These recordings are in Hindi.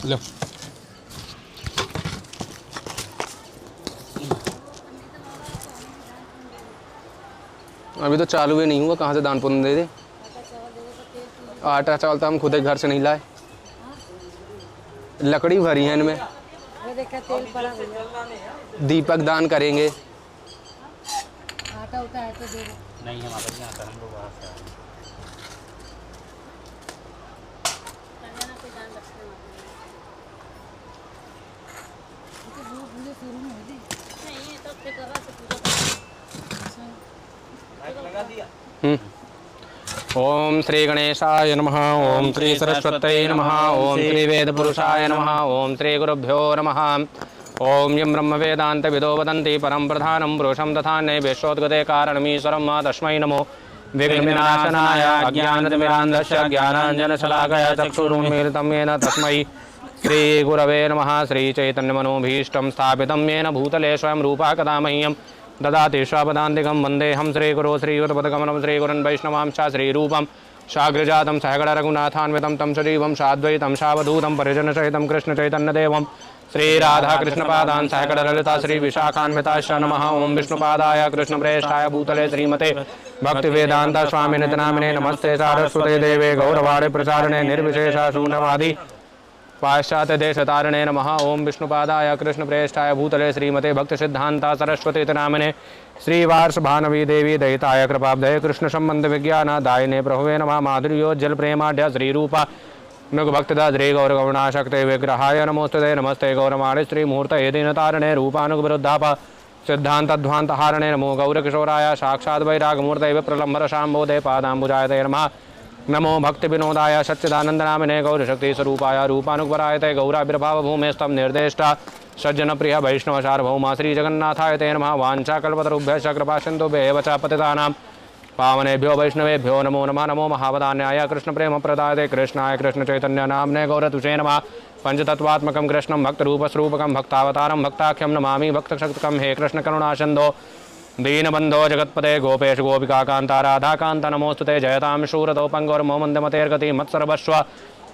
लो अभी तो चालू भी नहीं हुआ, कहाँ से दान पुण्य दे दे। आटा चावल तो हम खुद ही घर से नहीं लाए, लकड़ी भरी है इनमें। दीपक दान करेंगे। आटा उटा है तो दे दो। नहीं हमारे यहाँ आता, हम लोग बाहर से आए हैं। ओम श्री गणेशाय नमः। ओम श्री सरस्वत्यै नमः। ओम श्री वेद पुरुषाय नमः। ओम श्री गुरुभ्यो नमः। ओम यं ब्रह्म वेदांत विदो वदन्ति परं प्रधानं पुरुषं तथा नैवेशोद्गते कारणमीश्वरं मा तस्मै नमो विघ्नविनाशनाय अज्ञानतिमिरान्धस्य ज्ञानाञ्जनशलाकया चक्षुरुन्मीलितं येन तस्मै श्रीगुरवे नमः। श्रीचैतन्यमनोभीष्टं स्थापितं येन भूतले स्वयं रूपः कदा मह्यं ददाति स्वापदान्तिकं वन्देऽहं श्रीगुरो श्रीयुतपदकमलं श्रीगुरुन् वैष्णवांश्च श्रीरूपं साग्रजातं सहगणरघुनाथान्वितं तं सजीवं साद्वैतं सावधूतं परिजनसहितं कृष्णचैतन्यदेवं श्रीराधाकृष्णपादान् सहगणललिता श्रीविशाखान्विताश्च नमः। ओं विष्णुपादाय कृष्णप्रेष्ठाय भूतले श्रीमते भक्तिवेदान्त स्वामिनिति नामिने नमस्ते सारस्वते देवे गौरवाणी प्रचारिणे निर्विशेषा शून्यवादी पाश्चात्य देशतारिणे नमः। ओं विष्णुपादाय कृष्णप्रेष्ठाय भूतले श्रीमते भक्तिसिद्धान्ता सरस्वती नामिने श्रीवार्षभानवी देवी दयिताय कृपाब्धये कृष्ण संबंध विज्ञानदायिने प्रभवे नमः। माधुर्योज्जल प्रेमाढ्य श्रीरूपा मृगभक्तिदा श्री गौरगौणाशक्ते विग्रहाय नमोस्तुते नमस्ते गौरवाणी श्रीमूर्तये दीनतारिणे रूपानुगविरुद्धाप सिद्धान्तध्वान्तहारिणे नमो गौरकिशोराय साक्षात् वैरागमूर्तये विप्रलम्बरशाम्बोधे पादाम्बुजाय नमः। नमो भक्ति विनोदाय सच्चिदानंदनामिने गौरशक्ति स्वरूपाय रूपानुपराय ते गौराविर्भाव भूमेस्तम निर्देष्टा सज्जन प्रिय वैष्णव सार्वभौमा श्री जगन्नाथाय ते नमः। वाञ्छाकल्पतरुभ्यश्च कृपासिन्धुभ्यः च पतितानां पावनेभ्यो वैष्णवेभ्यो नमो नमः। नमो महावदान्याय कृष्ण प्रेम प्रदाय कृष्णाय कृष्ण चैतन्य नाम्ने गौरतुषे नमः। पंचतत्वात्मकं कृष्णं भक्तरूपस्वरूपकं भक्तावतारं भक्ताख्यं नमामि भक्तशक्तिकं हे कृष्ण करुणासिन्धो दीनबंधो जगत्पते गोपेश गोपिका कांता राधा कांत नमोस्तुते जयतां शूरतो पंगोर्मोमन्दमतेर्गति मत्सर्वस्व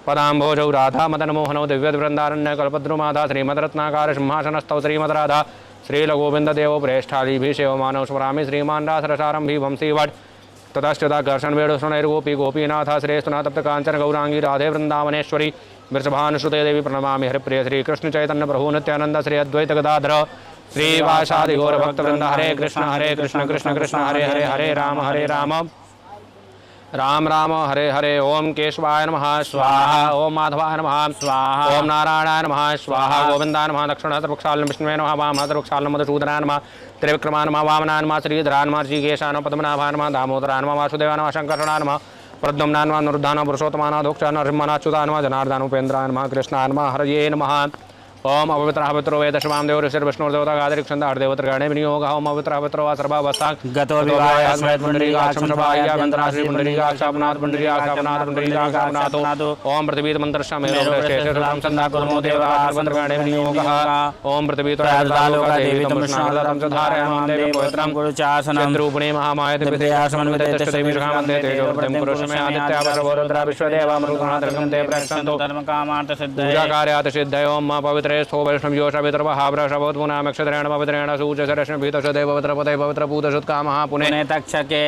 पदाम्भोजौ राधा मदन मोहनौ दिव्यवृंदारण्य कल्पद्रुमाधा श्रीमद्रत्नाकार सिंहासनस्थौ श्रीमद्राधा श्रीलगोविंददेवो प्रेष्ठालीभिषेव मानव स्मरामि श्रीमान रासरसारंभी वंशीवट ततश्चता घर्षण वेणुशृणैर्गोपी गोपीनाथ श्रेष्ठनाथ तप्त कांचन गौरांगी राधे वृंदावनेश्वरी वृषभानुसुते देवी प्रणमामि हरिप्रिय श्री कृष्ण चैतन्य प्रभु नित्यानंद श्री अद्वैत गदाधर श्रीवासादि गौर भक्त वृंद हरे कृष्ण कृष्ण कृष्ण हरे हरे हरे राम राम राम हरे हरे। ओम केशवाय नमः स्वाहा। ओम माधवाय नमः स्वाहा। ओम नारायणाय नमः स्वाहा। गोविंदाय नमः दक्षिणहस्तवक्षाल विष्णुवे नमः वामहस्तवक्षाल मधुसूदनाय नमः त्रिविक्रमाय नमः वामनाय नमः श्रीधराय नमः ऋषिकेशाय नमः पद्मनाभाय नमः दामोदराय नमः वासुदेवाय नमः शंकराय नमः प्रद्युम्नाय नमः निरुद्धाय नमः पुरुषोत्तमाय नमः नरसिंहाच्युताय नमः जनार्दनाय उपेन्द्राय नमः कृष्णाय नमः हरये नमः। ओम अपवित्रः पवित्रो वेदशवाम देव ऋषिर् विष्णुर्देवता गादिरिक्षन्ता हरदेवत्रगणे विनियोगः। ओम अपवित्रः पवित्रो वा सर्वावस्थां गतो विवाहाय पुंडरीकाक्षं सभाय वन्दना श्री पुंडरीकाक्षापनाथ पुंडरीकाक्षापनाथ पुंडरीकाक्षापनाथो। ओम पृथ्वीत मंत्रश्च मेरुश्चेषं संधा कुर्मो देवतावत्रगणे विनियोगः। ओम पृथ्वीत राजदालोका देवी तमश्नादं च धारयामां देवी पवित्रं गुरुचासनं चन्द्रूपिणी महामाय दिव्यतेयासमन्विते तस्देवी शामन्ते तेजोवृत्तिं कुरुष्मे आदित्यावसवरुद्रा विश्वदेवा मरुगणादर्गं ते प्रक्षन्तु धर्मकामार्थ सिद्धये पूजा कार्यात् सिद्धये। ओम पवित्रे स्थो वैष्णव्योषा वितर्वहाभ्रशवोत्पुनामक्षत्रेण पवित्रेण सूचशरश्मिभीतशदेव पवित्रपदे पवित्रपूतशुत्कामः पुणे तक्षके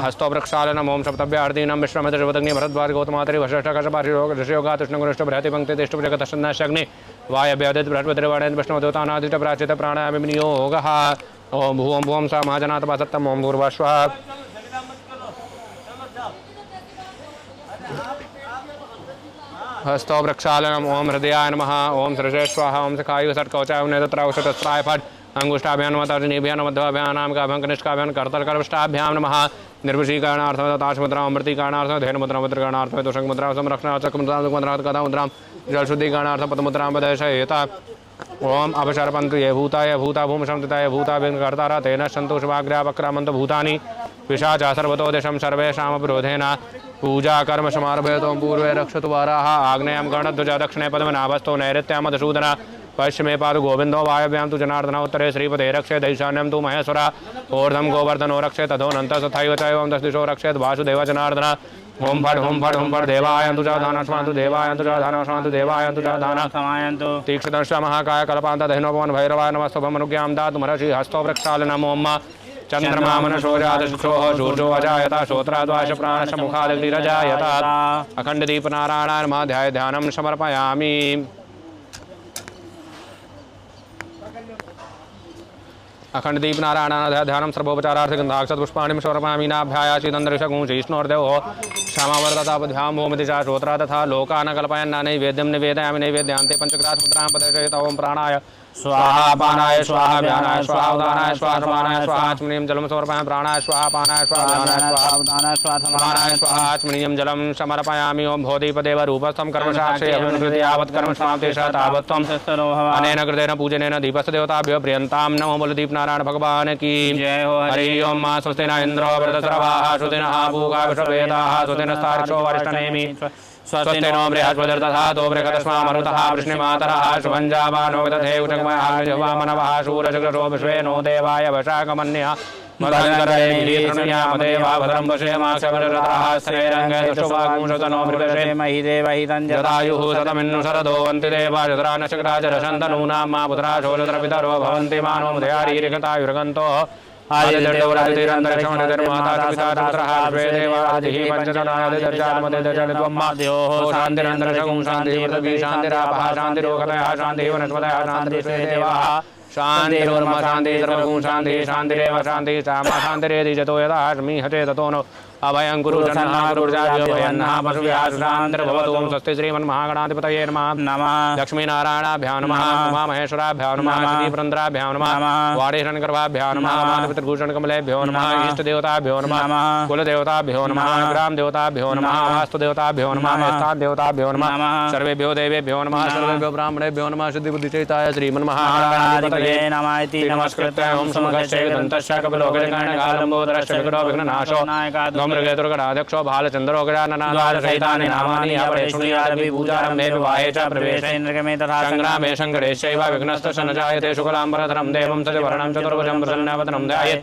हस्तो वृक्षालनम्। ओम सप्तभ्यार्दीनं विश्वमित्रवदग्नि भरद्वाज गौतमातरि वशिष्ठकशपार्षयोगा कृष्णगुरुष्ठ बृहति पंक्तिष्ठ जगतशन्नाशग्नि वायव्यादित बृहस्पतिर्वाणेन विष्णुदेवतानादिष्ट प्राचित प्राणायाम विनियोगः। ओम भुवं भुवं सा महाजनातपा सत्तम ओम भूर्भुवः हस्तो वृक्षालनम्। ओम हृदयाय नमः। ओम सृजेश्वाहा। ओम सखायु षट्कवचाय नेत्रत्रावशतस्त्राय फट् अंगुष्ठाभ्यां नमः तर्जनीभ्यां मध्वाभ्यां नामकाभ्यां कनिष्काभ्यां करतलकर्मष्टाभ्यां नमः। निर्वशीकरणार्थं ताशमुद्रां अमृतीकरणार्थं धेनुमुद्रां मुद्रकरणार्थं तुषकमुद्रां संरक्षणार्थं मुद्रां कदामुद्रां जलशुद्धीकरणार्थं पद्ममुद्रां पदशयेता। ओम अपशर्पन्तु ये भूताय भूता भूमसंस्थिताय भूता विघ्नकर्तारः तेन सन्तु शुभाग्र्यावक्रामन्तु भूतानि पिशाचा सर्वतो दिशं सर्वेषामपि पूजा कर्म समारभेतो पूर्वे रक्षतु वाराः आग्नेयं गणध्वज दक्षिणे पद्मनाभस्थो नैऋत्यां मधुसूदनः पश्चिमे पादु गोविन्दो वायव्यां तु जनार्दनः उत्तरे श्रीपते रक्षेत् ईशान्यं तु महेश्वरः ऊर्ध्वं गोवर्धनो रक्षेत् तथोऽनन्तः तथैव च एवं दशदिशो रक्षेत् वासुदेव जनार्दनः ओम फट देवायन्तु च दान स्वान्तु देवायन्तु च दान स्वान्तु देवायन्तु च दान समायन्तु तीक्ष्णदर्श महाकाय कल्पान्त दहिनो पवन भैरवाय नमः शुभमनुज्ञां दातु महर्षि हस्तो वृक्षाल नमो चंद्रमा मनसो जातशुक्षोः सूर्यो अजायत श्रोत्राद्वाश प्राणश मुखादग्निरजायत अखंड दीप नारायण माध्याय ध्यानं समर्पयामि। अखंड दीप नारायण ध्यानं सर्वोपचारार्थ गंधाक्षत पुष्पाणि समर्पयामि। नाभ्यायाचिदंदृशगुंशिष्णोर्देवो क्षमावर्ततापध्यां भूमिदिशा श्रोत्रा तथा लोकान् कल्पयन् नैवेद्यं निवेदयामि। नैवेद्यान्ते पंचग्रास मुद्रां प्रदर्शयेत्। ओम प्राणाय स्वाहा पानाय स्वाहा व्यानाय स्वाहा उदानाय स्वाहा समानाय स्वाहा आचमनीयं जलं समर्पयामि। प्राणाय स्वाहा पानाय स्वाहा व्यानाय स्वाहा उदानाय स्वाहा समानाय स्वाहा आचमनीयं जलं समर्पयामि। ओम भूदीपदेव रूपस्थं कर्मसाक्षे अभिनृति यावत् कर्म समाप्ते तावत्त्वं अनेन कृतेन पूजनेन दीपस्य देवताभ्यो प्रियन्तां। नमो बलदीप नारायण भगवान की जय हो। हरि ओम मा स्वस्ति न इन्द्रो वृद्धश्रवाः स्वस्ति नः पूगा विश्ववेदाः स्वस्ति नस्तार्क्ष्यो वरिष्ठनेमि स्वस्ति नो बृहस्पतिर्दधातो बृहदस्मा मरुतः वृष्णिमातरः शुभञ्जामानो विदधे उचकमयः जवामनवः शूरचक्रशो विश्वे नो देवाय वशाकमन्यः मदङ्करेणुयामदेवा भद्रं वशेमाक्षवरतः श्रेरङ्गे दुष्टवागुंशतनो मृगशेमहि देवहितं जदायुः शतमिन्नु शरदो वन्ति देवा चतुरानशक्राचरशन्तनूनां मा पुत्रा शोचतरपितरो भवन्ति मानो मुदयारीरिकतायुर्गन्तो शांतिरोर्मा शांति सर्वगुण शांति शांतिरेव शांति चामा शांतिरेधि जतो यदा हटे ततो नो अभयं गुरु जन्ना गुरुजाभयन्ना पशुव्यासुरान्तर्भवतु। ओम स्वस्ति श्रीमन्महागणाधिपतये नमः। लक्ष्मीनारायणाभ्यां नमः। उमामहेश्वराभ्यां नमः। श्रीपुरन्दराभ्यां नमः। वाणीशरणगर्भाभ्यां नमः। मातपितृभूषणकमलेभ्यो नमः। इष्टदेवताभ्यो नमः। कुलदेवताभ्यो नमः। ग्रामदेवताभ्यो नमः। वास्तुदेवताभ्यो नमः। स्थानदेवताभ्यो नमः। सर्वेभ्यो देवेभ्यो नमः। सर्वेभ्यो ब्राह्मणेभ्यो नमः। शुद्धिबुद्धिचैताय श्रीमन्महागणाधिपतये नमः इति नमस्कृत्य ओम समगच्छे दन्तस्य कपिलो गजगणकालम्बोदरश्च विकटो विघ्ननाशो मृगेतुर्गणाध्यक्षो भालचंद्रो गजाननाद सहितानि नामानि अपरे शृणुयादपि पूजारम्भे विवाहे च प्रवेशे नृगमे तथा संग्रामे संकटेश्चैव विघ्नस्तस्य न जायते। शुक्लाम्बरधरं देवं सजवर्णं चतुर्भुजं प्रसन्नवदनं ध्यायेत्।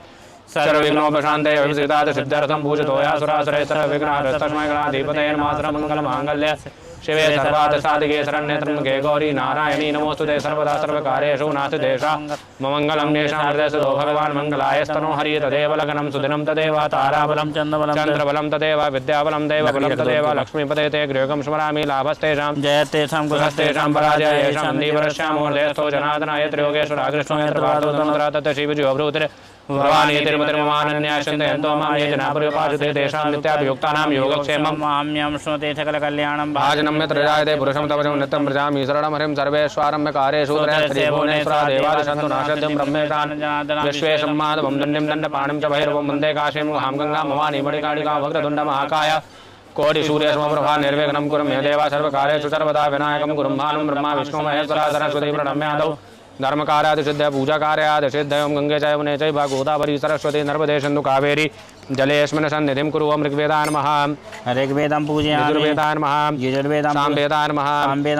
सर्वविघ्नोपशान्तये विसितात् सिद्ध्यर्थं पूजितो यासुरासुरे सर्वविघ्नहरस्तस्मै गणाधिपतये नमः। सर्वमङ्गलमाङ्गल्ये शिवे सर्वार्थ साधिके शरण्ये त्र्यम्बके गौरी नारायणी नमोस्तुते सर्वदा सर्वकार्येषु नास्ति देशा मङ्गलं येषां हृदये सुतो भगवान् मङ्गलायस्तनो हरि तदेव लग्नं सुदिनं तदेव ताराबलं चन्द्रबलं तदेव विद्याबलं देवबलं तदेव लक्ष्मीपदे ते गृहं स्मरामि लाभस्तेषां जयतेषां कुलस्तेषां पराजयेषां दीवरश्यामोर्देस्थो जनार्दनाय त्रियोगेश्वराकृष्णो तत् शिवजोभ्रूतिर् भवानी तिरुमतिर्ममानन्या चिन्तयन्तो मां ये जना पर्युपासते तेषां नित्याभियुक्तानां योगक्षेमं माम्यं श्रुते सकलकल्याणं भाजनं यत्र जायते पुरुषं तपसं नित्यं प्रजामि शरणं हरिं सर्वेश्वरं कार्येषु त्रयस्त्रिभुवनेश्वरा देवादिशन्तु नाशद्यं ब्रह्मेशान् विश्वेशं माधवं दण्ड्यं दण्डपाणिं च भैरवं वन्दे काशीं गुहां गङ्गां भवानी मणिकाणिकां वक्रतुण्डमहाकाय कोटिसूर्यसमप्रभा निर्विघ्नं कुरु मे देवा सर्वकार्येषु सर्वदा विनायकं गुरुं भानुं ब्रह्मा विष्णु महेश्वरा सरस्वती प्रणम्यादौ धर्मकार्यादिसिद्ध पूजाकार्यादिसिद्ध ओम गंगे च यमुने चैव गोदावरी सरस्वती नर्मदे सिन्धु कावेरी जलेऽस्मिन् सन्निधिं कुरु। ओम ऋग्वेदाय नमः। ऋग्वेदं पूजयामि। यजुर्वेदाय नमः। यजुर्वेदं सामवेदाय नमः।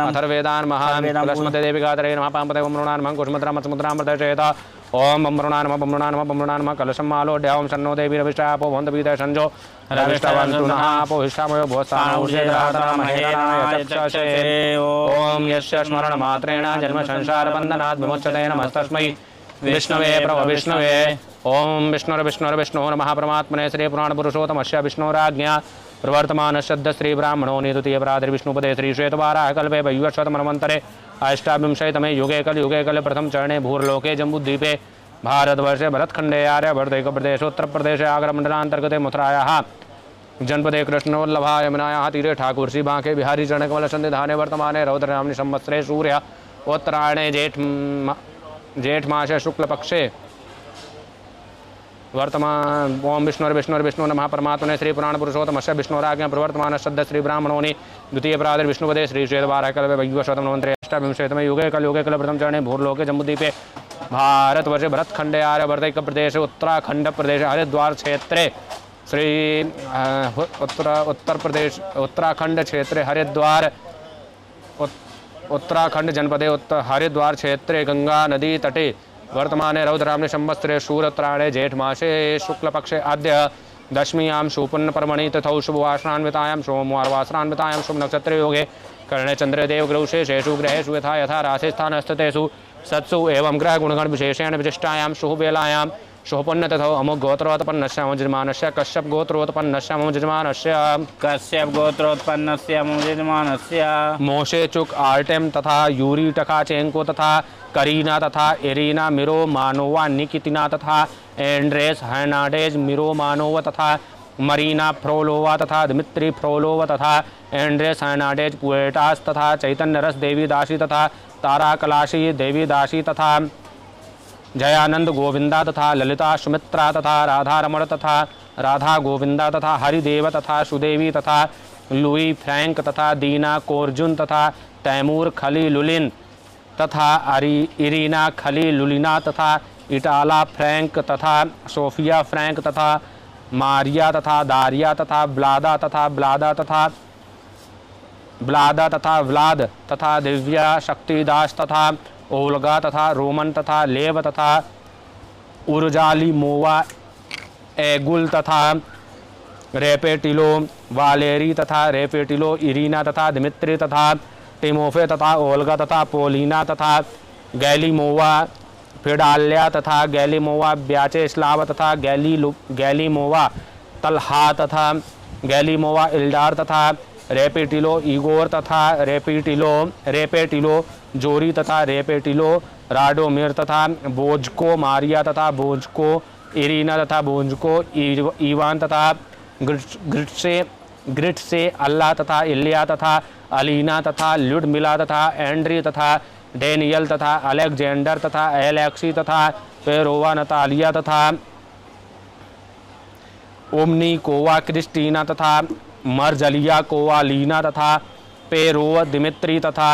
अथर्ववेदाय नमः। लक्ष्मदेविकातरे नमः। पाम्पते ओम मृणाय नमः। कुसुमद्रां मत्समुद्रां प्रदर्शयेत्। ओम मृणाय नमः। मृणाय नमः। मृणाय नमः। कलशं मालोढ्य ओम सन्नो देवी रविष्टापो भवन्तपीते संजो रविष्टवन्तु नः आपो हिष्ठामयो भोस्तान ऊर्जेदातामहेराय चक्षसे। ओम यस्य स्मरणमात्रेण जन्म संसारबन्धनात् विमुच्यते नमस्तस्मै विष्णवे प्रभ विष्णवे। ओम विष्णुर्विष्णुर्विष्णो नमः। परमात्मने श्री पुराणपुरुषोत्तमस्य विष्णोराज्ञा प्रवर्तमानस्य श्री ब्राह्मणो निद्वितीय प्रादिर्विष्णुपदे श्री श्वेतवाराह कल्पे वैवस्वतमन्वन्तरे अष्टाविंशतितमे युगे कल प्रथम चरणे भूर्लोके जम्बूद्वीपे भारतवर्षे भरतखंडे आर्यभट्टैक प्रदेश उत्तर प्रदेश आगरमंडलांतर्गते मथुरायाः जनपदे कृष्णोल्लभा यमुनायाः तीरे ठाकुर श्री बांके बिहारी चरणकमल सन्निधाने वर्तमाने रौद्रनाम्नि संवत्सरे सूर्य उत्तरायणे जेठ मासे शुक्लपक्षे वर्तमान ओम विष्णुर्विष्णुर्विष्णु नमः। परमात्मने श्री पुराण पुरुषोत्तमस्य विष्णुराज्ञा प्रवर्तमान शब्द श्री ब्राह्मणोनि द्वितीय प्रादिर् विष्णुपदे श्री श्वेतवाराह कल्पे वैवस्वतमन्वन्तरे अष्टाविंशतितमे युगे कलयुगे प्रथम चरणे भूर्लोके जम्बूद्वीपे भारतवर्षे भरतखंडे आर्यवर्तैक प्रदेश उत्तराखंड प्रदेश हरिद्वार क्षेत्रे श्री उत्तर प्रदेश उत्तराखंड क्षेत्रे हरिद्वार उत्तराखंड जनपदे हरिद्वार क्षेत्रे गंगा नदी तटे वर्तमाने रौद्रनाम्नि संवत्सरे शूरोत्तरायणे जेठ मासे शुक्लपक्षे आद्य दशमीयां शुपुण्यपर्वणि तथौ शुभवासनान्वितायां सोमवारवासनान्वितायां शुभ नक्षत्र योगे कर्णे चंद्र देव ग्रहुशेषेषु ग्रहेषु यथा यथा राशिस्थानस्थितेषु सत्सु एवं ग्रह गुणगण विशेषेण विशिष्टायां शुभ वेलायां शुभ पुण्य तथो अमुक गोत्रोत्पन्नस्य मम यजमानस्य कश्यप गोत्रोत्पन्नस्य मम यजमानस्य कश्यप गोत्रोत्पन्नस्य मम यजमानस्य मोशे चुक आर्टेम तथा यूरी टकाचेंको तथा करीना तथा एरीना मिरो मानोवा निकितिना तथा एंड्रेस हर्नाडेज मिरो मानोवा तथा मरीना फ्रोलोवा तथा दिमित्री फ्रोलोवा तथा एंड्रेस हर्नाडेज पुएटास तथा चैतन्य रस देवी दासी तथा तारा कलाशी देवी दासी तथा जयानंद गोविंदा तथा ललिता सुमित्रा तथा राधा रमण तथा राधा गोविंदा तथा हरिदेव तथा सुदेवी तथा लुई फ्रैंक तथा दीना कोर्जुन तथा तैमूर खली लुलिन तथा इरीना खली लुलिना तथा इटाला फ्रैंक तथा सोफिया फ्रैंक तथा मारिया तथा दारिया तथा ब्लादा तथा व्लाद तथा दिव्या शक्तिदास तथा ओल्गा तथा रोमन तथा लेव तथा उर्जाली मोवा एगुल तथा रेपेटिलो वालेरी तथा रेपेटिलो इरीना तथा दिमित्री तथा टिमोफे तथा ओल्गा तथा पोलिना तथा गैलीमोवा फिडाल्या तथा गैलीमोवा ब्याचेस्लाव तथा गैलीमोवा तलहा तथा गैलीमोवा इल्डार तथा रेपेटिलो इगोर तथा रेपेटिलो जोरी तथा रेपेटिलो राडोमिर तथा बोजको मारिया तथा बोजको इरीना तथा बोजको ईवान तथा ग्रिटसे अल्लाह तथा इलिया तथा अलीना तथा ल्युडमिला तथा एंड्री तथा डेनियल तथा अलेक्जेंडर तथा एलेक्सी तथा पेरोवा नतालिया तथा ओमनी कोवा क्रिस्टीना तथा मर्जलिया कोवा लीना तथा पेरोव दिमित्री तथा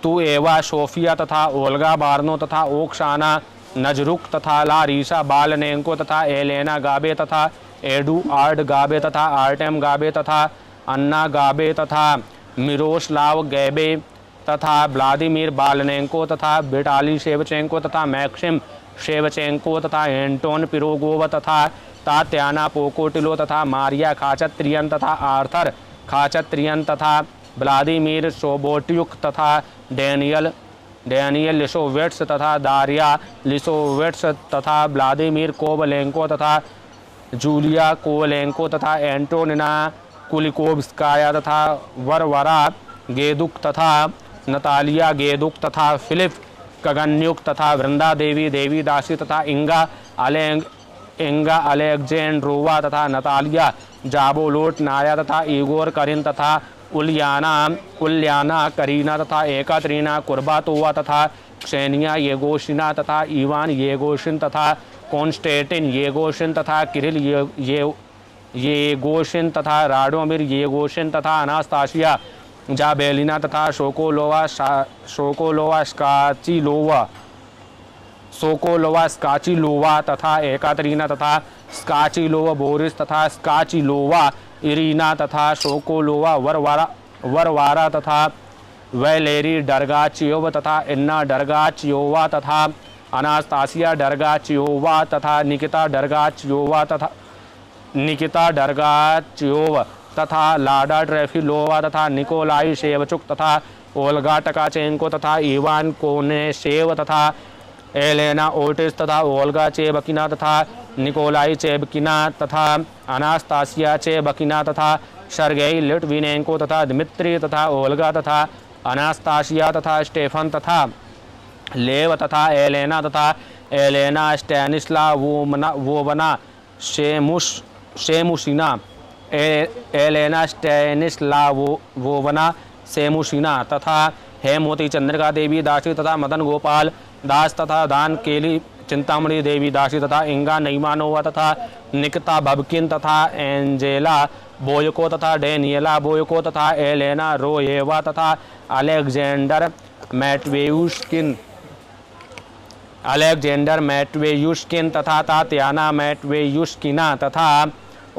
तू एवा सोफिया तथा ओल्गा बार्नो तथा ओक्साना नजरुक तथा लारीसा बालनेंको तथा एलेना गाबे तथा एडू आर्ड गाबे तथा आर्टेम गाबे तथा अन्ना गाबे तथा मिरोस्लाव गैबे तथा व्लादिमीर बालनेंको तथा बिटाली शेवचेंको तथा मैक्सिम शेवचेंको तथा एंटोन पिरोगोव तथा तात्याना पोकोटिलो तथा मारिया खाचत्रियन तथा आर्थर खाचत्रियन तथा व्लादिमीर सोबोट्युक तथा डेनियल लिसोवेट्स तथा दारिया लिसोवेट्स तथा व्लादिमीर कोवलेंको तथा जूलिया कोवलेंको तथा एंटोनिना कुलिकोव्स्काया तथा वरवरा गेदुक तथा नतालिया गेदुक तथा फिलिप कगन्युक तथा वृंदा देवी देवी दासी तथा इंगा अलेक्जेंड्रोवा तथा नतालिया जाबोलोट नाया तथा इगोर करिन तथा उल्याना करीना तथा एकात्रीना कुर्बातोवा तथा क्सेनिया येगोशिना तथा इवान येगोशिन तथा कॉन्स्टेटिन येगोशिन तथा किरिल येगोशिन तथा राडोमिर येगोशिन तथा अनास्ताशिया जाबेलिना तथा सोकोलोवा स्काचिलोवा तथा एकातरीना तथा स्काचिलोवा बोरिस तथा स्काचिलोवा इरीना तथा सोकोलोवा वरवारा तथा वैलेरी डरगाचियोवा तथा इन्ना डरगाचियोवा तथा अनास्तासिया डरगाचियोवा तथा निकिता डरगाचियोवा तथा लाडा ट्रेफिलोवा तथा निकोलाई शेवचुक तथा ओल्गा टकाचेंको तथा इवान कोनेशेव तथा एलेना ओटिस तथा ओल्गा चेबकिना तथा निकोलाई चेबकिना तथा अनास्तासिया चेबकिना तथा सर्गेई लिटविनेंको तथा दिमित्री तथा ओल्गा तथा अनास्तासिया तथा स्टेफन तथा लेव तथा एलेना स्टैनिस्ला वोवना शेमुशिना एलेना स्टैनिस्ला वोवना शेमुशिना तथा हेमवती चंद्रिका देवी दासी तथा मदन गोपाल दास तथा दान केली चिंतामणि देवी दासी तथा इंगा नईमानोवा तथा निकिता भबकिन तथा एंजेला बोयको तथा डेनियला बोयको तथा एलेना रोयेवा तथा अलेक्जेंडर मैट्वेयुश्किन तथा तात्याना मैट्वेयुश्किना तथा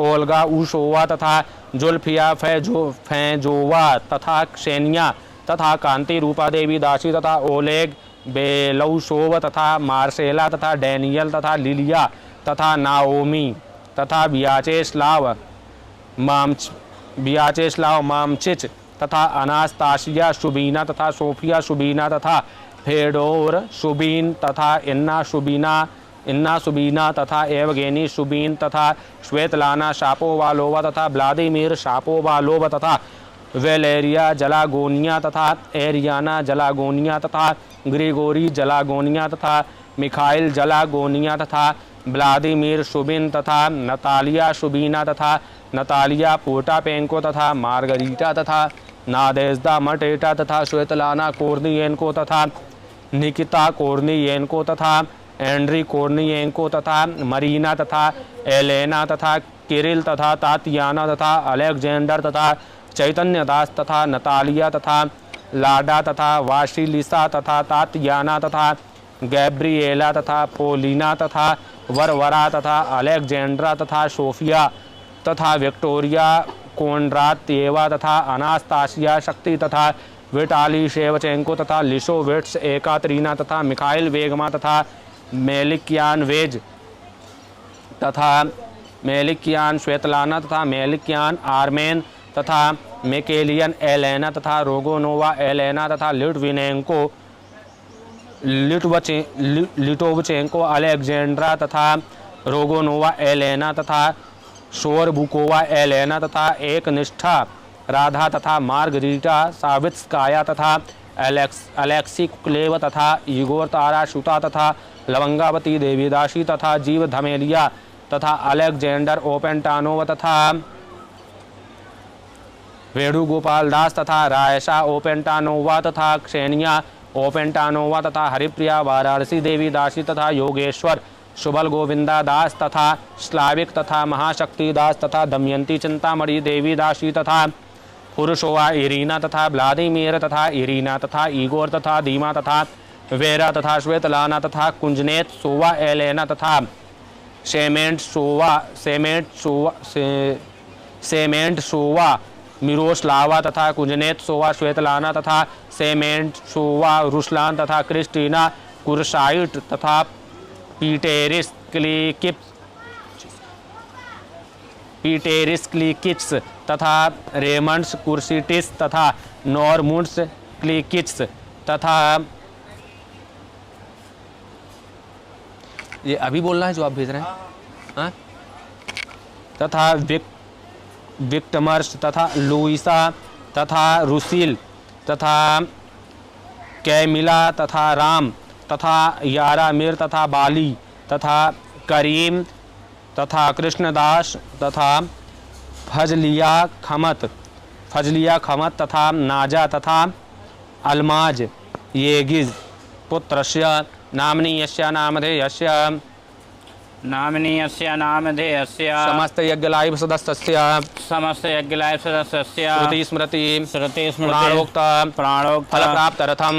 ओल्गा उशोवा तथा जुल्फिया फैजोवा तथा क्सेनिया तथा कांति रूपा देवी दासी तथा ओलेग बेलौशोव तथा मार्सेला तथा डेनियल तथा लिलिया तथा नाओमी तथा बियाचेस्लाव मामचिच तथा अनास्ताशिया शुबीना तथा सोफिया शुबीना तथा फेडोर शुबीन तथा इन्ना शुबीना तथा एवगेनी शुबीन तथा श्वेतलाना शापोवालोवा तथा व्लादिमीर शापोवालोव तथा वेलेरिया जलागोनिया तथा एरियाना जलागोनिया तथा ग्रिगोरी जलागोनिया तथा मिखाइल जलागोनिया तथा व्लादिमीर शुबिन तथा नतालिया शुबीना तथा नतालिया पोटापेंको तथा मार्गरीटा तथा नादेजदा मटेटा तथा श्वेतलाना कोर्नियेनको तथा निकिता कोर्नियेनको तथा एंड्री कोर्नियेनको तथा मरीना तथा एलेना तथा किरिल तथा तातियाना तथा अलेक्जेंडर तथा चैतन्यदास तथा नतालिया तथा लाडा तथा वाशिलिसा तथा तातियाना तथा गैब्रिएला तथा पोलिना तथा वरवरा तथा अलेक्जेंड्रा तथा सोफिया तथा विक्टोरिया कोंड्रात्येवा तथा अनास्ताशिया शक्ति तथा विटाली शेवचेंको तथा लिशोविट्स एकातरीना तथा मिखाइल वेगमा तथा मेलिकियान वेज तथा मेलिकियान श्वेतलाना तथा मेलिकियान आर्मेन तथा मेकेलियन एलेना तथा रोगोनोवा एलेना तथा लिटविनेंको लिटोवचेंको अलेक्जेंड्रा तथा रोगोनोवा एलेना तथा शोरबुकोवा एलेना तथा एक निष्ठा राधा तथा मार्गरीटा सावित्स्काया तथा अलेक्सी कुक्लेव तथा इगोर तारा शुता तथा लवंगावती देवीदासी तथा जीव धमेलिया तथा अलेक्जेंडर ओपेंटानोव तथा वेणुगोपाल दास तथा रायशा ओपेंटानोवा तथा क्षेनिया ओपेंटानोवा तथा हरिप्रिया वाराणसी देवी दासी तथा योगेश्वर शुभल गोविंदा दास तथा स्लाविक तथा महाशक्ति दास तथा दमयंती चिंतामणि देवी दासी तथा पुरुषोवा इरीना तथा व्लादिमीर तथा इरीना तथा ईगोर तथा दीमा तथा वेरा तथा श्वेतलाना तथा कुंजनेत सोवा एलेना तथा सेमेंट सोवा मिरोस्लावा तथा कुंजनेत सोवा श्वेतलाना तथा सेमेंट सोवा रुसलान तथा क्रिस्टीना कुरसाइट तथा पीटेरिस क्लिकिट्स तथा रेमंड्स कुर्सिटिस तथा नॉर्मुंड्स क्लिकिट्स तथा ये अभी बोलना है जो आप भेज रहे हैं हाँ? तथा विक्टमर्स तथा लुइसा तथा रुसिल तथा कैमिला तथा राम तथा यारामिर तथा बाली तथा करीम तथा कृष्णदास तथा फजलिया खमत तथा नाजा तथा अलमाज येगिज पुत्रस्य नामनीयस्य नामधेयस्य समस्त यज्ञलाइव सदस्यस्य श्रुति स्मृति प्राणोक्त फलप्राप्त्यर्थम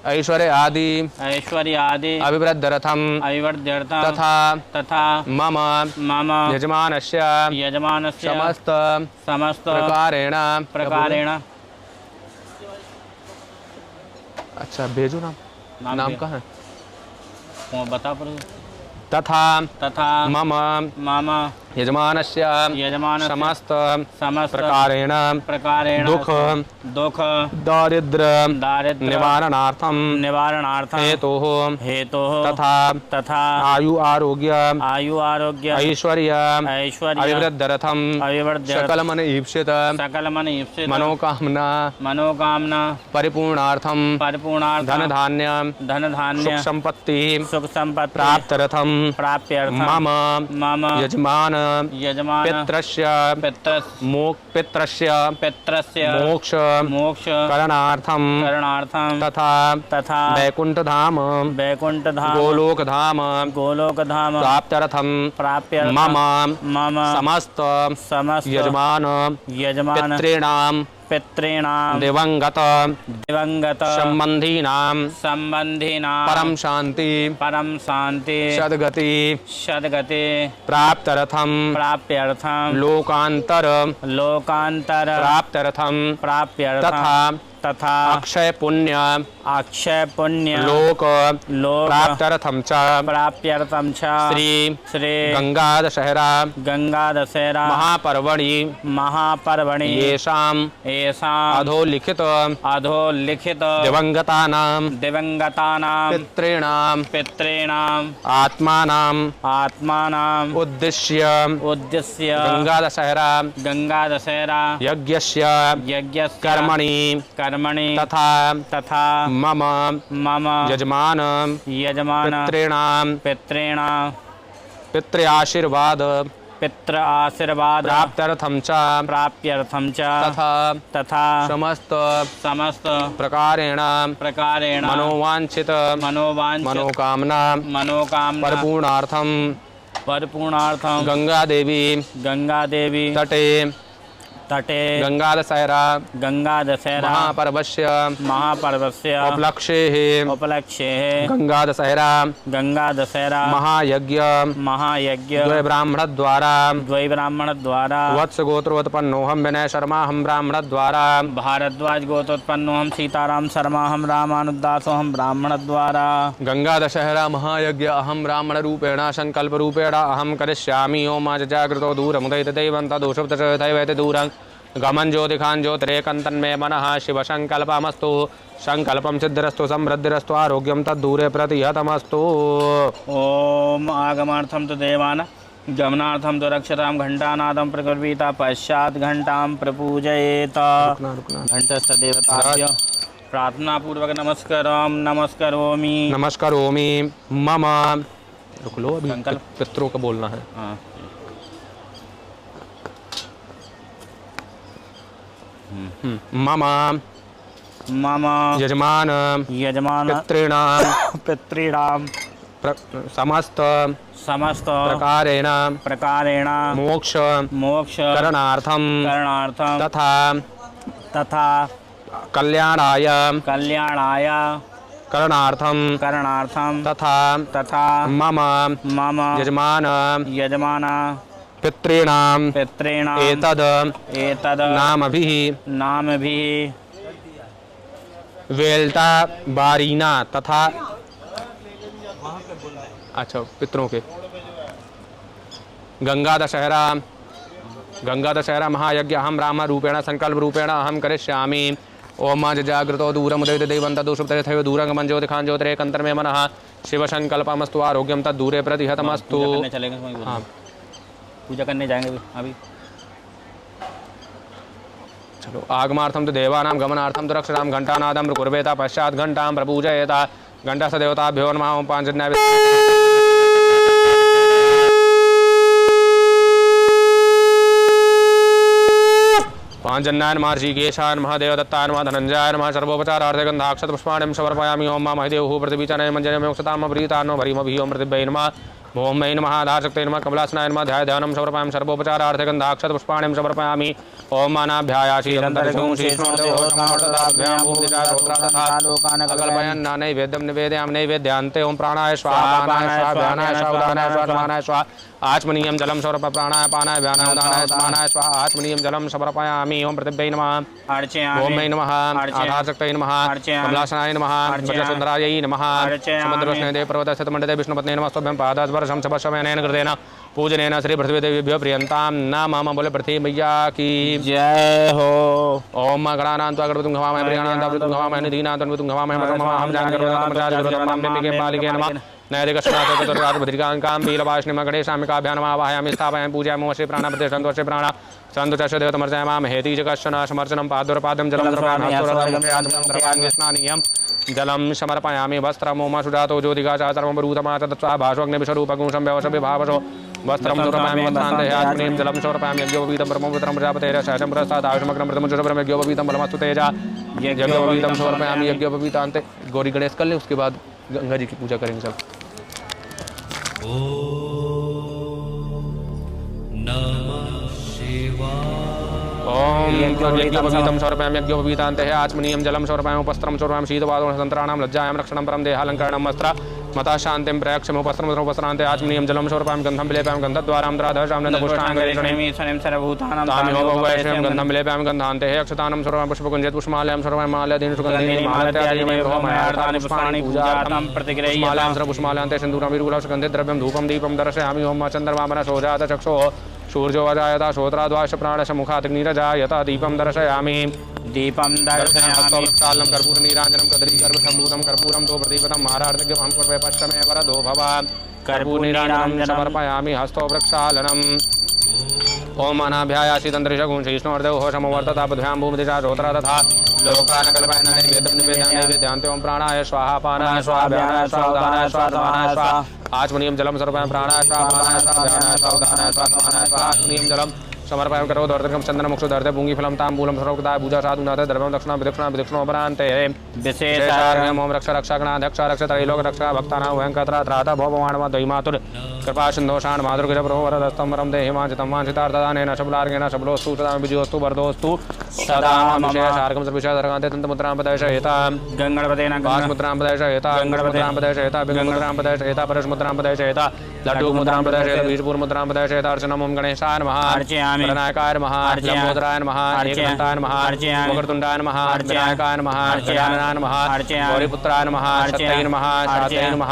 ऐश्वर्य आदि अभिवृद्ध्यर्थम तथा मम यजमानस्य समस्त प्रकारेण अच्छा भेजो नाम कहाँ है बता पर तथा मम यजमानस्य समस्त प्रकारेण दुख दारिद्र निवारणार्थम हेतुः तथा आयु आरोग्य ऐश्वर्य अभिवृद्ध्यर्थम सकलमन ईप्सित मनोकामना परिपूर्णार्थम धन धान्य सुख संपत्ति प्राप्त्यर्थम मम यजमान पित्रस्य मोक्ष करणार्थम तथा वैकुंठधाम गोलोकधाम प्राप्त्यर्थम मम समस्त यजमान पितॄणां दिवंगत संबंधीनां परम शांति सद्गति प्राप्त्यर्थम लोकांतर प्राप्त्यर्थम तथा तथा अक्षय पुण्य अक्षय पुण्य लोक प्राप्त्यर्थम च प्राप्त्यर्थम च श्री गंगा दशहरा गंगा दशहरा महापर्वणि येषाम् अधोलिखित दिवंगतानां पितॄणाम् आत्मानाम् उद्दिश्य गंगा दशहरा यज्ञस्य कर्मणि तथा मम यजमान पितॄणां पितृआशीर्वाद प्राप्त्यर्थम च तथा समस्त प्रकारेण मनोवांछित मनोकामना परिपूर्णार्थम गंगा देवी तटे गंगा दशहरा महापर्वस्य उपलक्ष्ये गंगा दशहरा महायज्ञ द्वै ब्राह्मण द्वारा वत्स गोत्रोत्पन्नोहम विनय शर्मा हम ब्राह्मण द्वारा भारद्वाज गोत्रोत्पन्नोहम सीताराम शर्मा हम रामानुदासोहम ब्राह्मण द्वारा गंगा दशहरा महायज्ञ अहम ब्राह्मण रूपेण संकल्प रूपेण अहम करिष्यामि ओम जागृतो दूरमुदयित दैवन्त दोषोपतैवैते दूरं गमन ज्योतिखान ज्योतिरेकन्तन्मे मनः शिव संकल्पमस्तु संकल्पम सिद्धिरस्तु समृद्धिरस्तु आरोग्यम तद्दूरे प्रतिहतमस्तु। ओम आगमार्थम तो देवान गमनार्थम तो रक्षतां घंटानादं प्रकुर्वीता पश्चात घंटां प्रपूजयेत। घंटस्थ देवताभ्य प्रार्थना पूर्वक नमस्करोमि मम रुक लो अभी पितरों का बोलना है। हाँ। मम यजमान पितॄणां समस्त प्रकारेण मोक्ष करणार्थम तथा कल्याणाय करणार्थम तथा मम यजमान पितॄणां एतद नामभिः वेल्टा बारीना तथा अच्छा पितरों के गंगा दशहरा महायज्ञ अहम ब्राह्मण रूपेण संकल्प रूपेण अहम करिष्यामि। ओम जागृतो दूरमुदयित दैवन्त दोषोपतैवैते दूरं गमन ज्योतिखान ज्योतिरेकन्तन्मे मनः शिव संकल्पमस्तु आरोग्यम तद्दूरे प्रतिहतमस्तु। हाँ पूजा करने जाएंगे अभी। चलो आगमार्थम तो देवानां गमनार्थम तो रक्षतां घंटानादं प्रकुर्वेत पश्चात घंटां प्रपूजयेत। घंटा सदेवताभ्यो नमः। ओम पांचजन्याय नमः ऋषिकेशाय नमः देवदत्ताय नमः धनंजयाय नमः सर्वोपचारार्थे गन्धाक्षत पुष्पाणिं समर्पयामि। ओम मा महिदेव प्रतिपीचने मंजने मोक्षताम प्रीतानो भरीमभि ओम प्रतिभ्यै नमः। ओम मयि नमः आधारशक्तये नमः कमलासनाय नमः ध्यानं समर्पयामि सर्वोपचारार्थे गन्धाक्षत पुष्पाणिं समर्पयामि। ओम मानाभ्यायाशीलन्तरिक्षुं नैवेद्यं निवेदयामि नैवेद्यान्ते ओम प्राणाय स्वाहा व्यानाय स्वाहा उदानाय स्वाहा समानाय स्वाहा आचमनीयं जलं समर्प प्राणाय पानाय व्यानाय उदानाय समानाय स्वाहा आचमनीयं जलं समर्पयामि। ओम प्रतिभ्यै नमः। ओम मयि नमः आधारशक्तये नमः कमलासनाय नमः वज्रसुन्दरायै नमः समुद्रवस्नेदेव पर्वतस्थितमण्डिते विष्णुपत्न्यै नमः स्तुभ्यं पादास्पर्शं शपशमनेन कृतेन पूजनेन श्री पृथ्वी देवीभ्यो प्रियंताम नमः। बोले पृथ्वी मैया की जय हो। ओम गणानां त्वा गणपतिं घवामहे प्रियाणां त्वा घवामहे निधीनां त्वा घवामहे हम जानकर्मजागरुतमाम्बिके मालिके नमः। नैदिकस्नातोत्तरात् भद्रिकाङ्कां पीलवाष्णिम गणेशामिकाभ्यां नमावाहयामि स्थापयामि पूजयामि वशे प्राणा प्रतिष्ठन्तो प्राणा सन्तुष्ट देवतमर्जयामामहेति च कश्चन समर्चनं पादोरपादं जलं स्नानीयं जलं समर्पयामि। वस्त्रं ओम सुजातो ज्योतिकाचाचर्मरूतमा च तत्स्वा भाषोऽग्निविषरूपगुंशं व्यवशविभावशो वस्त्रं समर्पयामि वस्त्रान्तेयात्मनीं जलं समर्पयामि। यज्ञोपवीतं परमोपवित्रं प्रजापतेः सहजं पुरस्तात् आयुष्मग्नं प्रथमजुषब्रह्म यज्ञोपवीतं बलमस्तु तेजा यज्ञोपवीतं समर्पयामि। यज्ञोपवीतान्ते गौरी गणेश कर लें उसके बाद गंगा जी की पूजा करेंगे सब। ओम यज्ञोपवीतं समर्पयामि यज्ञोपवीतान्ते आचमनीयं जलं समर्पयामि वस्त्रं समर्पयामि शीतवादोषतन्त्राणां लज्जायां रक्षणं परं देहालङ्करणं वस्त्र मता शांतिं प्रयक्षमुपस्त्रमुपस्त्रान्ते आचमनीयं जलं समर्पयामि गन्धं विलेपयामि गन्धद्वारां द्राधशाम्नेन पुष्टाङ्गरीषणीमि तामिहो बहुवैष्ण्यं गन्धं विलेपयामि गन्धान्ते अक्षतानं सर्वं पुष्पकुञ्जेत पुष्पमालयं सर्वं माल्यादीनि सुगन्धीनि मालत्यादीनि पुष्पाणि पूजार्थं पुष्पमालयं सर्वपुष्पमालयान्ते सिन्दूरं विरुलं सुगन्धित द्रव्यं धूपं दीपं दर्शयामि ओम चन्द्रमामन सोजात चक्षुः सूर्यो अजायत श्रोत्राद्वाश प्राणश मुखाग्निरजायत दीपं दर्शयामि दीपं दर्शयामि कर्पूरनीराञ्जनं कदलीगर्भसम्भूतं कर्पूरं तो प्रदीपतं महारार्धज्ञं पूर्वे पश्चिमे वरदो भव कर्पूरनीराञ्जनं समर्पयामि हस्तो वृक्षालनम् ओम अनाभ्यायासीतंत्रिशगुंशीष्णुर्देव होशमवर्ततापध्यां भूमिदिशा श्रोत्रा तथा लोकानकल्पयन्ते ओम प्राणाय स्वाहा पानाय स्वाहा व्यानाय स्वाहा उदानाय स्वाहा समानाय स्वाहा आचमनीयं जलं सर्वं प्राणाय स्वाहा पानाय स्वाहा व्यानाय स्वाहा उदानाय स्वाहा समानाय स्वाहा आचमनीयं जलं समर्पयामि करोति वर्धकं चन्दनमुक्षुधर्ते पुङ्गिफलं ताम्बूलं सर्वोक्ताय पूजा साधुनाथ द्रव्यं दक्षिणां विदक्षिणोपरान्ते विशेषार्घ्यं ओम रक्ष रक्षागणाध्यक्ष रक्ष त्रैलोक रक्ष भक्तानां भयङ्करा त्राता भवमाणव द्वैमातुर कृपा सिन्धोषान् मातृगिरप्रो वरदस्तं वरं देहि वाञ्छितं वाञ्छितार्थदानेन शबलार्घेण शबलोस्तु सदा विजयोस्तु वरदोस्तु सदा विशेषार्घं सर्वविशेषार्घान्ते तन्तमुद्रां प्रदर्शयेतां गङ्गणपतेन पाशमुद्रां प्रदर्शयेतां गङ्गणपत्रां प्रदर्शयेतां विगङ्गमुद्रां प्रदर्शयेतां परशमुद्रां प्रदर्शयेतां लड्डुमुद्रां प्रदर्शयेतां बीजपूर्मुद्रां प्रदर्शयेतां अर्चनम् ओम गणेशाय नमः अर्चयामि गणनायकाय नमः लम्बोदराय नमः एकदन्ताय नमः मकरतुण्डाय नमः विनायकाय नमः गजाननाय नमः गौरीपुत्राय नमः सत्यै नमः शातये नमः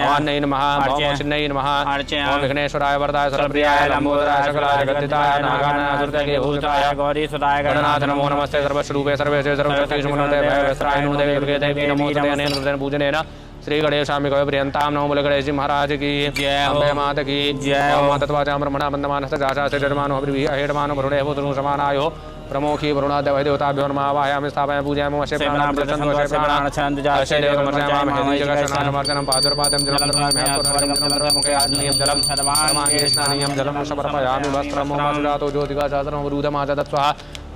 वान्यै नमः भौमशिन्यै नमः ओम विघ्नेश्वराय वरदाय सर्वप्रियाय लम्बोदराय सकलाय जगद्दिताय नागानाय दुर्गये भूषिताय गौरीसुताय गणनाथ नमो नमस्ते सर्वस्वरूपे सर्वेशे सर्वशक्तिषु मनोते भयवस्त्राय नो देवी दुर्गे देवी नमो तदेन हृदयेन पूजनेन श्री गणेशामि कवि प्रियंतां नमो बोले गणेश जी महाराज की जय अम्बे माता की जय ओम तत्वाचां ब्रह्मणा बन्धमानस्य जाशास्य जर्मानो अब्रिवी अहेडमानो वरुणे भूतनु समानायो प्रमोखी वरुणादेव देवताभ्यो नमः आवाहयामि स्थापयामि पूजयामि वशे प्राणां प्रचन्दो वशे प्राणान् जाशे देवतमर्जयामि हेदि जगन्नाथमर्जनं पादुर्पादं जलं दर्शयामि हस्तोर्वं मुखे आग्नेयं जलं सर्वाङ्गे स्नानीयं जलं समर्पयामि वस्त्रं मधुरातो ज्योतिका सहस्रं रुदमाचदत्वः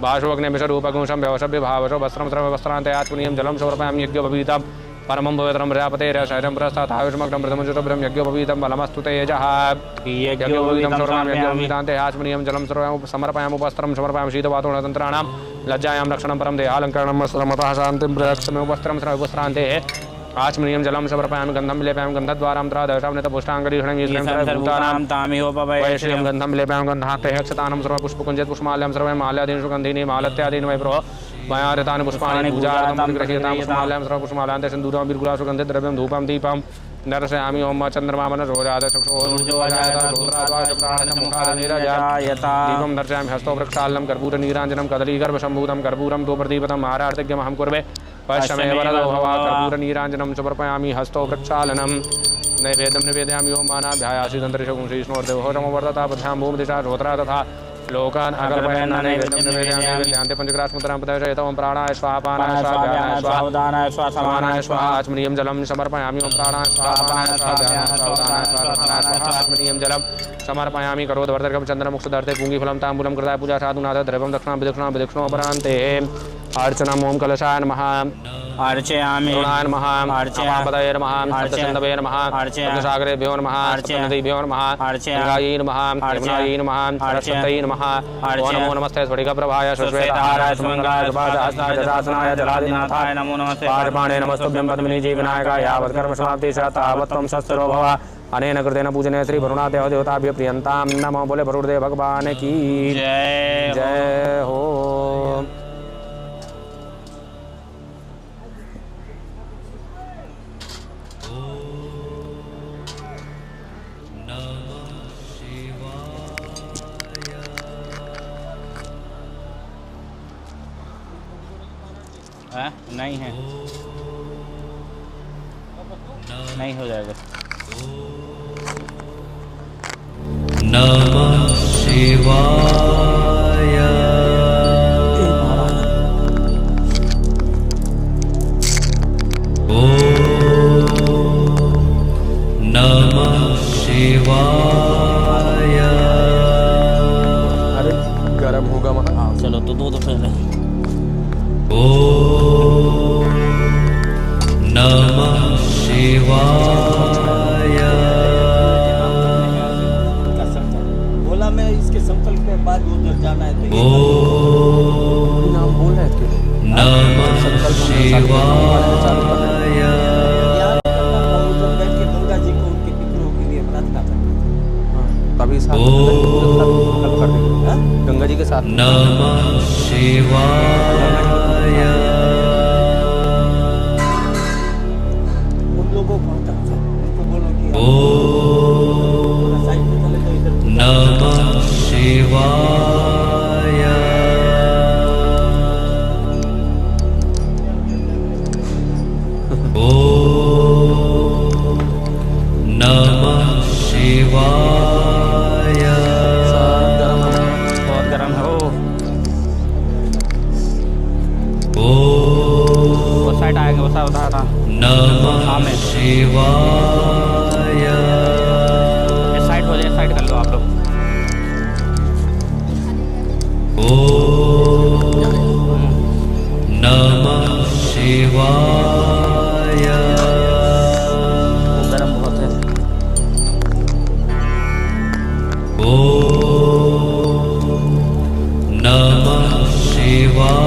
भाषोऽग्निमिषरूपगुंशं व्यवशभ्य भावशो वस्त्रं सर्ववस्त्रान्ते आत्मनीयं जलं समर्पयामि यज्ञोपवीतं परमं पवित्रं प्रजापतेर शैलं प्रस्थातायुष्मग्नं प्रथमजुटभ्रं यज्ञोपवीतं बलमस्तु तेजः यज्ञोपवीतं सर्वं यज्ञोपवीतान्ते आचमनीयं जलं सर्वं समर्पयामि वस्त्रं समर्पयामि शीतवातोणतन्त्राणां लज्जायां रक्षणं परं देहालङ्करणं वस्त्रमतः शान्तिं प्रयक्षमि वस्त्रं सर्ववस्त्रान्ते आचमनीयं जलं समर्पयामि गन्धं विलेपयामि गन्धद्वारां द्रादशाम्नेतपुष्टाङ्गरीषणं तामिहोपवैश्यं गन्धं विलेपयामि गन्धान्ते अक्षतानं सर्वपुष्पकुञ्जेत पुष्पमाल्यं सर्वे माल्यादीनि सुगन्धीनि मालत्यादीनि वै प्रो मया ऋतानि पुष्पाणि पूजार्थं गृह्यतां पुष्पमाल्यां सर्वपुष्पमाल्यान्ते सिन्दूरं बिर्गुला सुगन्धित द्रव्यं धूपं दीपं दर्शयामि ओम चन्द्रमामन रोजात चक्षुः दीपं दर्शयामि हस्तो वृक्षालनं कर्पूरनीराञ्जनं कदलीगर्भसम्भूतं कर्पूरं तो प्रदीपतं महारार्धज्ञमहं कुर्वे पश्चिमे वरदो भव कर्पूरनीराञ्जनं समर्पयामि हस्तो वृक्षालनं नैवेद्यं निवेदयामि ओम मानाभ्यायासीतन्तरिषगुंशीष्णोर्देवोषमवर्ततापथ्यां भूमिदिशा श्रोत्रा तथा लोकान् अकल्पयन् नैवेद्यं निवेदयामि पञ्चग्रासमुद्रां ओम प्राणाय स्वाहा पानाय स्वाहा व्यानाय स्वाहा उदानाय स्वाहा समानाय स्वाहा आचमनीयं जलं समर्पयामि ओम प्राणाय स्वाहा पानाय स्वाहा व्यानाय स्वाहा उदानाय स्वाहा समानाय स्वाहा आचमनीयं जलं समर्पयामि करोति वर्धकं चन्दनमुक्षुधर्ते पुङ्गिफलं ताम्बूलं कृताय पूजा साधुनाथ द्रव्यं दक्षिणां विदक्षिणोपरान्ते अर्चनम् ओम कलशाय नमः अर्चयामि रुणाय नमः अर्चयापदये नमः अर्चन्दवे नमः अर्चसागरेभ्यो नमः अर्चनदीभ्यो नमः अर्चयायै नमः यमुनायै नमः सरस्वत्यै नमः ओम नमो नमस्ते स्फटिकप्रभाय सुश्वेतहाराय सुमङ्गलाय सुभाषहस्ताय जटासनाय जलादिनाथाय नमो नमस्ते पादपाणे नमस्तुभ्यं पद्मिनी विनायकाय यावत् कर्मसमाप्ति स तावत् त्वं स्वस्थरो भव अनेन कृतेन पूजने श्री वरुणादेव देवताभ्यो प्रियन्तां नमो बोले वरुणदेव भगवान की जय हो। नहीं है, नहीं हो जाएगा। नमः शिवाय। ओम नमः शिवाय। अरे गरम होगा वहाँ। हाँ चलो तो दो फिर ओम नमः शिवाय। बोला मैं इसके संकल्प के बाद उधर जाना है तो ओम नाम बोल रहे थे नमः शिवाय। उधर बैठ के के साथ। नमः शिवाय उन लोगों को उनको बोलो कि ॐ साइड में चले तो इधर नमः शिवाय ॐ नमः शिवाय बहुत गर्म है ॐ वो साइड आएंगे, वो साइड उतारा था। नमः शिवाय इस साइड हो जाए, साइड कर लो आप लोग। ॐ नमः शिवाय गर्म बहुत है। ॐ नमः शिवाय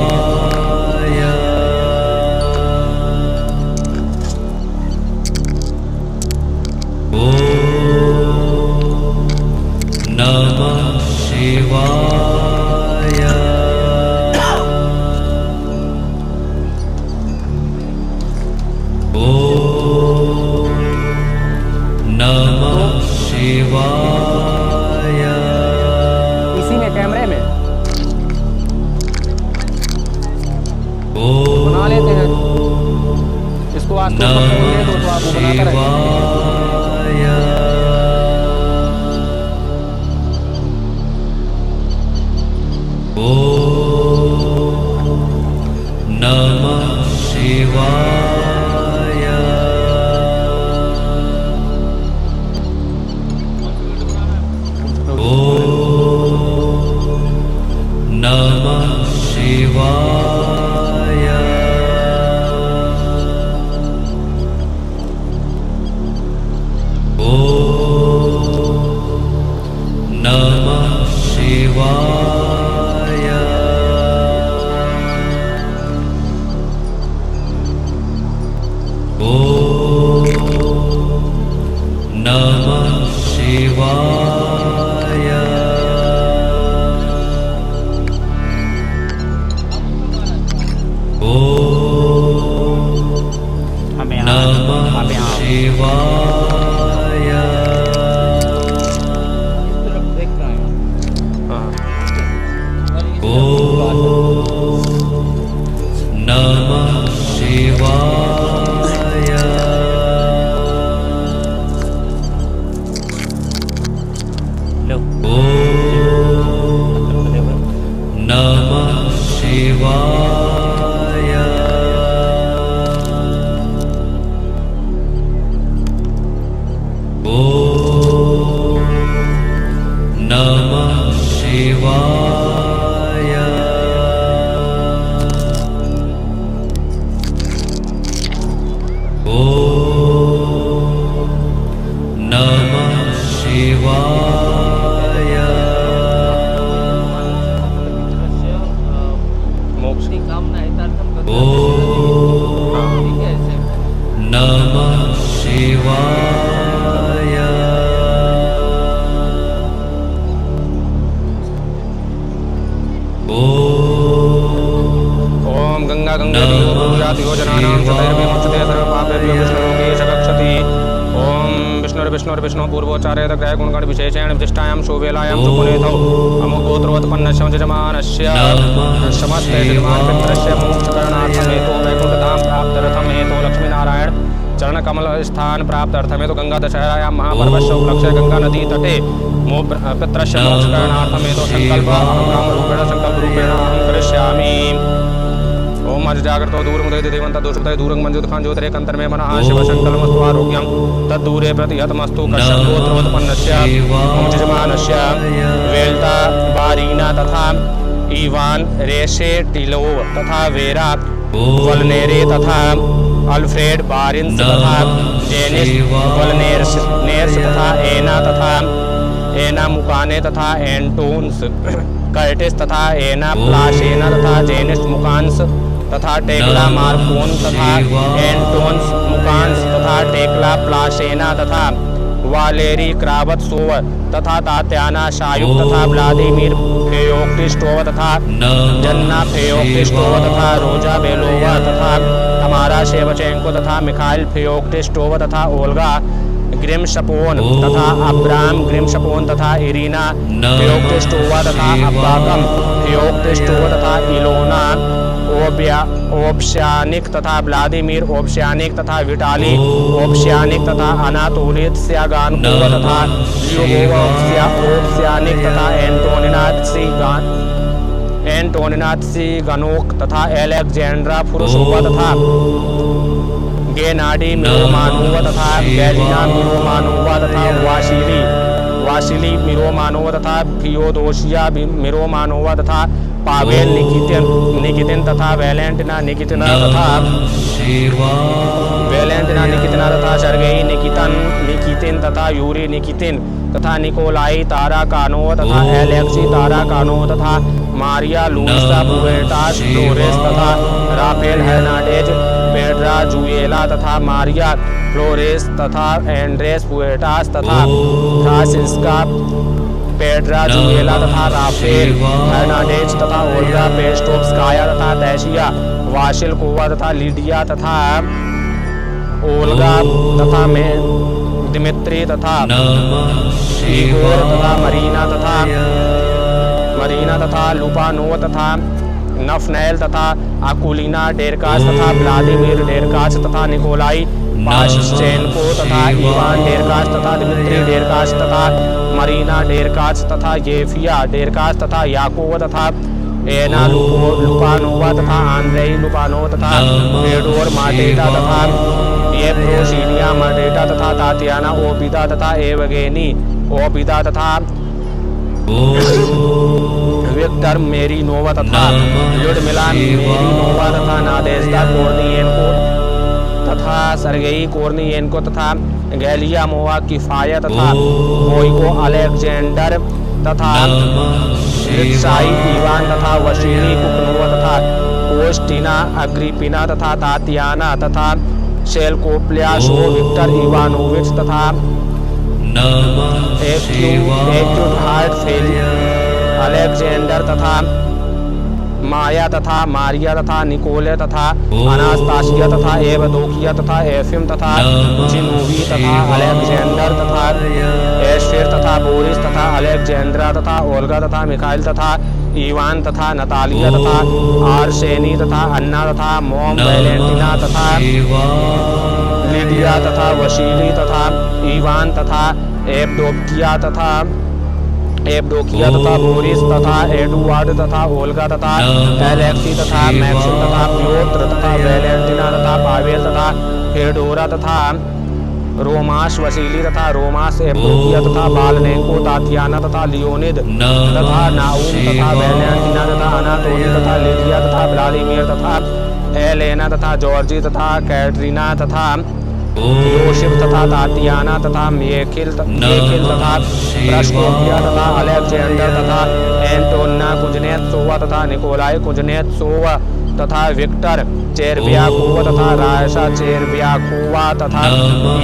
ॐ नमः शिवाय ॐ नमः शिवाय इसी में कैमरे में ॐ बना लेते हैं इसको। आज तो नमः तो आप वो बनाता रहे। शिवाय ॐ नमः शिवाय ॐ नमः शिवाय ॐ नमः शिवाय ॐ नमः शिवाय ॐ हम यहाँ नमः आप यहाँ आओ। शिवाय इस तरफ देख रहे हैं हाँ। और इस ॐ तरफ नमः शिवाय लो ॐ नमः शिवाय ॐ नमः शिवाय ॐ नमः शिवाय मोक्ष की कामना हितार्थम ॐ ठीक है ऐसे नमः शिवाय ॐ ओम गंगा गंगा योजनानां सदैर्विमुच्यते सर्वपापेभ्यो विष्णुलोकेश गच्छति। ओम विष्णु पूर्वोच्चारेत ग्रह गुणगण विशेषेण विशिष्टायां शोभेलायां सुपुनेतौ अमुगोत्रोत्पन्नस्य यजमानस्य समस्ते यजमान पितरस्य मोक्षकरणार्थमेतो वैकुण्ठधाम प्राप्त्यर्थं हेतो लक्ष्मीनारायण चरणकमल स्थान प्राप्त्यर्थमेतो गंगा दशहरायां महापर्वस्य उपलक्ष्य गंगा नदी तटे पितरस्य मोक्षकरणार्थमेतो संकल्प अहं रामरूपेण संकल्परूपेण अहं करिष्यामि। ओम आज जागृतो दूरमुदय देवंत दोषुतय दूरं मंजुत खान ज्योतिरेकंतर में मनः शिव संकल्पमस्तु आरोग्यं तद्दूरे प्रतिहतमस्तु कश्यप गोत्रोत्पन्नस्य यजमानस्य वेल्टा बारीना तथा इवान रेशे टिलो तथा वेरा वलनेरे तथा अल्फ्रेड बारिन्स तथा जेनिस वलनेर्स तथा एना मुकाने तथा एंटोन्स कर्टिस तथा एना प्लाशेना तथा जेनिस मुकान्स तथा टेक्ला मार्कोन तथा एंटोन्स मुकान्स तथा टेक्ला प्लाशेना तथा वालेरी क्रावत सोव तथा तात्याना शायुक तथा व्लादिमीर फेयोक्टिस्टोव तथा जन्ना फेयोक्टिस्टोव तथा रोजा बेलोवा तथा तमारा शेवचेंको तथा मिखाइल फेयोक्टिस्टोव तथा ओल्गा ग्रिमशपोन तथा अब्राम ग्रिमशपोन तथा इरीना फेयोक्टिस्टोवा तथा अब्बाकम फेयोक्टिस्टोवा तथा इलोना ओब्शानिक तथा व्लादिमीर ओब्शानिक तथा विटाली ओब्शानिक तथा अनातोलित स्यागानकोव तथा ओब्शानिक तथा एंटोनिनात्सी गनोक तथा एलेक्जेंड्रा फुरुशोवा तथा गेनाडी मिरोमानोवा तथा गैलिना मिरोमानोवा तथा वासिली मिरोमानोवा तथा फियोदोशिया मिरोमानोवा तथा पावेल निकितिन तथा वैलेंटिना निकितिना तथा सर्गेई निकितिन तथा यूरी निकितिन तथा निकोलाई तारा कानो तथा एलेक्सी तारा कानो तथा मारिया लूइसा पुएटास फ्लोरेस तथा राफेल हर्नांडेज पेड्रा जुएला तथा मारिया फ्लोरेस तथा एंड्रेस पुएटास तथा फ्रांसिस्का पेड्रा जुएला तथा राफेल हर्नांडेज तथा ओल्गा पेस्टोव्स्काया तथा तैशिया वाशिलकोवा तथा लीडिया तथा ओल्गा तथा दिमित्री तथा इगोर तथा मरीना तथा लुपानोव तथा नफनेल तथा अकुलिना डेरकास तथा व्लादिमीर डेरकास तथा निकोलाई पाश्चेनको तथा इवान डेरकास तथा दिमित्री डेरकास तथा मरीना डेरकास तथा येफिया डेरकास तथा याकोव तथा एना लुपानोवा तथा आंद्रेई लुपानोव तथा फेडोर मार्टेटा तथा येप्रोसिनिया मार्टेटा तथा तातियाना ओबिदा तथा एवगेनी ओबिदा तथा विक्टर मेरी नोवा तथा लुडमिला मेरी नोवा तथा नादेस्दा कोर्नियेनको तथा सर्गेई कोर्नियेनको तथा गैलिया मोवा किफाया तथा बोइको अलेक्जेंडर तथा रित्साई इवान तथा वशीली कुकनोवा तथा कोस्टिना अग्रिपिना तथा तातियाना तथा शेलकोप्लियाशो विक्टर इवानोविच तथा एक्यूट हार्ट फेलियर अलेक्जेंडर तथा माया तथा मारिया तथा निकोले तथा अनास्तासिया तथा एवदोकिया तथा एफिम तथा जिनोवी तथा अलेक्जेंडर तथा एशफिर तथा बोरिस तथा अलेक्जेंड्रा तथा ओल्गा तथा मिखाइल तथा इवान तथा नतालिया तथा आर्सेनी तथा अन्ना तथा मोम वैलेंटिना तथा लिडिया तथा वशीली तथा इवान तथा एब्डोकिया तथा बोरिस तथा एडुआर्ड तथा ओल्गा तथा एलेक्सी तथा मैक्सिम तथा प्योत्र तथा वैलेंटिना तथा पावेल तथा फेडोरा तथा रोमास वसीली तथा रोमास एब्डोकिया तथा बालनेंको तातियाना तथा लियोनिद तथा नाउम तथा वैलेंटिना तथा अनातोली तथा लिडिया तथा व्लादिमीर तथा एलेना तथा जॉर्जी तथा कैटरीना तथा योशिफ तथा तातियाना तथा मेखिल तथा प्रस्कोपिया तथा अलेक्जेंडर तथा एंटोना कुजनेत्सोवा तथा निकोलाई कुजनेत्सोवा तथा विक्टर चेरबियाकोवा तथा रायसा चेरबियाकोवा तथा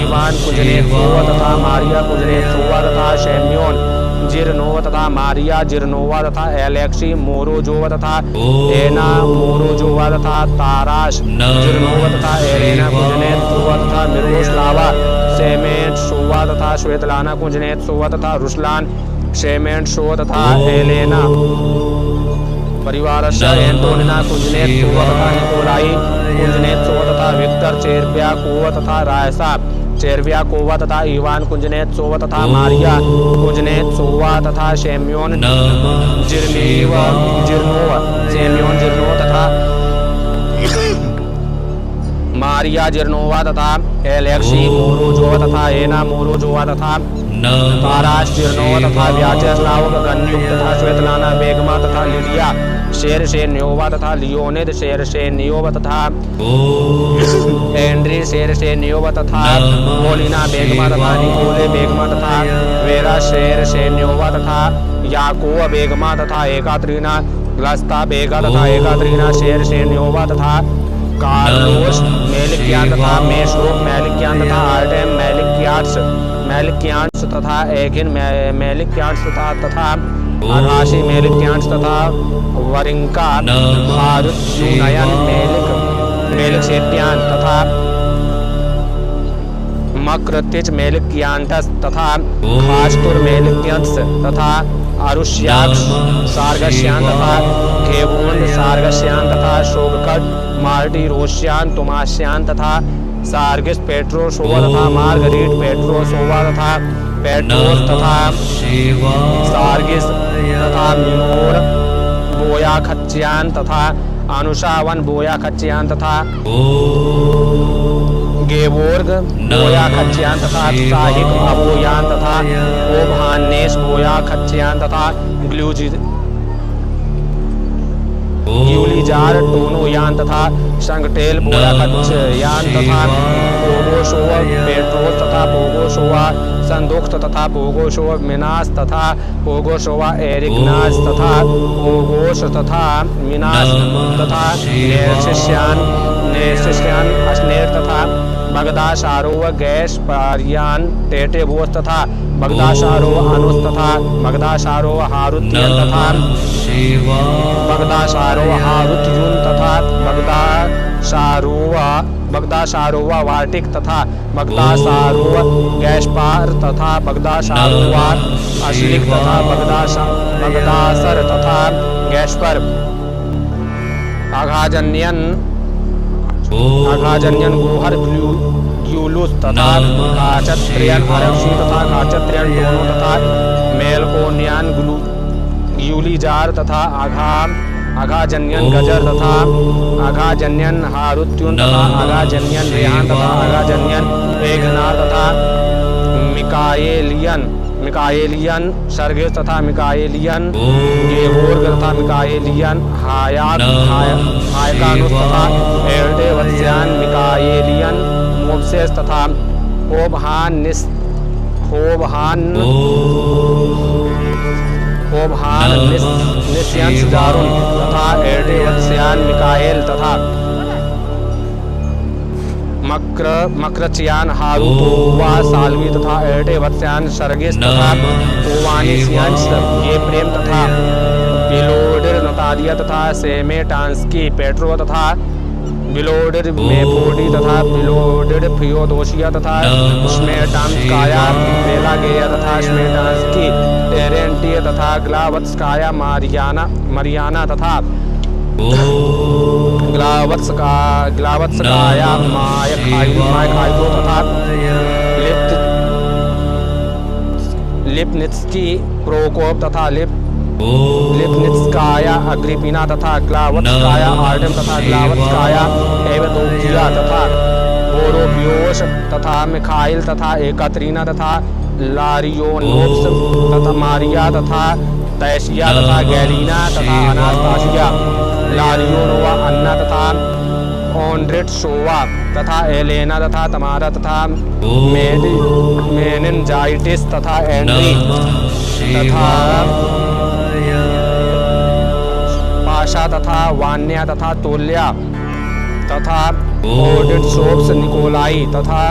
इवान कुजनेत्सोवा तथा मारिया कुजनेत्सोवा तथा शेम्योन जिरनोवा तथा मारिया जिरनोवा तथा एलेक्सी मोरोजोवा तथा एना मोरोजोवा तथा ताराश जिरनोवा तथा एलेना कुजनेत्सोवा तथा मिरोस्लावा सेमेंटसोवा तथा श्वेतलाना कुजनेत्सोवा तथा रुस्लान सेमेंटसोवा तथा एलेना परिवारस्य एंटोनिना कुजनेत्सोवा तथा निकोलाई कुजनेत्सोवा तथा विक्टर चेरबियाकोवा तथा रायसा चेरबियाकोवा तथा इवान कुजनेत्सोवा तथा मारिया कुजनेत्सोवा तथा शेम्योन जिरनोवा तथा मारिया जिरनोवा तथा एलेक्सी मोरोजोवा तथा एना मोरोजोवा तथा ताराश जिरनोवा तथा व्याचेस्लाव गन्युक तथा श्वेतलाना बेगमा तथा लिडिया शेर शेन्योवा तथा लियोनिद शेर शेन्योवा तथा एंड्री शेर शेन्योवा तथा मोलिना बेगमा तथा निकोले बेगमा तथा वेरा शेर शेन्योवा तथा याकोवा बेगमा तथा एकात्रीना ग्लस्ता बेगा तथा एकात्रीना शेर शेन्योवा तथा कार्लोस मेलिकियान तथा मेशरोक मेलिकियान तथा आर्टेम मेलिकियाट्स मेलिक्यांश तथा एगिन मेलिक्यांश तथा आकाशी मेलिक्यांश तथा वरिंका हारुत्युनयन मेलिक्सेट्यान तथा मक्रतिच मेलिक्यांटस तथा खास्तुर मेलिक्यंस तथा आरुष्याक्ष सार्गश्यान तथा घेवोंड सार्गश्यान तथा शोभकट मार्टी रोश्यान तुमाश्यान तथा सार्गिस पेट्रोसोवा तथा मार्गरीट पेट्रोसोवा तथा पेट्रोस तथा सार्गिस तथा मिनोर बोया खच्चियान तथा अनुषावन बोया खच्चियान तथा गेवोर्ग बोया खच्चियान तथा साहिक अबोयान तथा ओभान्नेस बोया खच्चियान तथा ग्यूलीजार टोनोयान तथा संगटेल बोया खच्चियान तथा पोगोशोवा पेट्रोस तथा पोगोशोवा संदुक्त तथा पोगोशोवा मिनास तथा पोगोशोवा एरिग्नास तथा पोगोश तथा मिनास तथा नेर्शिष्यान अश्नेर तथा बगदाशारोव गैस पारियान टेटेबोस तथा बगदाशारोव अनुस तथा बगदाशारोव हारुत्यन तथा बगदाशारोव हारुत्युन तथा बगदाशारोवा वार्टिक तथा बगदाशारोव गैसपार तथा बगदाशारोवा अश्लिक तथा बगदासर तथा गैसपर आघाजन्यन गोहर ग्यूलुस तथा काचत्रियन अरक्षी तथा काचत्रियन टोनो तथा मेलकोन्यान ग्यूलीजार तथा आघाजन्यन गजर तथा आघाजन्यन हारुत्युन तथा आघाजन्यन रेहान तथा आघाजन्यन वेगना तथा मिकाएलियन सर्गिस तथा मिकाएलियन गेवोर्ग तथा मिकाएलियन हायकानुस तथा एल्डे वत्स्यान मिकाएलियन मोब्सेस तथा निस्यंस दारुन तथा एल्डे वत्स्यान मिकाएल तथा मक्रचियान हारुतोवा साल्वी तथा एल्डे वत्स्यान सर्गिस तथा ओवानिसियंस ये प्रेम तथा बिलोडिर नतालिया तथा सेमेटांस्की पेट्रो तथा बिलोडिर मेफोडी तथा बिलोडिर फियोदोशिया तथा स्मेटांस्काया मेलागेया तथा स्मेटांस्की टेरेंटिया तथा ग्लावत्स्काया मरियाना तथा ग्लावत्स्काया मायखाइदो तथा लिपनित्स्की प्रोकोप तथा लिपनित्स्काया अग्रिपिना तथा ग्लावत्स्काया आर्टेम तथा ग्लावत्स्काया एवदोकिया तथा बोरोबियोश तथा मिखाइल तथा एकत्रीना तथा लारियोनोप्स तथा मारिया तथा तैशिया तथा गैलीना तथा अनास्ताशिया लारियोनोवा अन्ना तथा ओंड्रिटशोवा तथा एलेना तथा तमारा तथा मेनिनजाइटिस तथा एंड्री तथा पाशा तथा वान्या तथा तोल्या तथा ओडिटशोप्स निकोलाई तथा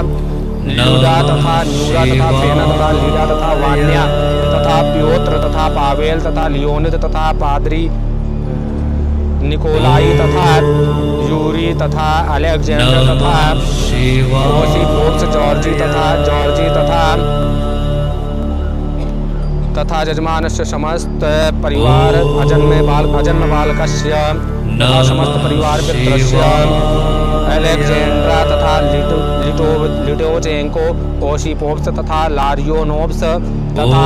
ल्यूडा तथा न्यूरा तथा फेना तथा लीडा तथा वान्या तथा प्योत्र तथा पावेल तथा लियोनिद तथा पादरी निकोलाई तथा यूरी तथा अलेक्जेंडर तथा ओसीपोक्स जॉर्जी तथा जजमानस्य समस्त परिवार अजन्म बालकस्य तथा समस्त परिवार पितृस्य अलेक्जेंड्रा तथा लिटोचेंको ओसीपोप्स तथा लारियोनोब्स तथा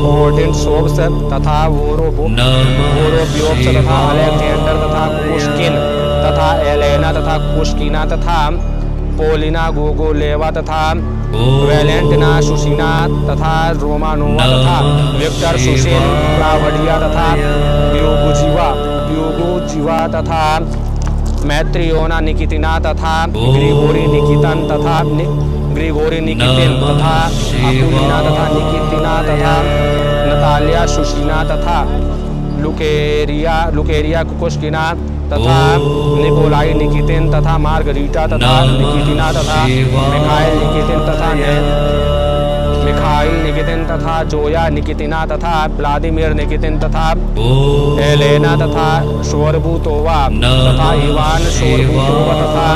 ओर्डिनशोप्स तथा वोरोबियोप्स तथा अलेक्जेंडर तथा कुश्किन तथा एलेना तथा कुश्किना तथा पोलिना गोगोलेवा तथा वेलेंटिना सुशीना तथा रोमानोवा तथा विक्टर सुशील क्लावडिया तथा ब्यूगुजीवा तथा मैत्रियोना निकितिना तथा ग्रिगोरी निकितन तथा ग्रिगोरी निकितिन तथा अकुलिना तथा निकितिना तथा नतालिया सुशीना तथा लुकेरिया कुकुश्किना तथा निकोलाई निकितिन तथा मार्गरीटा तथा निकितिना तथा मिखाइल निकितिन तथा मिखाइल निकितिन तथा जोया निकितिना तथा व्लादिमीर निकितिन तथा एलेना तथा शोरबूतोवा तथा इवान शोरबूतोवा तथा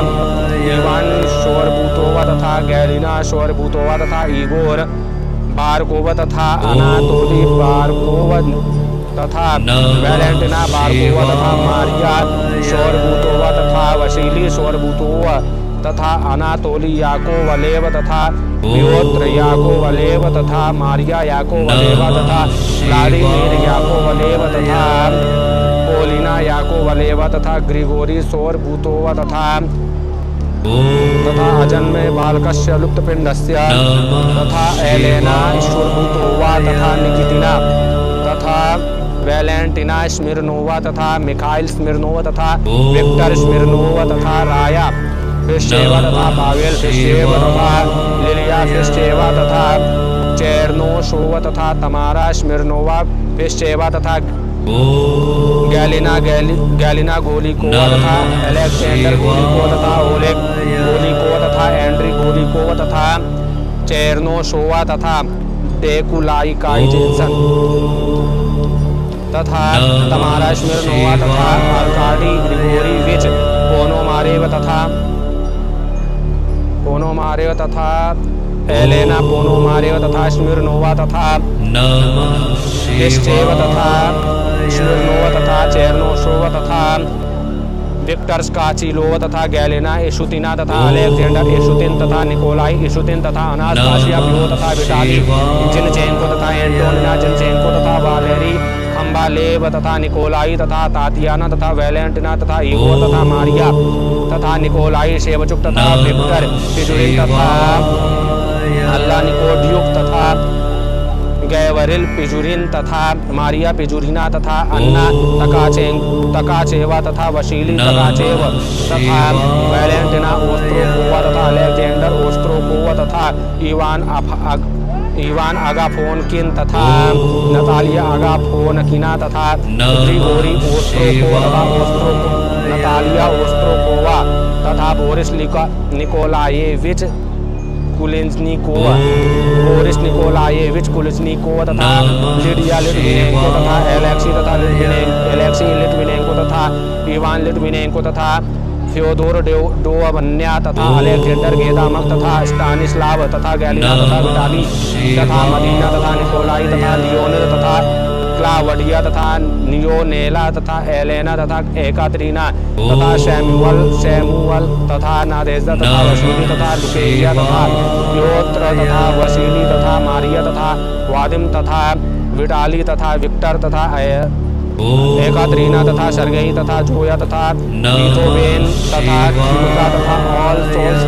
तथा गैलिना शोरबूतोवा तथा इगोर बारकोवा तथा अनातोली बारकोवा तथा वैलेंटिना बारकोवा तथा मारिया शोरबूतोवा तथा वसीली शोरबूतोवा तथा अनातोली याको वलेव तथा पियोत्र याको वलेव तथा मारिया याको वलेव तथा व्लादिमीर याको वलेव तथा पोलिना याको वलेव तथा ग्रिगोरी शोरबूतोवा तथा अजन्मे बालकस्य लुप्तपिंडस्य तथा एलेना शोरबूतोवा तथा निकितिना तथा वैलेंटिना स्मिर्नोवा तथा मिखाइल स्मिर्नोवा तथा विक्टर स्मिर्नोवा तथा राया फिस्टेवा तथा पावेल फिस्टेवा तथा लिलिया फिस्टेवा तथा चेरनोशोवा तथा तमारा स्मिर्नोवा फिस्टेवा तथा गैलिना गोलिकोवा तथा अलेक्जेंडर गोलिकोवा तथा ओलेग गोलिकोवा तथा एंड्री गोलिकोवा तथा चेरनोशोवा तथा डेकुलाइकाई जेंसन तथा तमारा स्मिर्नोवा तथा आर्काडी ग्रिगोरी विच पोनोमारेव तथा एलेना पोनोमारेव तथा स्मिर्नोवा तथा फिस्टेव तथा स्मिर्नोवा तथा चेरनोशोवा तथा विक्टर्स काचिलोवा तथा गैलिना इशुतिना तथा अलेक्जेंडर इशुतिन तथा निकोलाई इशुतिन तथा अनास्तासिया पियो तथा विटाली जिनचेंको तथा एंटोनिना जिनचेंको तथा वालेरी खम्बालेव तथा निकोलाई तथा तातियाना तथा वैलेंटिना तथा ईगो तथा मारिया तथा निकोलाई शेवचुक तथा विक्टर पिजुरिन तथा अल्ला निकोडियुक तथा गैवरिल पिजुरिन तथा मारिया पिजुरिना तथा अन्ना तकाचेवा तथा वशीली तकाचेव तथा वैलेंटिना ओस्त्रोकोवा तथा अलेक्जेंडर ओस्त्रोकोवा तथा इवान आगाफोनकिन तथा नतालिया आगाफोनकिना तथा ग्रिगोरी ओस्त्रोकोवा तथा नतालिया ओस्त्रोकोवा तथा बोरिस निकोलायेविच कुलिजनिकोवा तथा लिडिया लिटविनेंको तथा एलेक्सी लिटविनेंको तथा इवान लिटविनेंको तथा फ्योदोर डोवन्या तथा अलेक्जेंडर गेदामक तथा स्टानिस्लाव तथा गैलिना तथा विटाली तथा मदीना तथा निकोलाई तथा लियोनिद तथा क्लावडिया तथा नियोनेला तथा एलेना तथा एकात्रीना तथा शैमुअल तथा नादेजा तथा वसीली तथा लुकेरिया तथा योत्र तथा वसीली तथा मारिया तथा वादिम तथा विटाली तथा विक्टर तथा एकात्रीना तथा सर्गेई तथा जोया तथा नीथोवेन तथा कीमुका तथा ऑल सोल्स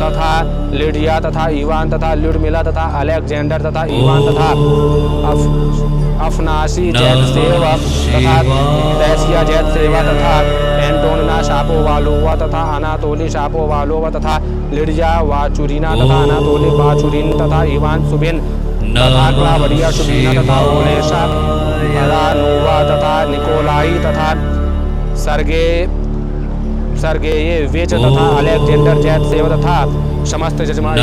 तथा लिडिया तथा इवान तथा ल्यूडमिला तथा अलेक्जेंडर तथा इवान तथा अफनासी जैत सेवा तथा दैसिया जैत सेवा तथा एंटोनिना शापोवालोवा तथा अनातोली शापोवालोवा तथा लिडिया वाचुरिना तथा अनातोली वाचुरिन तथा इवान सुबिन तथा क्लावडिया सुबिना तथा ओलेशा नोवा तथा निकोलाई तथा सर्गेयेविच तथा अलेक्जेंडर जैत सेव तथा समस्त जजमान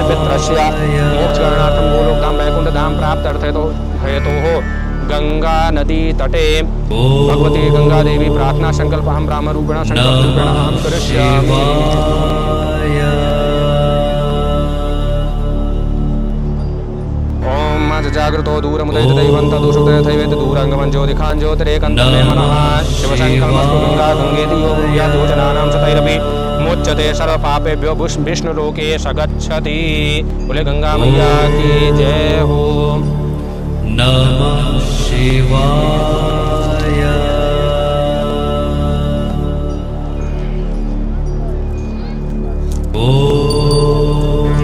पित्रस्य मोक्षकरणार्थं गोलोकधाम वैकुंठधाम प्राप्त हेतोः गंगा नदी तटे भगवती गंगा देवी प्रार्थना संकल्प हम रामरूपेण संकल्परूपेण अहं करिष्यामि। जागृतो दूरमुदयत दैवन्त दूषुतयथैवेत दूरङ्गमं ज्योतिखान् ज्योतिरेकन्तमे मनः शिवसङ्कल्पस्तु गङ्गा गङ्गेति यो ब्रूयात् योजनानां सतैरपि मोच्यते सर्वपापेभ्यो विष्णुलोके सगच्छति। बोले गंगा मैया की जय हो। नमः शिवाय। ओम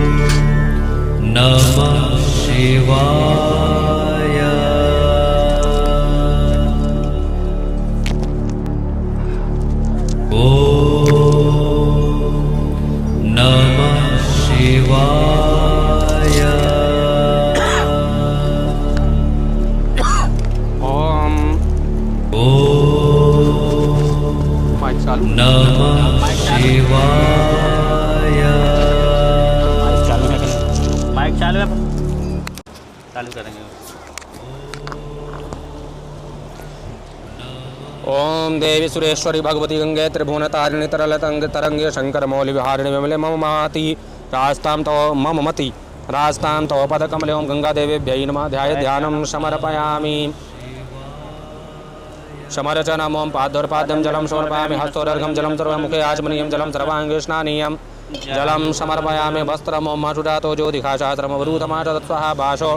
नमः शिवाय। ओम नमः शिवाय। माइक चालू। नमः शिवाय। चालू करेंगे। ओम देवी सुरेश्वरी भगवती गंगे त्रिभुवन तारिणी तरलतंग तरंगे शंकर मौलि विहारिणि विमले मम माति रास्तां तव मम मति रास्तां तव पदकमले ओम गंगा देवीभ्यै नमः ध्याय ध्यानं समर्पयामि समरचनम् ओम पादोर्पाद्यं जलं समर्पयामि हस्तोर्घं जलं सर्वमुखे आचमनीयं जलं सर्वाङ्गे स्नानीयं जलं समर्पयामि वस्त्रम् ओम मधुरातो ज्योतिषास्त्रमवरूथमाचतत्स्वः भाषो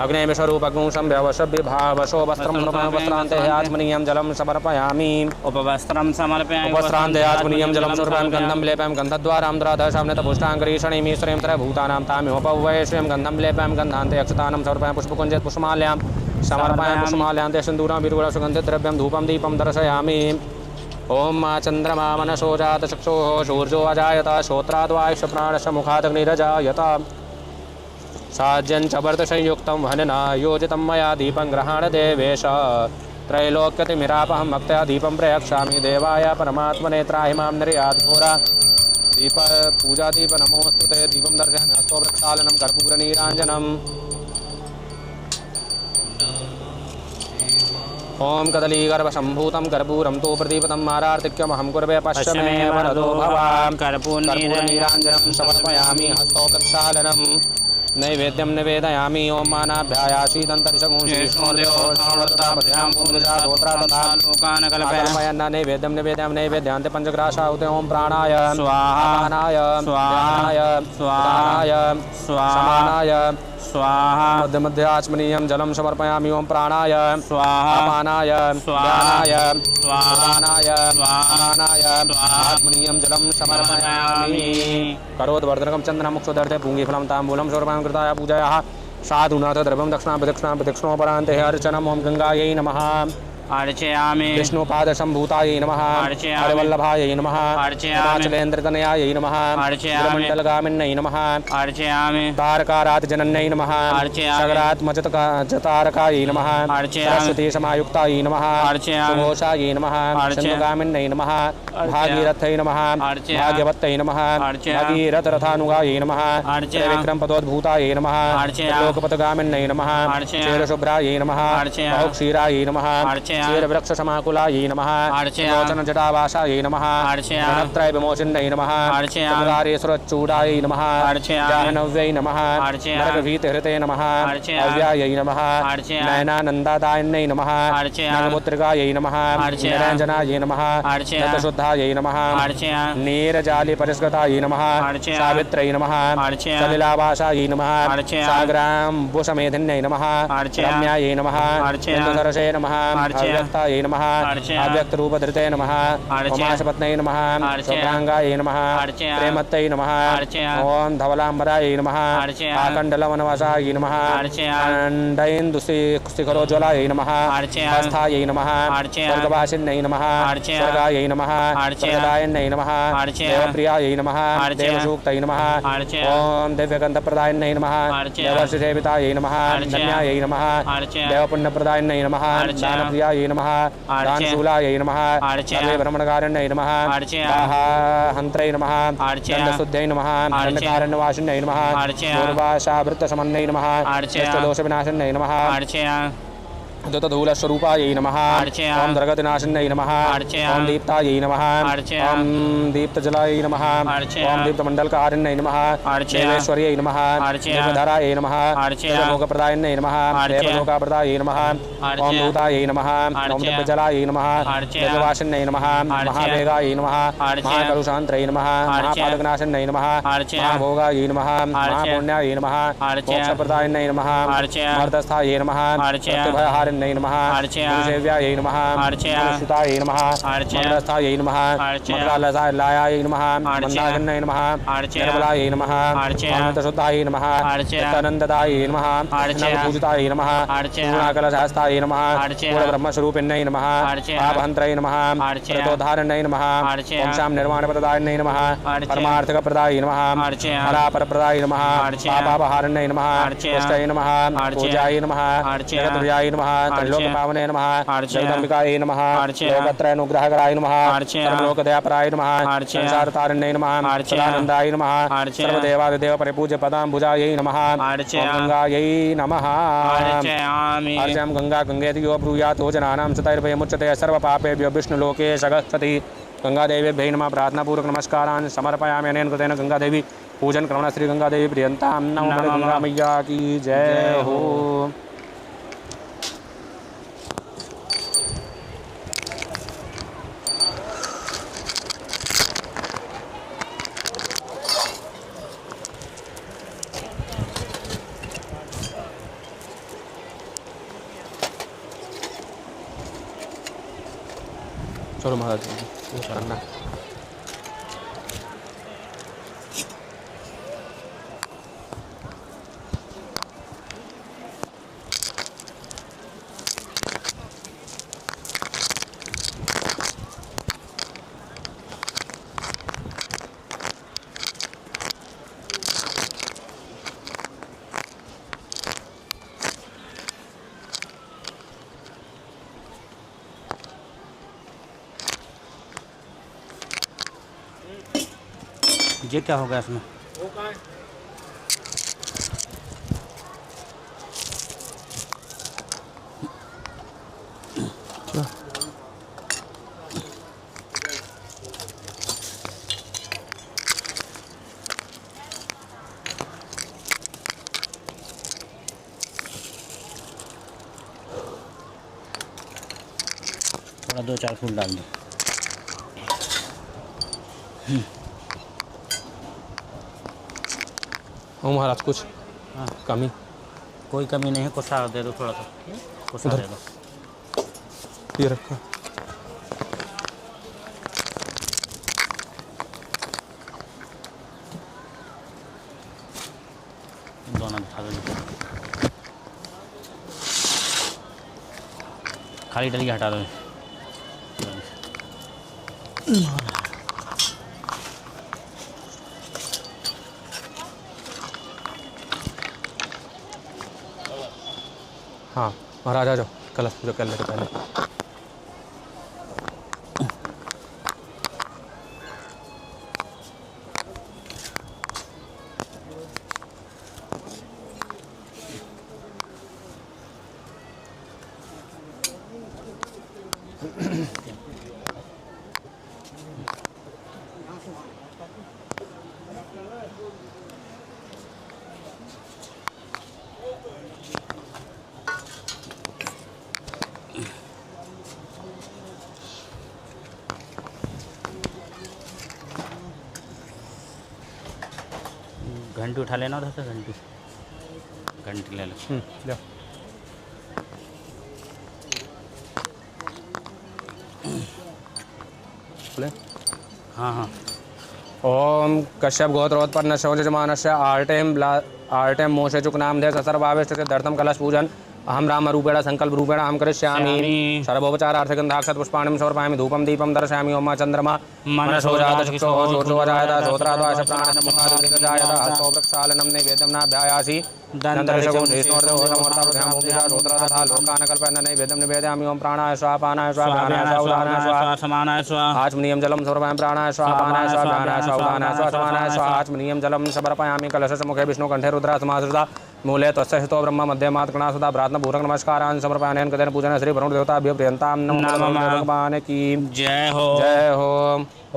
अग्नेमिषरूपगुं संभ्यवशभिभावशो वस्त्रं समर्पयामि वस्त्रान्ते आचमनीयं जलं समर्पयामि उपवस्त्रं समर्पयामि उपवस्त्रान्ते आचमनीयं जलं समर्पयामि गन्धं लेपयामि गन्धद्वारां द्रादशाम्नतपुष्टाङ्गरीषणीमि श्रीं सर्वभूतानां तामिहोपवये श्रीं गन्धं लेपयामि गन्धान्ते अक्षतानं समर्पयामि पुष्पकुञ्जे पुष्पमाल्यां समर्पयामि पुष्पमाल्यान्ते सिन्दूरं विरुगुलसुगन्धिद्रव्यं धूपं दीपं दर्शयामि ओम मा चन्द्रमा मनसो जातचक्षुः सूर्यो अजायत श्रोत्राद्वायुष्यप्राणस्य मुखादग्निरजायत साज्यं च वर्तसंयुक्तं वहनना योजितं मया दीपं गृहाण देवेश त्रैलोक्यतिमिरापहं भक्त्या दीपं प्रयक्षामि देवाय परमात्मने त्राहि मां निर्याद्घोरा दीप पूजादीप नमोऽस्तु ते दीपं दर्शयामि हस्तोप्रक्षालनं कर्पूरनीराञ्जनम् ओम कदलीगर्भसम्भूतं कर्पूरं तु प्रदीपतं मारार्तिक्यमहं कुर्वे पश्य मे वरदो भवान् कर्पूरनीराञ्जनं समर्पयामि हस्तोप्रक्षालनं नैवेद्यं निवेदयामि ओम मानाभ्यायाशीतं नैवेद्यं निवेदयामि नैवेद्यान्ते पञ्चग्रासाहुते ओम प्राणाय स्वाहानाय स्वाहाय स्वाहाय समानाय स्वाहा मध्य मध्य आचमनीयं जलं समर्पयामि ओम प्राणाय स्वाहा अपानाय स्वाहाय स्वाहानाय स्वाहानाय आचमनीयं जलं समर्पयामि करोद्वर्धनकं चन्द्रमुक्षोदर्थे पुङ्गीफलं ताम्बूलं समर्पयामि कृताय पूजायाः साधुनाथ द्रव्यं दक्षिणोपरान्ते अर्चनम् ओम गंगायै नमः अर्चयामि विष्णुपादसम्भूतायै नमः हरिवल्लभायै नमः हिमाचलेन्द्रतनयायै नमः मण्डलगामिन्यै नमः तारकारातजनन्यै नमः सगरात्मजतारकायै नमः सरस्वती समायुक्तायै नमः सुघोषायै नमः सिन्धुगामिन्यै नमः भागीरथ्यै नमः भाग्यवत्यै नमः भगीरथरथानुगायै नमः विक्रमपदोद्भूतायै नमः लोकपथगामिन्यै नमः क्षीरशुभ्रायै नमः बहुक्षीरायै नमः क्षीरवृक्षसमाकुलायै नमः लोचनजटावासायै नमः गणत्रय विमोचिन्यै नमः चूडायै नमः जाह्नव्यै नमः नरकभीतिहृते नमः अव्यायै नमः नयनानन्दादायिन्यै नमः नगमुद्रिकायै नमः निरञ्जनायै नमः नतशुद्धायै नमः नीरजालिपरिष्कृतायै नमः सावित्र्यै नमः सलिलावासायै नमः साग्राम्बुषमेधिन्यै नमः रम्यायै नमः इन्दुसरसे नमः अव्यक्तायै नमः अव्यक्तरूपधृते नमः उमाशपत्न्यै नमः शुभ्राङ्गायै नमः प्रेमत्यै नमः ओम धवलाम्बरायै नमः आकण्डलवनवासायै नमः अण्डैन्दुशिखरोज्ज्वलायै नमः हस्थायै नमः स्वर्गवासिन्यै नमः स्वर्गायै नमः स्वर्गदायिन्यै नमः देवप्रियायै नमः देवसूक्तै नमः ओम दिव्यगन्धप्रदायिन्यै नमः देवर्षिसेवितायै नमः धन्यायै नमः देवपुण्यप्रदायिन्यै नमः दानप्रियायै नमः दानशूलायै नमः भ्रमणकारिण्यै नमः हन्त्रै नमः दण्डशुद्ध्यै नमः दण्डकारण्यवासिन्यै नमः पूर्वाशावृत्तसमन्यै नमः दोषविनाशिन्यै नमः दुतधूलस्वरूपायै नमः ओम द्रगतिनाशिन्यै नमः ओम दीप्तायै नमः ओम दीप्तजलायै नमः ओम दीप्तमण्डलकारिण्यै नमः देवेश्वर्यै नमः देवधरायै नमः देवभोगप्रदायिन्यै नमः देवलोकाप्रदायै नमः ओम दूतायै नमः ओम दिव्यजलायै नमः देववासिन्यै नमः महावेगायै नमः महाकलुषान्त्रै नमः महापादकनाशिन्यै नमः महाभोगायै नमः महापुण्यायै नमः मोक्षप्रदायिन्यै नमः मर्दस्थायै नमः नय नमः सेव्यायै नमः सुतायै नमः मंगलस्थायै नमः मंगलालयायै नमः मंदाकिन्यै नमः निर्मलायै नमः अनन्तशुद्धायै नमः नित्यानन्ददायै नमः नवपूजितायै नमः पूर्णाकलशहस्तायै नमः पूर्णब्रह्मस्वरूपिण्यै नमः पापहन्त्रै नमः प्रतोद्धारिण्यै नमः वंशां निर्माणप्रदायिन्यै नमः परमार्थकप्रदायै नमः फलापरप्रदायै नमः पापापहारिण्यै नमः पुष्टयै नमः पूजायै नमः जगद्विजयायै नमः त्रैलोक्यपावने नमः अर्चय। जगदम्बिकायै नमः अर्चय। लोकत्रयनुग्रहकराय नमः अर्चय। सर्वलोकदयापराय नमः अर्चय। संसारतारिण्यै नमः अर्चय। सदानन्दाय नमः अर्चय। सर्वदेवादिदेव परिपूज्य पदाम्बुजायै नमः अर्चय। ॐ गङ्गायै नमः अर्चयामि अर्चयां गंगा गंगेति यो ब्रूयातो जनानां सतैर्भयमुच्यते सर्वपापेभ्यो विष्णुलोके सगच्छति गंगादेव्यै नमः प्रार्थनापूर्वक नमस्कारान् समर्पयामि अनेन कृतेन गंगादेवी पूजन क्रमण श्री गंगादेवी प्रियंतां नमो नमः। गंगा मैया की जय हो। चलो महाराज जी करना ये क्या होगा इसमें? थोड़ा 2-4 फूल डाल दो। हो महाराज कुछ हाँ, कमी कोई कमी नहीं है। कुछ दे दो, थोड़ा सा कुछ दे दो। ये रखा दोनों दिखा दो। खाली डली हटा दो। हाँ महाराज आ जाओ कलश पूजा करने के पहले। घंटी उठा लेना उधर से। घंटी ले लो। ले ले हाँ हाँ। ओम कश्यप गोत्रोत्पन्न शौचमानस्य आर्टेम मोशचुक नामधेय ससर्वावेष्ट सिद्धार्थम कलश पूजन अहम राम रूपेण संकल्प रूपेण अहम करिष्यामि सर्वोपचारार्थगंधाक्षत पुष्पाणि समर्पयामि धूपम दीपम दर्शयामि ओम चंद्रमा मनसो जात चक्षुः शोचो जायत श्रोत्राद्वाश प्राणसमुखादिजायत हस्तो वृक्षालनं नैवेद्यं नाभ्यायासि दन्तरिषगो धीष्णोर्धो समोर्तावध्यामोदिता श्रोत्रा तथा लोकानकल्पन्न नैवेद्यं निवेदयामि ओम प्राणाय स्वाहा पानाय स्वाहा व्यानाय स्वाहा उदानाय स्वाहा समानाय स्वाहा। आचमनीयं जलं समर्पयामि प्राणाय स्वाहा पानाय स्वाहा व्यानाय स्वाहा उदानाय स्वाहा समानाय स्वाहा आचमनीयं जलं समर्पयामि कलशस्य मुखे विष्णुकण्ठे रुद्रा समाश्रिता मूले तस्य हितो ब्रह्म मध्ये मातृगणा सदा प्रार्थनापूर्वक नमस्कारान् समर्पयामि कृतेन पूजन श्री वरुण देवताभ्यो प्रियन्तां नमो भगवान् की जय हो। जय हो।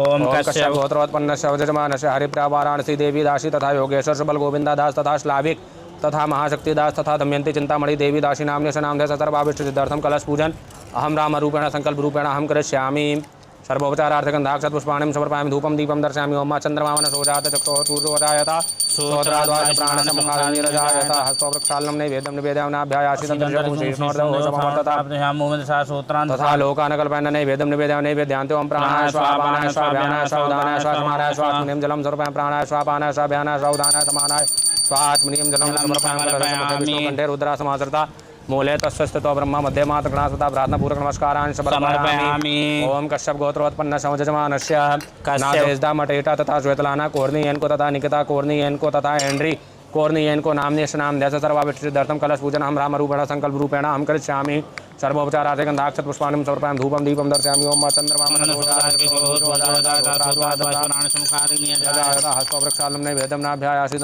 ओम कश्यप गोत्रोत्पन्नस्य वज्रमानस्य हरिप्रिया वाराणसी देवी दासी तथा योगेश्वर सुबल गोविंदा दास तथा श्लाविक तथा महाशक्ति दास तथा दमयंती चिंतामणि देवी दासी नाम्ने नामधेय सर्वाभिष्ट सिद्धार्थम कलश पूजन अहम राम रूपेण संकल्प रूपेण अहम करिष्यामि सर्वोपचारार्थगंधाक्षत पुष्पाणि समर्पयामि धूपम दीपम दर्शयामि ओम चंद्रमा मनसो जात चक्षुः सूर्योदयता श्रोत्राद्वाच प्राणसमुखादिजायत हस्तो वृक्षालनं नैवेद्यं निवेदयामि नाभ्यायासि तत्रजगुं शेषणोर्धवो समवर्तता तथा लोकानकल्पयन्न नैवेद्यं निवेदयामि नैवेद्यान्ते ओम प्राणाय स्वाहा पानाय स्वाहा व्यानाय स्वाहा उदानाय स्वाहा समानाय स्वाहा आचमनीयं जलं समर्पयामि प्राणाय स्वाहा पानाय स्वाहा व्यानाय स्वाहा उदानाय समानाय स्वाहा आचमनीयं जलं समर्पयामि विष्णुकण्ठे रुद्रा समाश्रिता मूले तस्य स्थितो ब्रह्म मध्ये मातृगणा सदा प्रार्थनापूर्वक नमस्कारान् समर्पयामि। ओम कश्यप गोत्रोत्पन्न संवजमानस्य नादेशदा मटेटा तथा श्वेतलाना कोर्नियन को तथा निकिता कोर्नियन को तथा हेनरी कोर्नियन को नाम्ने स्नाम दैस सर्वाभिष्टिदर्थम कलश पूजन हम राम रूपेण संकल्प रूपेण हम करिष्यामि सर्वोपचारार्थे गन्धाक्षत पुष्पाणि समर्पयामि धूपं दीपं दर्शयामि ओम चंद्रमा हस्तो वृक्षालं नैवेद्यं नाभ्यायासि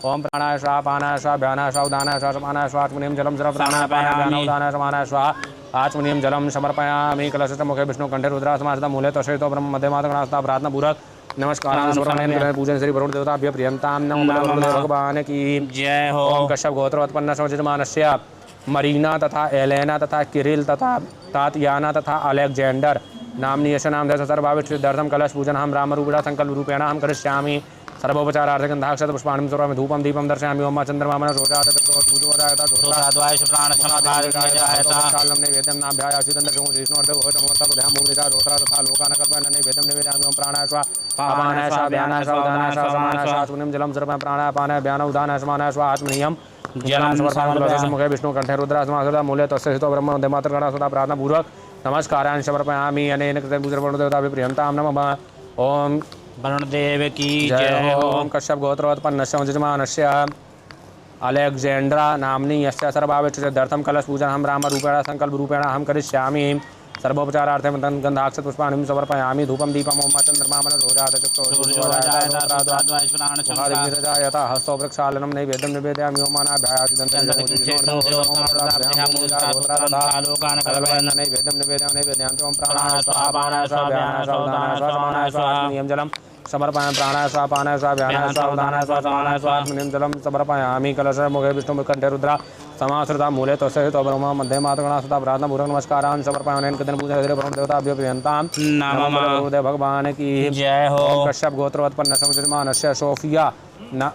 ओम प्राणाय स्वाहा पानाय स्वाहा ध्यानाय स्वाहा उदानाय स्वाहा समानाय स्वाहा आत्मनियम जलम सर्व प्राणाय पानाय उदानाय समानाय स्वाहा आत्मनियम जलम समर्पयामि कलशस्य मुखे विष्णु कंठे रुद्रासमासदा मूले तस्यतो ब्रह्म मध्यमातगणास्ता प्रार्थना पूरक नमस्कार पूजन श्री वरुण देवताभ्य प्रियंतां नमो भगवान की जय हो। ओम कश्यप गोत्रोत्पन्न सौजमानस्य मरीना तथा एलेना तथा किरिल तथा तातियाना तथा अलेक्जेंडर नाम्नी यशनाम देश सर्वाभिष्टिदर्थम कलश पूजन हम राम रूपेण संकल्प रूपेण हम करिष्यामि सर्वोपचारार्थे गन्धाक्षत पुष्पाणि समर्पयामि धूपं दीपं दर्शयामि ओम चंद्रमा नैवेद्यं नाभ्यायासि प्राणाय स्वाहा पानाय स्वाहा ध्यानाय स्वाहा उदानाय स्वाहा समानाय स्वाहा आत्मनियम जलम सर्वं प्राणाय पानाय व्यान उदानाय समानाय स्वाहा आत्मनियम जलम समर्पयामि मुखे विष्णु कंठे रुद्रासमासदा मूले तस्य स्थितो ब्रह्म मध्यमातृगणा सदा प्रार्थना पूर्वक नमस्कारान् समर्पयामि अनेन कृते पूजनवरुणदेवताभ्य प्रियंतां नमः ओम वरुणदेव की जय हो। ओम कश्यप गोत्रोत्पन्नस्य यजमानस्य अलेक्जेंड्रा नाम्नी यस्य सर्वाभिष्टिदर्थम कलश पूजन हम राम रूपेण संकल्प रूपेण हम करिष्यामि सर्वोपचारार्थे गन्धाक्षत पुष्पाणि समर्पयामि धूपं दीपम् ओम चंद्रमा मनोजायता हस्तो वृक्षालनं नैवेद्यं निवेदयामि ओम नाभ्यायासि नैवेद्यं निवेदयामि ओम प्राणाय स्वाहा पानाय स्वाहा व्यानाय स्वाहा उदानाय स्वाहा समानाय स्वाहा आत्मनियम जलम समर्पयामि प्राणाय स्वाहा पानाय स्वाहा व्यानाय स्वाहा उदानाय स्वाहा समानाय स्वाहा आत्मनियम जलम समर्पयामि कलश मुखे विष्णु कंठे रुद्रा समाश्रिता मूले तस्य तो ब्रह्म मध्ये मातगणा सदा प्रार्थना पूर्वक नमस्कारान् समर्पयामि कदन पूजा श्री वरुण देवताभ्यो प्रियंतां नमः भगवान की जय हो। कश्यप गोत्रोत्पन्न समुद्रमानस्य सोफिया न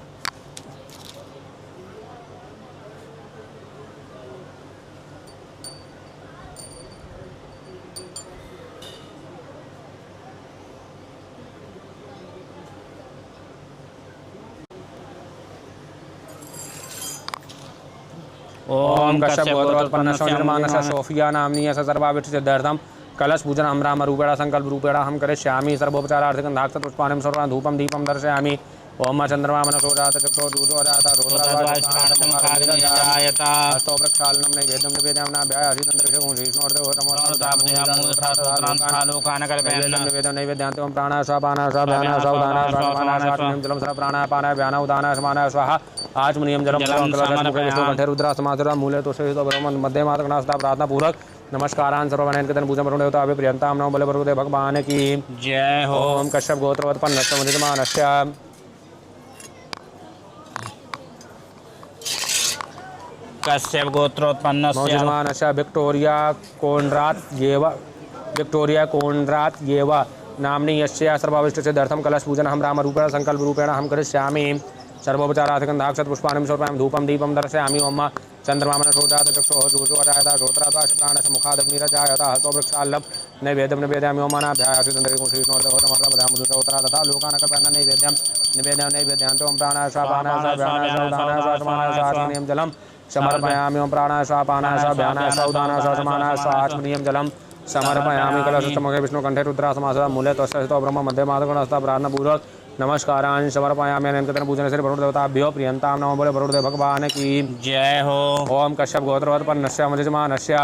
ओम कश्यप गोत्रोत्पन्न सौजन्यमानस्य सोफिया नाम्नी यस्य सर्वाभिष्टिदर्थम कलश पूजन हम राम रूपेण संकल्प रूपेण हम करिष्यामि सर्वोपचारार्थे गन्धाक्षत पुष्पाणि समर्पयामि धूपं दीपं दर्शयामि ओम चंद्रमा मनसोजात चक्षो दूरोजात हस्तो वृक्षालनं नैवेद्यं निवेदयामि नाभ्यायासि निवेदं नैवेद्यान्ते ओम प्राणाय स्वाहा पानाय स्वाहा व्यानाय स्वाहा उदानाय स्वाहा समानाय स्वाहा आत्मनियम जलम सर्व प्राणाय पानाय व्यान उदानाय समानाय स्वाहा आत्मनियम जलम कंठे रुद्रासमासदा मूले तस्य ब्रह्म मध्ये मातगणा प्रार्थना पूर्वक नमस्कारान् सर्वगणैः कृतं पूजन वरुण देवताभ्यो प्रियंतां नमो बले वरुणदेव भगवान की जय हो। ओम कश्यप गोत्रोत्पन्नस्य यजमानस्य कश्यप गोत्रोत्पन्नस्य विक्टोरिया कोण्ड्रात् येव नाम्नी यस्य सर्वाभिष्टिदर्थम कलश पूजन हम राम रूपेण संकल्प रूपेण हम करिष्यामि सर्वोपचारार्थे गन्धाक्षत पुष्पाणि समर्पयामि धूपं दीपं दर्शयामि ओम चंद्रमा मनसोजात चक्षुः दूरोजायता श्रोत्राद्वाश प्राणस्य मुखादग्निरजायता हस्तो वृक्षाल्लं नैवेद्यं निवेदयामि ओम नाभ्यायासि तथा लोकानकर्पणं नैवेद्यान्ते ओम प्राणाय स्वाहा पानाय स्वाहा व्यानाय स्वाहा उदानाय स्वाहा समानाय स्वाहा आत्मनियम जलम समर्पयामि ओम प्राणाय स्वाहा पानाय स्वाहा व्यानाय स्वाहा उदानाय स्वाहा समानाय स्वाहा आत्मनियम जलम समर्पयामि कलशस्य मुखे विष्णु कंठे रुद्रासमासदा मूले तस्य स्थितो ब्रह्म मध्ये मातगणा प्रार्थना पूर्वक नमस्कारान् समर्पयामि अनेन पूजन श्री वरुण देवताभ्यो प्रियंतां नमो बोले वरुणदेव भगवान की जय हो। ओम कश्यप गोत्रोत्पन्नस्य यजमानस्य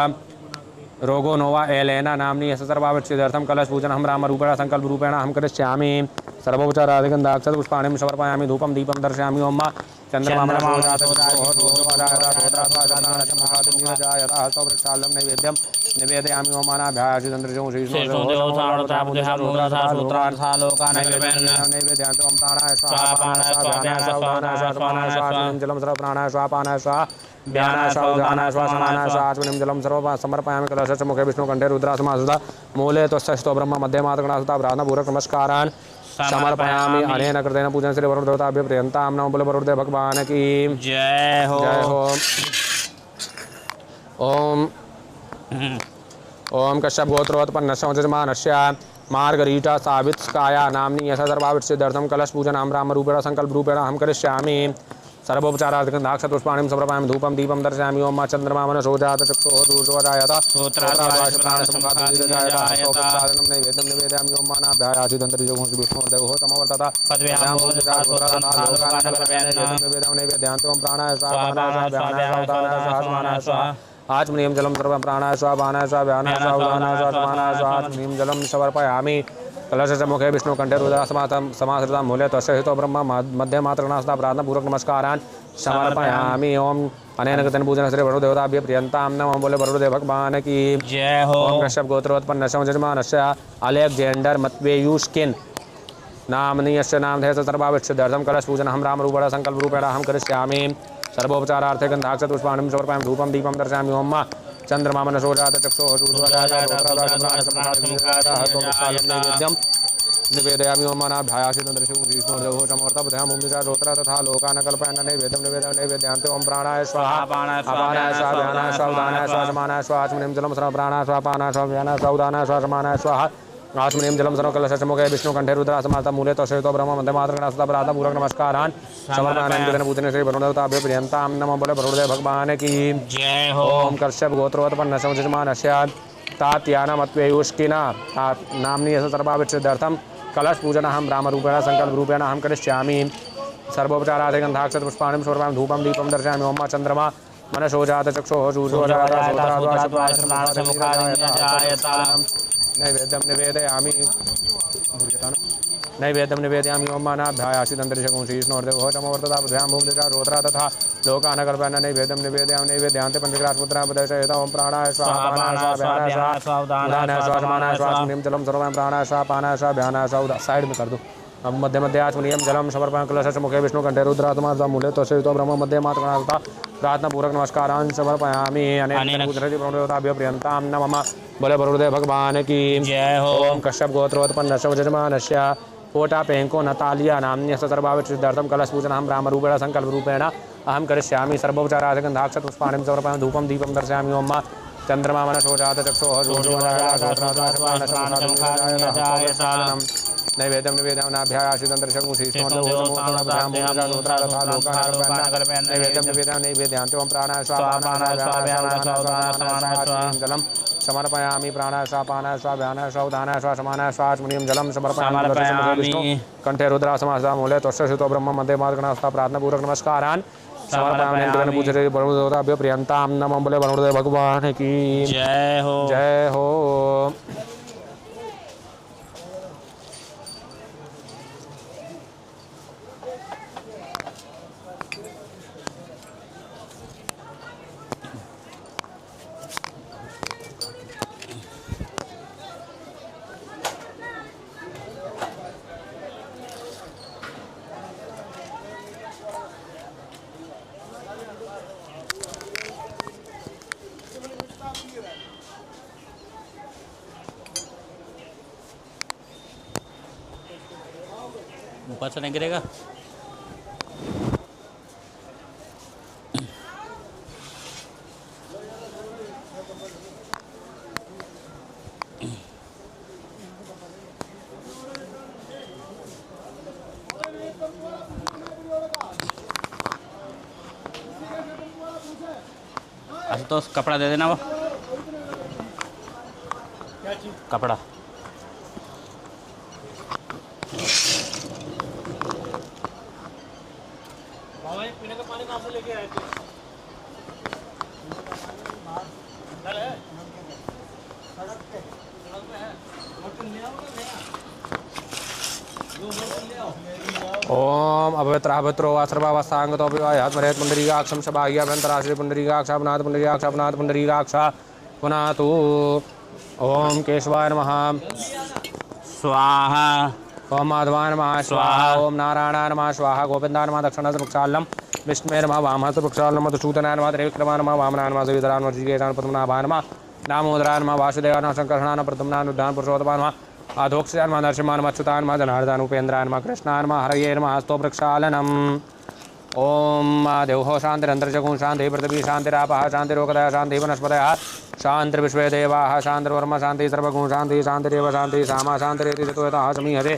रोगो नोवा एलेना नाम्नी यस्य सर्वाभिष्टिदर्थम कलश पूजन हम राम रूपेण संकल्प रूपेण हम करिष्यामि सर्वोपचारार्थे गन्धाक्षत पुष्पाणि समर्पयामि धूपं दीपं दर्शयामि ओम चंद्रमा नैवेद्यं निवेदयामि ओम नाभ्यायासि नैवेद्यान्ते ओम प्राणाय स्वाहा पानाय स्वाहा व्यानाय स्वाहा उदानाय स्वाहा समानाय स्वाहा आत्मनियम जलम सर्व प्राणाय स्वाहा पानाय स्वाहा व्यानाय स्वाहा उदानाय स्वाहा समानाय स्वाहा आत्मनियम जलम सर्व समर्पयामि कलशस्य मुखे विष्णु कंठे रुद्रासमासदा मूले तस्य स्थितो ब्रह्म मध्ये मातगणा प्रार्थना पूर्वक नमस्कारान् समर्पयामि अनेन कृतेन पूजन श्री वरुण देवताभ्यो प्रियंतां नमो बोले वरुणदेव भगवान की जय हो। जय हो। ओम ओम कश्यप गोत्रोत्पन्नस्य यजमानस्य मार्गरीटा सावित्स्काया नाम्नी यस्य सर्वाभिष्टिदर्थम कलश पूजन हम राम रूपेण संकल्प रूपेण हम करिष्यामि सर्वोपचारार्थगन्धाक्षपुष्पाणिं समर्पयामि धूपं दीपं दर्शयामि ओम मा चन्द्रमा मनसो जातचक्षुः दूर्जोजायत श्रोत्रादिवायुप्राणसमुखादिजायत नैवेद्यं निवेदयामि ओम मानाभ्यायासिदन्तरिजोगुंस विष्णोर्देवो तमवर्तत नैवेद्यान्ते ओम प्राणाय स्वाहा आचमनीयं जलं सर्वं प्राणाय स्वाहा पानाय स्वाहा व्यानाय स्वाहा उदानाय स्वाहा समानाय स्वाहा आचमनीयं जलं समर्पयामि कलशस्य मुखे विष्णुकण्ठे रुद्रासमाश्रितां मूले तस्य हितो ब्रह्म मध्ये मात्रगणास्ता प्रार्थनापूर्वक नमस्कारान् समर्पयामि ओम अनेन कृतेन पूजन श्री वरुदेवताभ्य प्रियन्तां नमः बोले वरुदेव भगवान की जय हो। ओम कश्यप गोत्रोत्पन्नस्य यजमानस्य अलेक्जेंडर मत्वेयुष्किन् नामनीयस्य नामधेयस्य सर्वाविच्छिद्यर्थं कलशपूजनहं रामरूपेण संकल्परूपेण अहं करिष्यामि सर्वोपचारार्थे गन्धाक्षपुष्पाणिं समर्पयामि धूपं दीपं दर्शयामि ओम मा चन्द्रमा मनसो जातचक्षुः नैवेद्यं निवेदयामि ओम मानाभ्यायासिदन्तरिजोगुंसविष्णोर्देवो तथा लोकान् कल्पयन् नैवेद्यन्ते ओम प्राणाय स्वाहा अपानाय स्वाहा व्यानाय स्वाहा उदानाय स्वाहा समानाय स्वाहा आचमनीयं जलं सर्वं प्राणाय स्वाहा पानाय स्वाहा व्यानाय स्वाहा उदानाय स्वाहा समानाय स्वाहा आचमनीयं जलं सर्वं कलशस्य मुखे विष्णुकण्ठे रुद्रासमास्ता मूले तस्य हितो ब्रह्म मध्ये मात्रगणास्ता प्रार्थनापूर्वक नमस्कारान् समर्पयामि पूजने श्री वरुणदेवताभ्यो प्रियन्तां नमः बोले वरुणदेव भगवान की जय हो। ओम कश्यप गोत्रोत्पन्नस्य यजमानस्य तात्यानमत्वेयुष्किना नाम्नीयस्य सर्वाविच्छिद्यर्थं कलशपूजनहं रामरूपेण संकल्परूपेण अहं करिष्यामि सर्वोपचारार्थे गन्धाक्षपुष्पाणिं समर्पयामि धूपं दीपं दर्शयामि ओम मा चन्द्रमा मनसो जातचक्षुः नैवेद्यं निवेदयामि नैवेद्यं निवेदयामि ओम मानाभ्यायासिदन्तरिजोगुंसविष्णोर्देवो तमवर्तत बुद्ध्यां भूमिका रोत्रा तथा लोकान् कल्पयन् नैवेद्यं निवेदयामि नैवेद्यान्ते पंचग्रासपुत्रापदयत ओम प्राणाय स्वाहा पानाय स्वाहा व्यानाय स्वाहा उदानाय स्वाहा समानाय स्वाहा आचमनीयं जलं सर्वं प्राणाय स्वाहा पानाय स्वाहा व्यानाय स्वाहा साइड में कर दो अब मध्य मध्य आचमनीयं जलं समर्पयामि कलशस्य मुखे विष्णुकण्ठे रुद्रासमास्ता मूले तस्य हितो ब्रह्म मध्ये मात्रगणास्ता प्रार्थनापूर्वक नमस्कारान् समर्पयामि अनेन पूजनदेवताभ्यो प्रियन्तां नमः बोले वरुदेव भगवान की जय हो। ओम कश्यप गोत्रोत्पन्नस्य यजमानस्य कोटापेङ्को नतालिया नाम्न्यस्य सर्वाविच्छिद्यर्थं कलशपूजनहं रामरूपेण संकल्परूपेण अहं करिष्यामि सर्वोपचारार्थे गन्धाक्षपुष्पाणिं समर्पयामि धूपं दीपं दर्शयामि ओम मा चन्द्रमा मनसो जातचक्षुः नैवेद्यं निवेदयान्ते ओम प्राणाय स्वाहा जलं समर्पयामि प्राणाय स्वाहा पानाय स्वाहा व्यानाय स्वाहा उदानाय स्वाहा समानाय स्वाहा आचमनीयं जलं समर्पयामि कंठे रुद्रासमास्ता मूले तस्य हितो ब्रह्म मध्ये मात्रगणास्ता प्रार्थनापूर्वक नमस्कारान् समर्पयामि पूजते वरुणदेवताभ्यो प्रियन्तां नमः बोले वरुणदेव भगवान की जय हो। जय हो। ऊपर से नहीं गिरेगा। अच्छा तो कपड़ा दे देना वो कपड़ा। पीने का पानी कहाँ से लेके आए थे? सड़क पे है। बोतल ले आओ ना नया। दो बोतल ले आओ। ओम अभद्राभद्रो सर्वावस्थांगतो विवाहात्मरेत पुंडरीकाक्षं सभाग्याभ्यन्तराश्री पुंडरीकाक्षापनाथ पुंडरीकाक्षापनाथ पुंडरीकाक्षा पुनातु। ओम केशवाय नमः स्वाहा। ओम माधवाय नमः स्वाहा। ओम नारायणाय नमः स्वाहा। गोविन्दाय नमः दक्षिणहस्तवृक्षालं विष्णुवे नमः वामहस्तवृक्षालं मधुसूदनाय नमः त्रिविक्रमाय नमः वामनाय नमः श्रीधराय नमः श्रीकेशाय नमः पद्मनाभाय नमः दामोदराय नमः वासुदेवाय नमः शङ्कर्षणाय नमः प्रद्युम्नाय नमः पुरुषोत्तमाय नमः अधोक्षाय नमः नरसिंहाय नमः अच्युताय नमः जनार्दनाय नमः उपेन्द्राय नमः कृष्णाय नमः हरये नमः हस्तोप्रक्षालनम्। ओम देवो शान्तिरन्तरिक्षगुं शान्तिः पृथिवी शान्तिरापः शान्तिरोगदयः शान्तिः वनस्पतयः शान्तिर्विश्वे देवाः शान्तिर्वर्म शान्तिः सर्वगुं शान्तिः शान्तिरेव शान्तिः सामा शान्तिरेति चतुर्थः समीहते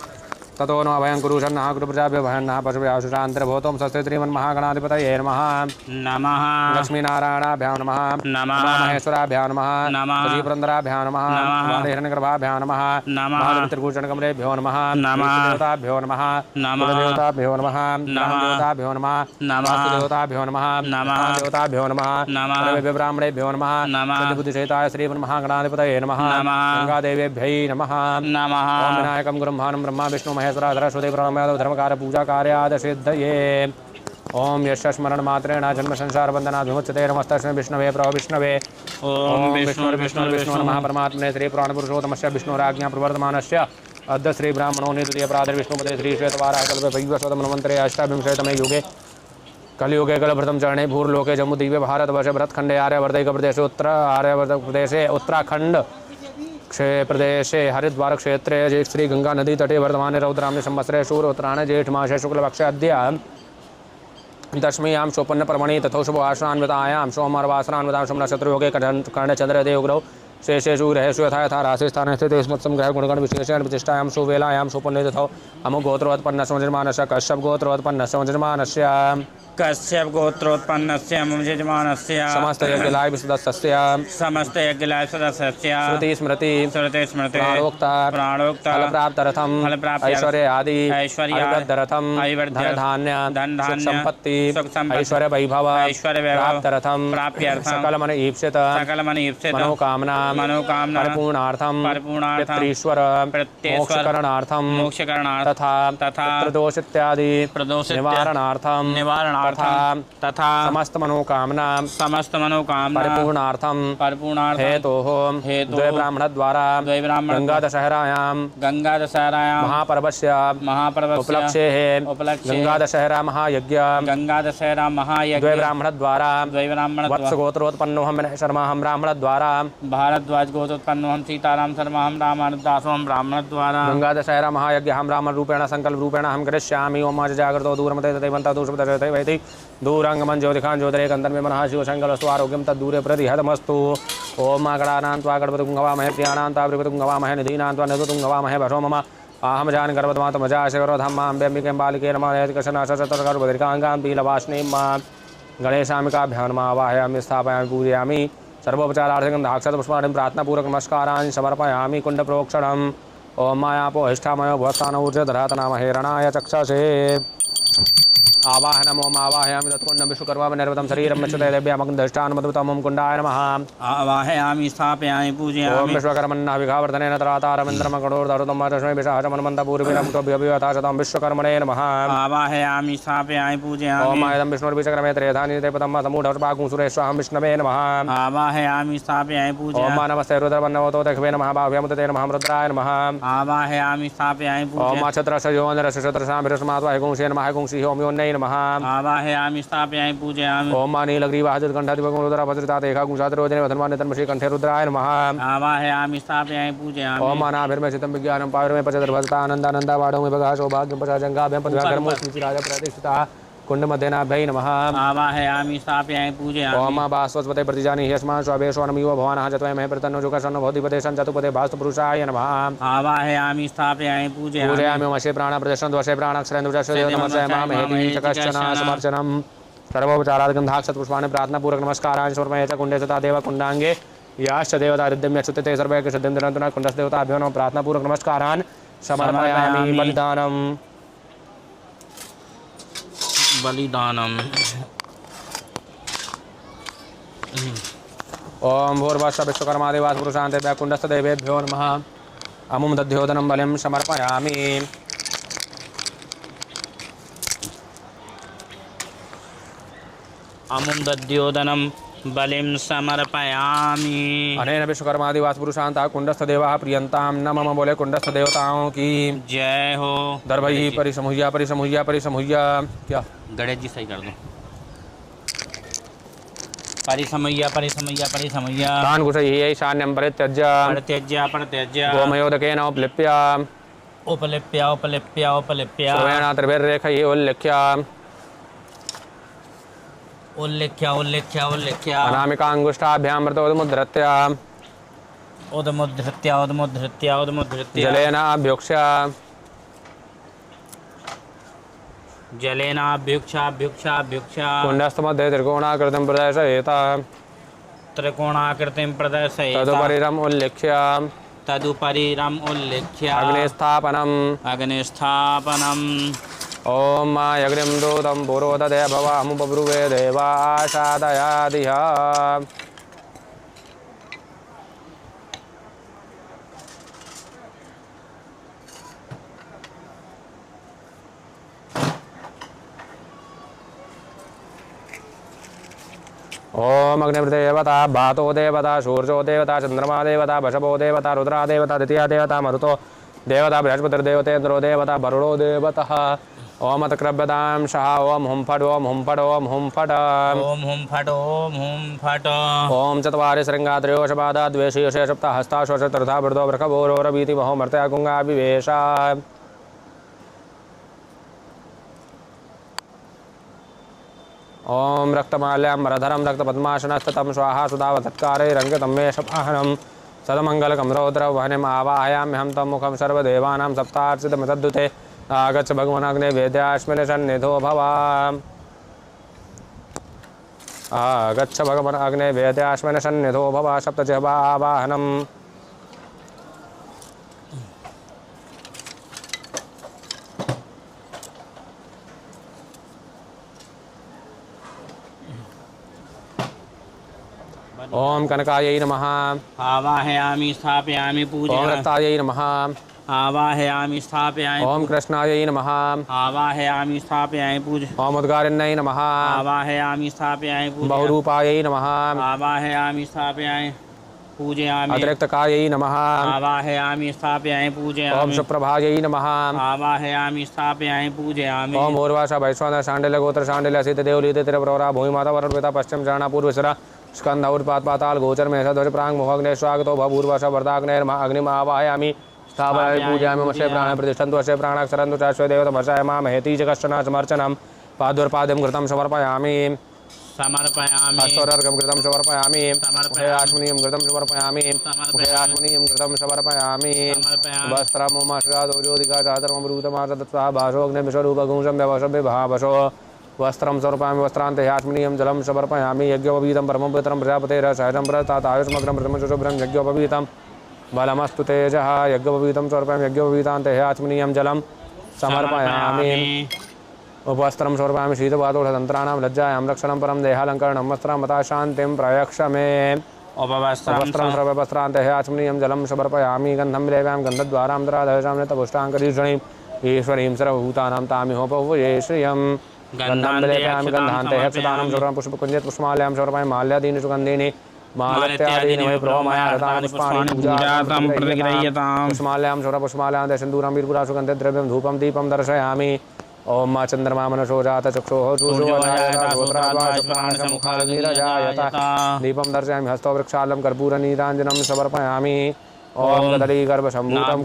ततो नो अभयं कुरु शन्नः कुरु प्रजाभ्यो भयन्नः पशुभ्याशुरान्तर्भूतं स्वस्ति श्रीमन्महागणाधिपतये नमः। नमः लक्ष्मीनारायणाभ्यां नमः। नमः महेश्वराभ्यां नमः। नमः श्रीपुरन्दराभ्यां नमः। हिरण्यगर्भाभ्यां नमः। महात्रिभूषणकमलेभ्यो नमः। देवताभ्यो नमः। देवताभ्यो नमः। देवताभ्यो नमः। देवताभ्यो नमः। देवताभ्यो नमः। ब्राह्मणेभ्यो नमः। बुद्धिसहिताय श्रीमन्महागणाधिपतये नमः। गंगादेव्यै नमः। ओम विनायकं गुरुं भानुं ब्रह्मा विष्णु महेश्वरा सरस्वती प्रणम्य धर्मकार पूजा कार्याद सिद्धये। ओम यश स्मरण मात्रेण जन्म संसार बंधना विमुच्यते। नमस्तस्मै विष्णवे प्रभो विष्णवे। ओम विष्णु नमः परमात्मने श्री पुराण पुरुषोत्तमस्य विष्णुराज्ञा प्रवर्तमानस्य अद्य श्री ब्राह्मणो नित्य प्रातः विष्णुपदे श्री श्वेतवाराह कल्पे वैवस्वतं मनवन्तरे अष्टाविंशतितमे युगे कलियुगे कलभृतं चरणे भूर्लोके जम्बूद्वीपे भारतवर्षे भरतखण्डे आर्यवर्तैक प्रदेशे प्रदेशे उत्तराखंड प्रदेशे हरिद्वार क्षेत्रे श्री गंगा नदी तटे वर्तमाने रौद्राम्य संवत्सरे शूर उत्तरायण जेठ मासे शुक्लपक्षे अद्य दशमीयां सोपन्न पर्वणि तथोशुभवासनान्वितायां सोमवासनान्वितां नक्षत्रयोगे कर्णचंद्र देवग्रौ शेषेषु ग्रहेषु यथा यथा राशिस्थाने स्थिते स्मत्संग्रह गुणगण विशेषेण प्रतिष्ठायां सुवेलायां सोपन्ने तथो अमुक गोत्रोत्पन्नस्य यजमानस्य कश्यप गोत्रोत्पन्नस्य यजमानस्य कश्यप गोत्रोत्पन्नस्य मम यजमानस्य समस्त यज्ञलाय सदस्यस्य समस्त यज्ञलाय सदस्यस्य श्रुति स्मृति प्राणोक्ता फल प्राप्त्यर्थं ऐश्वर्य आदि ऐश्वर्यार्थं धन धान्य संपत्ति ऐश्वर्य वैभव प्राप्त्यर्थं सकल मन ईप्सित मनोकामना परिपूर्णार्थं पितृश्वर मोक्षकरणार्थं तथा प्रदोष इत्यादि निवारणार्थं तथा समस्त मनोकामना परिपूर्णार्थं हेतोः द्वै ब्राह्मणद्वारा गंगा दशहरायां महापर्वस्य उपलक्ष्येः गंगा दशहरा महायज्ञ द्वै ब्राह्मणद्वारा वत्सगोत्रोत्पन्नोऽहं विनय शर्माहं ब्राह्मणद्वारा भारद्वाज गोत्रोत्पन्नोऽहं सीताराम शर्माहं रामानुजदासोऽहं ब्राह्मणद्वारा गंगा दशहरा महायज्ञ हम ब्राह्मण रूपेण संकल्प रूपेण हम करिष्यामि। ओम माच जागृतो दूरमते तदैवन्त दूषपदते वैति दूरांगमं ज्योतिखां ज्योतिरे गन्धर्वे मनः शिवशङ्करस्तु आरोग्यं तद्दूरे प्रतिहतमस्तु। ओम मागणानां त्वा गणपतिं गवामहे प्रियाणां त्वा प्रियपतिं गवामहे निधीनां त्वा निधुतं गवामहे वशो मम आहम जान गर्भतमातमजाशकरोधम्मां बेम्बिकें बालिके नमः कृष्णाशतर्कर्बधिकाङ्गां पीलवासनीं मां गणेशामिकाभ्यां नमावाहयामि स्थापयामि पूजयामि सर्वोपचारार्थकं दाक्षतपुष्पाणिं प्रार्थनापूर्वक नमस्कारान् समर्पयामि कुण्डप्रोक्षणम्। ओम मायापो हिष्ठामयो भवत्तान ऊर्जधरातनामहे रणाय चक्षसे आवाहनम्। ओम आवाहयामि तत्कुण्डं विश्वकर्मा निर्मितं शरीरं मच्युते देव्यामग्निष्ठानमद्भुतमं कुण्डाय नमः आवाहयामि स्थापयामि पूजयामि। ओम विश्वकर्मण्यः विघावर्धनेन तरातारमिन्द्रमकटोर्धरुतं तस्मै विशाचमन्मन्दपूर्विरं तोभ्यभिवता शतं विश्वकर्मणे नमः आवाहयामि स्थापयामि पूजयामि। ओम आयदं विष्णुर्विचक्रमे त्रेधानि ते पदं समूढपाकुं सुरेश्वाहं विष्णवे नमः आवाहयामि स्थापयामि पूजयामि। ओम नमस्ते रुद्रवन्नवतो दखवे नमः बाह्व्यमुदते नमः रुद्राय नमः आवाहयामि स्थापयामि पूजयामि। ओम छत्रशयोनरशत्रशाभिरस्मात् नमः गुंसि ओम योन्यै नमः आवाहयामि स्थापयामि पूजयामि। ओम नीलग्रीवाहजत्कण्ठाधिपगुरुद्रा भद्रता तेखागुंसाद्रोजने वधन्वानितन्मषि कंठे रुद्राय नमः आवाहयामि स्थापयामि पूजयामि। ओम अनाभिर्मे चितं विज्ञानं पाविर्मे पचदर्भजता आनन्दानन्दावाढो मे भगः सौभाग्यं पचाजङ्गाभ्यं पद्भ्याकर्मो स्मृतिराज प्रतिष्ठितः कुण्डमध्यनाभ्यै नमः आवाहयामि स्थापयामि पूजयामि। ओम भास्वस्पते प्रतिजानीहि यस्मान् स्वावेश्वरमिव भवानः जत्वयमहे प्रतन्नो जुकर्षन्नो भवतिपते सञ्चतुपते भास्तुपुरुषाय नमः आवाहयामि स्थापयामि पूजयामि। पूजयामि ओमस्य प्राणप्रदर्शनं द्वशे प्राणाक्षरेन्द्रस्य नमस्य मामहेति चकश्चन समर्चनं सर्वोपचारादिकं धाक्षतपुष्पाणि प्रार्थनापूर्वक नमस्कारान् समर्पये च कुण्डे सता देव कुण्डाङ्गे याश्च देवता हृदयं यच्छुते सर्वे शुद्धिं दिनन्तुना कुण्डस्य देवताभ्यो नमः प्रार्थनापूर्वक नमस्कारान् समर्पयामि। बलिदानम्। ओम भूर्भुवस्सुः विश्वकर्मादिवास पुरुषान्ते वैकुण्ठस्थ देवेभ्यो नमः अमुं दध्योदनं बलिं समर्पयामि। अमुं दध्योदनं बलिं समर्पयामि। अनेन विश्वकर्मादिवास पुरुषान्ता कुण्डस्थ देवाः प्रियन्तां न मम बोले कुण्डस्थ देवताओं की जय हो। दर्भैः परिसमुह्य क्या गणेश जी सही कर दो। परिसमय्य तान् कुशैः ईशान्यं परित्यज्य गोमयोदकेन उपलिप्य श्रवेण त्रिभिर्रेखैः उल्लिख्य अनामिकाङ्गुष्ठाभ्यां उदमुद्धृत्य जलेन अभ्युक्ष्य जलेनाभ्युक्षाभ्युक्षाभ्युक्षा कुण्डस्थमध्ये त्रिकोणाकृतिं प्रदर्शयेत् त्रिकोणाकृतिं प्रदर्शयेत् तदुपरिरम् उल्लिख्य तदुपरिरम् उल्लिख्य अग्निस्थापनम् अग्निस्थापनम् ॐ यज्ञं दूतं पुरोदधे भवामुपब्रुवे देवाशादयादिह ओम अग्निदेवता भातो देवता सूर्यो देवता चंद्रमा देवता वशभो देवता रुद्रा देवता द्वितीया देवता मरुतो देवता बृहस्पतिर्देवतेन्द्रो देवता वरुणो देवतः ओम तक्रभ्यतां सह ओम हुं फट् ओम हुं फट् ओम हुं फट् ओम हुं फट् ओम हुं फट् ओम चत्वारि शृङ्गात्रयोशपादा द्वेषीयशे सप्ताहस्ताश्वशतर्था वृद्धो वृखभोरोरवीति महो मर्त्या गुङ्गाभिवेश ओम रक्तमाल्यां वरधरं रक्तपद्मासनस्ततं स्वाहा सुधावतत्कारे रङ्गितं मे शपाहनं सदमङ्गलकं रौद्रवहनिम् आवाहयाम्यहं तं मुखं सर्वदेवानां सप्तार्चितमितद्युते आगच्छ भगवनग्ने वेद्यास्मिन् सन्निधो भव आगच्छ भगवनग्ने वेद्यास्मिन् सन्निधो भव सप्तजिह्वा आवाहनम् ओम कनकायै नमः आवाहयामि स्थापयामि ओम पूजयामि रक्तायै नमः आवाहयामि स्थापयामि ओम कृष्णायै नमः आवाहयामि स्थापयामि पूज ओम उद्गारिण्यै नमः आवाहयामि स्थापयामि पूज बहुरूपायै नमः आवाहयामि स्थापयामि पूजयामि अतिरिक्तकायै नमः आवाहयामि स्थापयामि ओम पूजयामि सुप्रभायै नमः आवाहयामि स्थापयामि पूजयामि ओम ऊर्वासा वैश्वानर शाण्डिल्य गोत्र शाण्डिल्य सीत देवलीत त्रिपुरा भूमिमाता वरुण पिता पश्चिम चरणा पूर्वसरा स्कंद उर्पात पाताल गोचर में ध्वज प्रांग मोहग्ने स्वागतो भूर्वासा वर्धाग्नेर्म अग्निम आवाहयामि स्थापयामि पूजयामि मशे प्राण प्रतिष्ठन्तु अशे प्राणाक्षरन्तु चाश्वते देवतमर्चाय मां हेति च कश्चन समर्चनं पादुर्पाद्यं कृतं समर्पयामि समर्पयामि अस्तोरर्घं कृतं समर्पयामि मुखे आश्मनीयं कृतं समर्पयामि मुखे आश्मनीयं कृतं समर्पयामि वस्त्रं ममाश्रादो ज्योतिका चातरमृतमासदत्वा भासोऽग्निविश्वरूपगुंसं व्यवशभिभावशो वस्त्रं समर्पयामि वस्त्रान्ते आश्मनीयं जलं समर्पयामि यज्ञोपवीतं परमं पवित्रं प्रजापतेरसहजं प्रतातायुष्मग्नं प्रथमशुभ्रं यज्ञोपवीतं बलमस्तु तेजः यज्ञोपवीतं समर्पयामि यज्ञोपवीतान्ते आश्मनीयं जलं समर्पयामि उपवस्त्रं समर्पयामि शीतवातोषतन्त्राणां लज्जायां रक्षणं परं देहालङ्करणं वस्त्रं मता शान्तिं प्रयक्ष मे उपवस्त्रं वस्त्रान्ते आश्मनीयं जलं समर्पयामि गन्धं लेव्यां गन्धद्वारां दराधयसां नतपुष्टाङ्करीषणीम् ईश्वरीं सर्वभूतानां तामिहोपये श्रियं गन्धं लेव्यां गन्धान्ते क्षतानं समर्पयामि पुष्पकुञ्जे पुष्पमाल्यां समर्पयामि माल्यादीनि सुगन्धीनि मालत्यादीनि वै प्रोमया रतानि पुष्पाणि पूजातं प्रतिगृह्यताम् पुष्पमाल्यां पुष्पमाल्यां सिन्दूरं वीरपुरा सुगन्धे द्रव्यं धूपं दीपं दर्शयामि ओम मा चंद्रमा मनसो जात चक्षुः सूर्योजायत दीपं दर्शयामि हस्तो वृक्षालं कर्पूरनीराञ्जनं समर्पयामि ओम कदलीगर्भसम्भूतं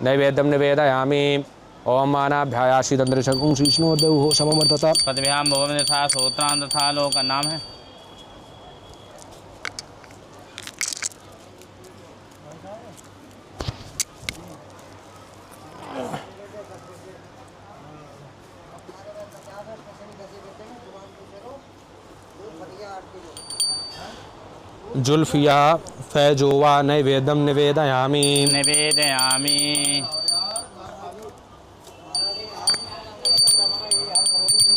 नैवेद्यं निवेदयामि ओम मानाभ्यायाशीतन्द्रशकुं श्रीष्णोर्देवो समवर्तत पदव्याम भवन तथा सूत्रां तथा लोक का नाम है जुल्फिया फैजोवा नैवेद्यं निवेदयामि निवेदयामि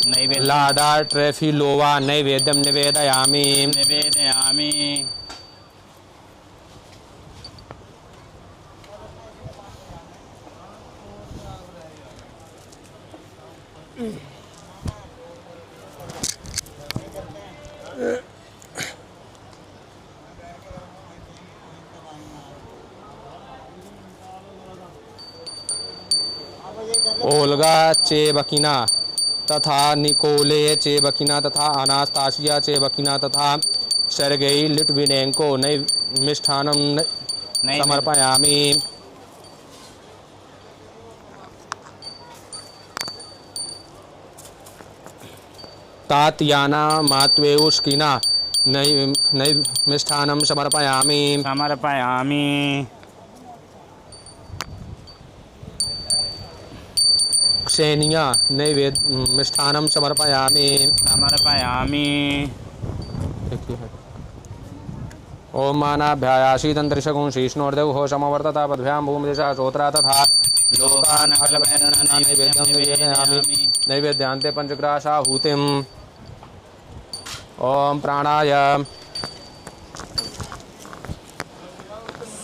लाडा ट्रेफिलोवा नैवेद्यं निवेदयामि निवेदयामि ओल्गा चेबकिना तथा निकोले चेबकिना तथा अनास्ताशिया चेबकिना तथा सर्गेई लिटविनेंको नई मिष्ठानं समर्पयामि तात्याना मात्वेउष्किना नई मिष्ठानं समर्पयामि समर्पयामि दक्षिणीया मिष्ठानं समर्पयामि। समर्पयामि। ओम मानाभ्यायाशीतंत्रिशगुं शीष्णोर्देवो समवर्तता पद्भ्यां भूमिदिशा श्रोत्रा तथा लोकान् नैवेद्यं निवेदयामि। नैवेद्यान्ते पंचग्रासाहूतिम्। ओम प्राणाय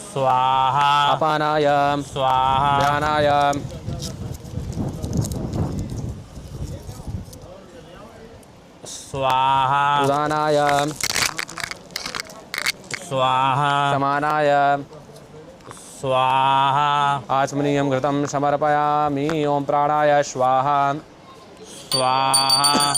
स्वाहा। अपानाय स्वाहा। ध्यानाय स्वाहा। उदानाय स्वाहा। समानाय स्वाहा। आचमनीयं घृतं समर्पयामि। ओम प्राणाय स्वाहा। स्वाहा।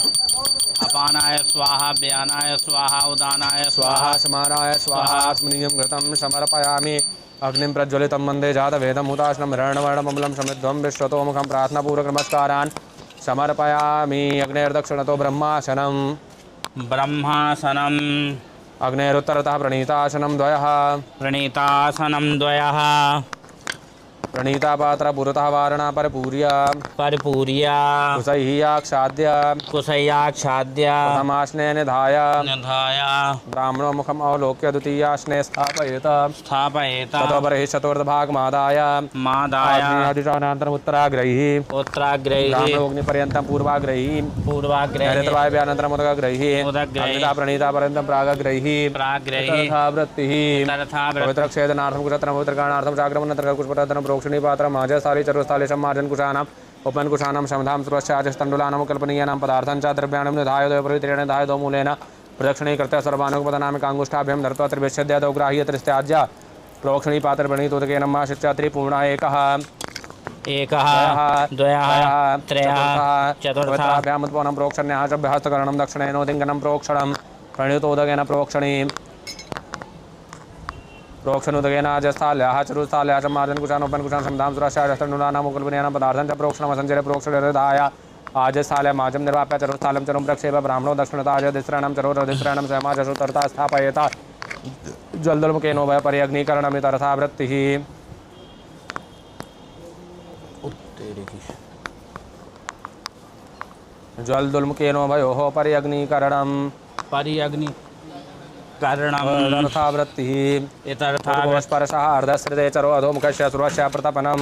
अपानाय स्वाहा। व्यानाय स्वाहा। उदानाय स्वाहा स्वाहा। समानाय स्वाहा। आचमनीयं घृतं समर्पयामि। अग्निं प्रज्वलितं वन्दे जातवेदं हुताशनं हिरण्यवर्णममलं समिध्वं विश्वतोमुखं प्रार्थनापूर्वक नमस्कारान् समर्पयामि। अग्नेर्दक्षिणतो ब्रह्मासनं। ब्रह्मासनम्। अग्नेरुत्तरतः प्रणीतासनं द्वयः। प्रणीतासनं द्वयः। प्रणीतापात्र पुरतः वारणा परिपूर्य परिपूर्य कुशैः आच्छाद्य कुशयाच्छाद्य प्रथमासने निधाय निधाय ब्राह्मणो मुखम् अवलोक्य द्वितीयासने स्थापयेत। स्थापयेत। ततो बर्हिः चतुर्थभागमादाय मादाय आग्नेयादिशानन्तरम् उत्तराग्रैः उत्तराग्रैः ब्राह्मणोऽग्निपर्यन्तं पूर्वाग्रैः पूर्वाग्रैः नैऋतवायव्यानन्तरम् उदकग्रैः उदकग्रैः अग्नितः प्रणीतापर्यन्तं प्रागग्रैः प्राग्रैः तथावृत्तिः तथा पवित्रक्षेदनार्थं कुशत्रं पवित्रगाणार्थं चाग्रमन्त्रं पुष्पतद्धनं प्रोक्षणीपात्रं माजस्थाली चतुस्थाली सम्मार्जन कुशानाम् उपनकुशानां समधां सुरक्षाचस्तण्डुलानां कल्पनीयानां पदार्थां च द्रव्याणि निधाय द्वयपरित्रेण निधाय दो मूलेन प्रदक्षिणीकृत्य सर्वानुपदनामिकाङ्गुष्ठाभ्यं धृत्वा त्रिविच्छेद्य ग्राह्य त्रिस्त्याज्य प्रोक्षणीपात्रप्रणीतोदकेन माशिच्च त्रिपूर्णः एकः एकः द्वयः त्रयः चतुर्थः उत्पन्नं प्रोक्षण्यः च हस्तकरणं दक्षिणेनोदिङ्गनं प्रोक्षणं प्रणीतोदकेन प्रोक्षणी प्रोक्षणोदकेन आजस्थाल्याः चतुस्थाल्याः च मार्जनकुशानोपनकुशान् समधां सुरक्षाचस्तण्डुलानाम् कल्पनीयानां पदार्थं च प्रोक्षणमसञ्चरे प्रोक्षणदाय आजस्थाल्या माजं निर्वाप्य चतुस्थालं चरुं प्रक्षेप ब्राह्मणो दक्षिणता आजदिस्राणं चरोरधिस्राणं सहमाजसुतरता स्थापयेत। जलदुल्मुखेनोभयपर्यग्नीकरणमितरथा वृत्तिः जलदुल्मुखेनोभयोः पर्यग्नीकरणं पर्यग्नीकरणम् तथा वृत्तिः इतरथा स्पर्शः अर्धश्रिते चरो अधोमुखस्य सुरस्य प्रतपनं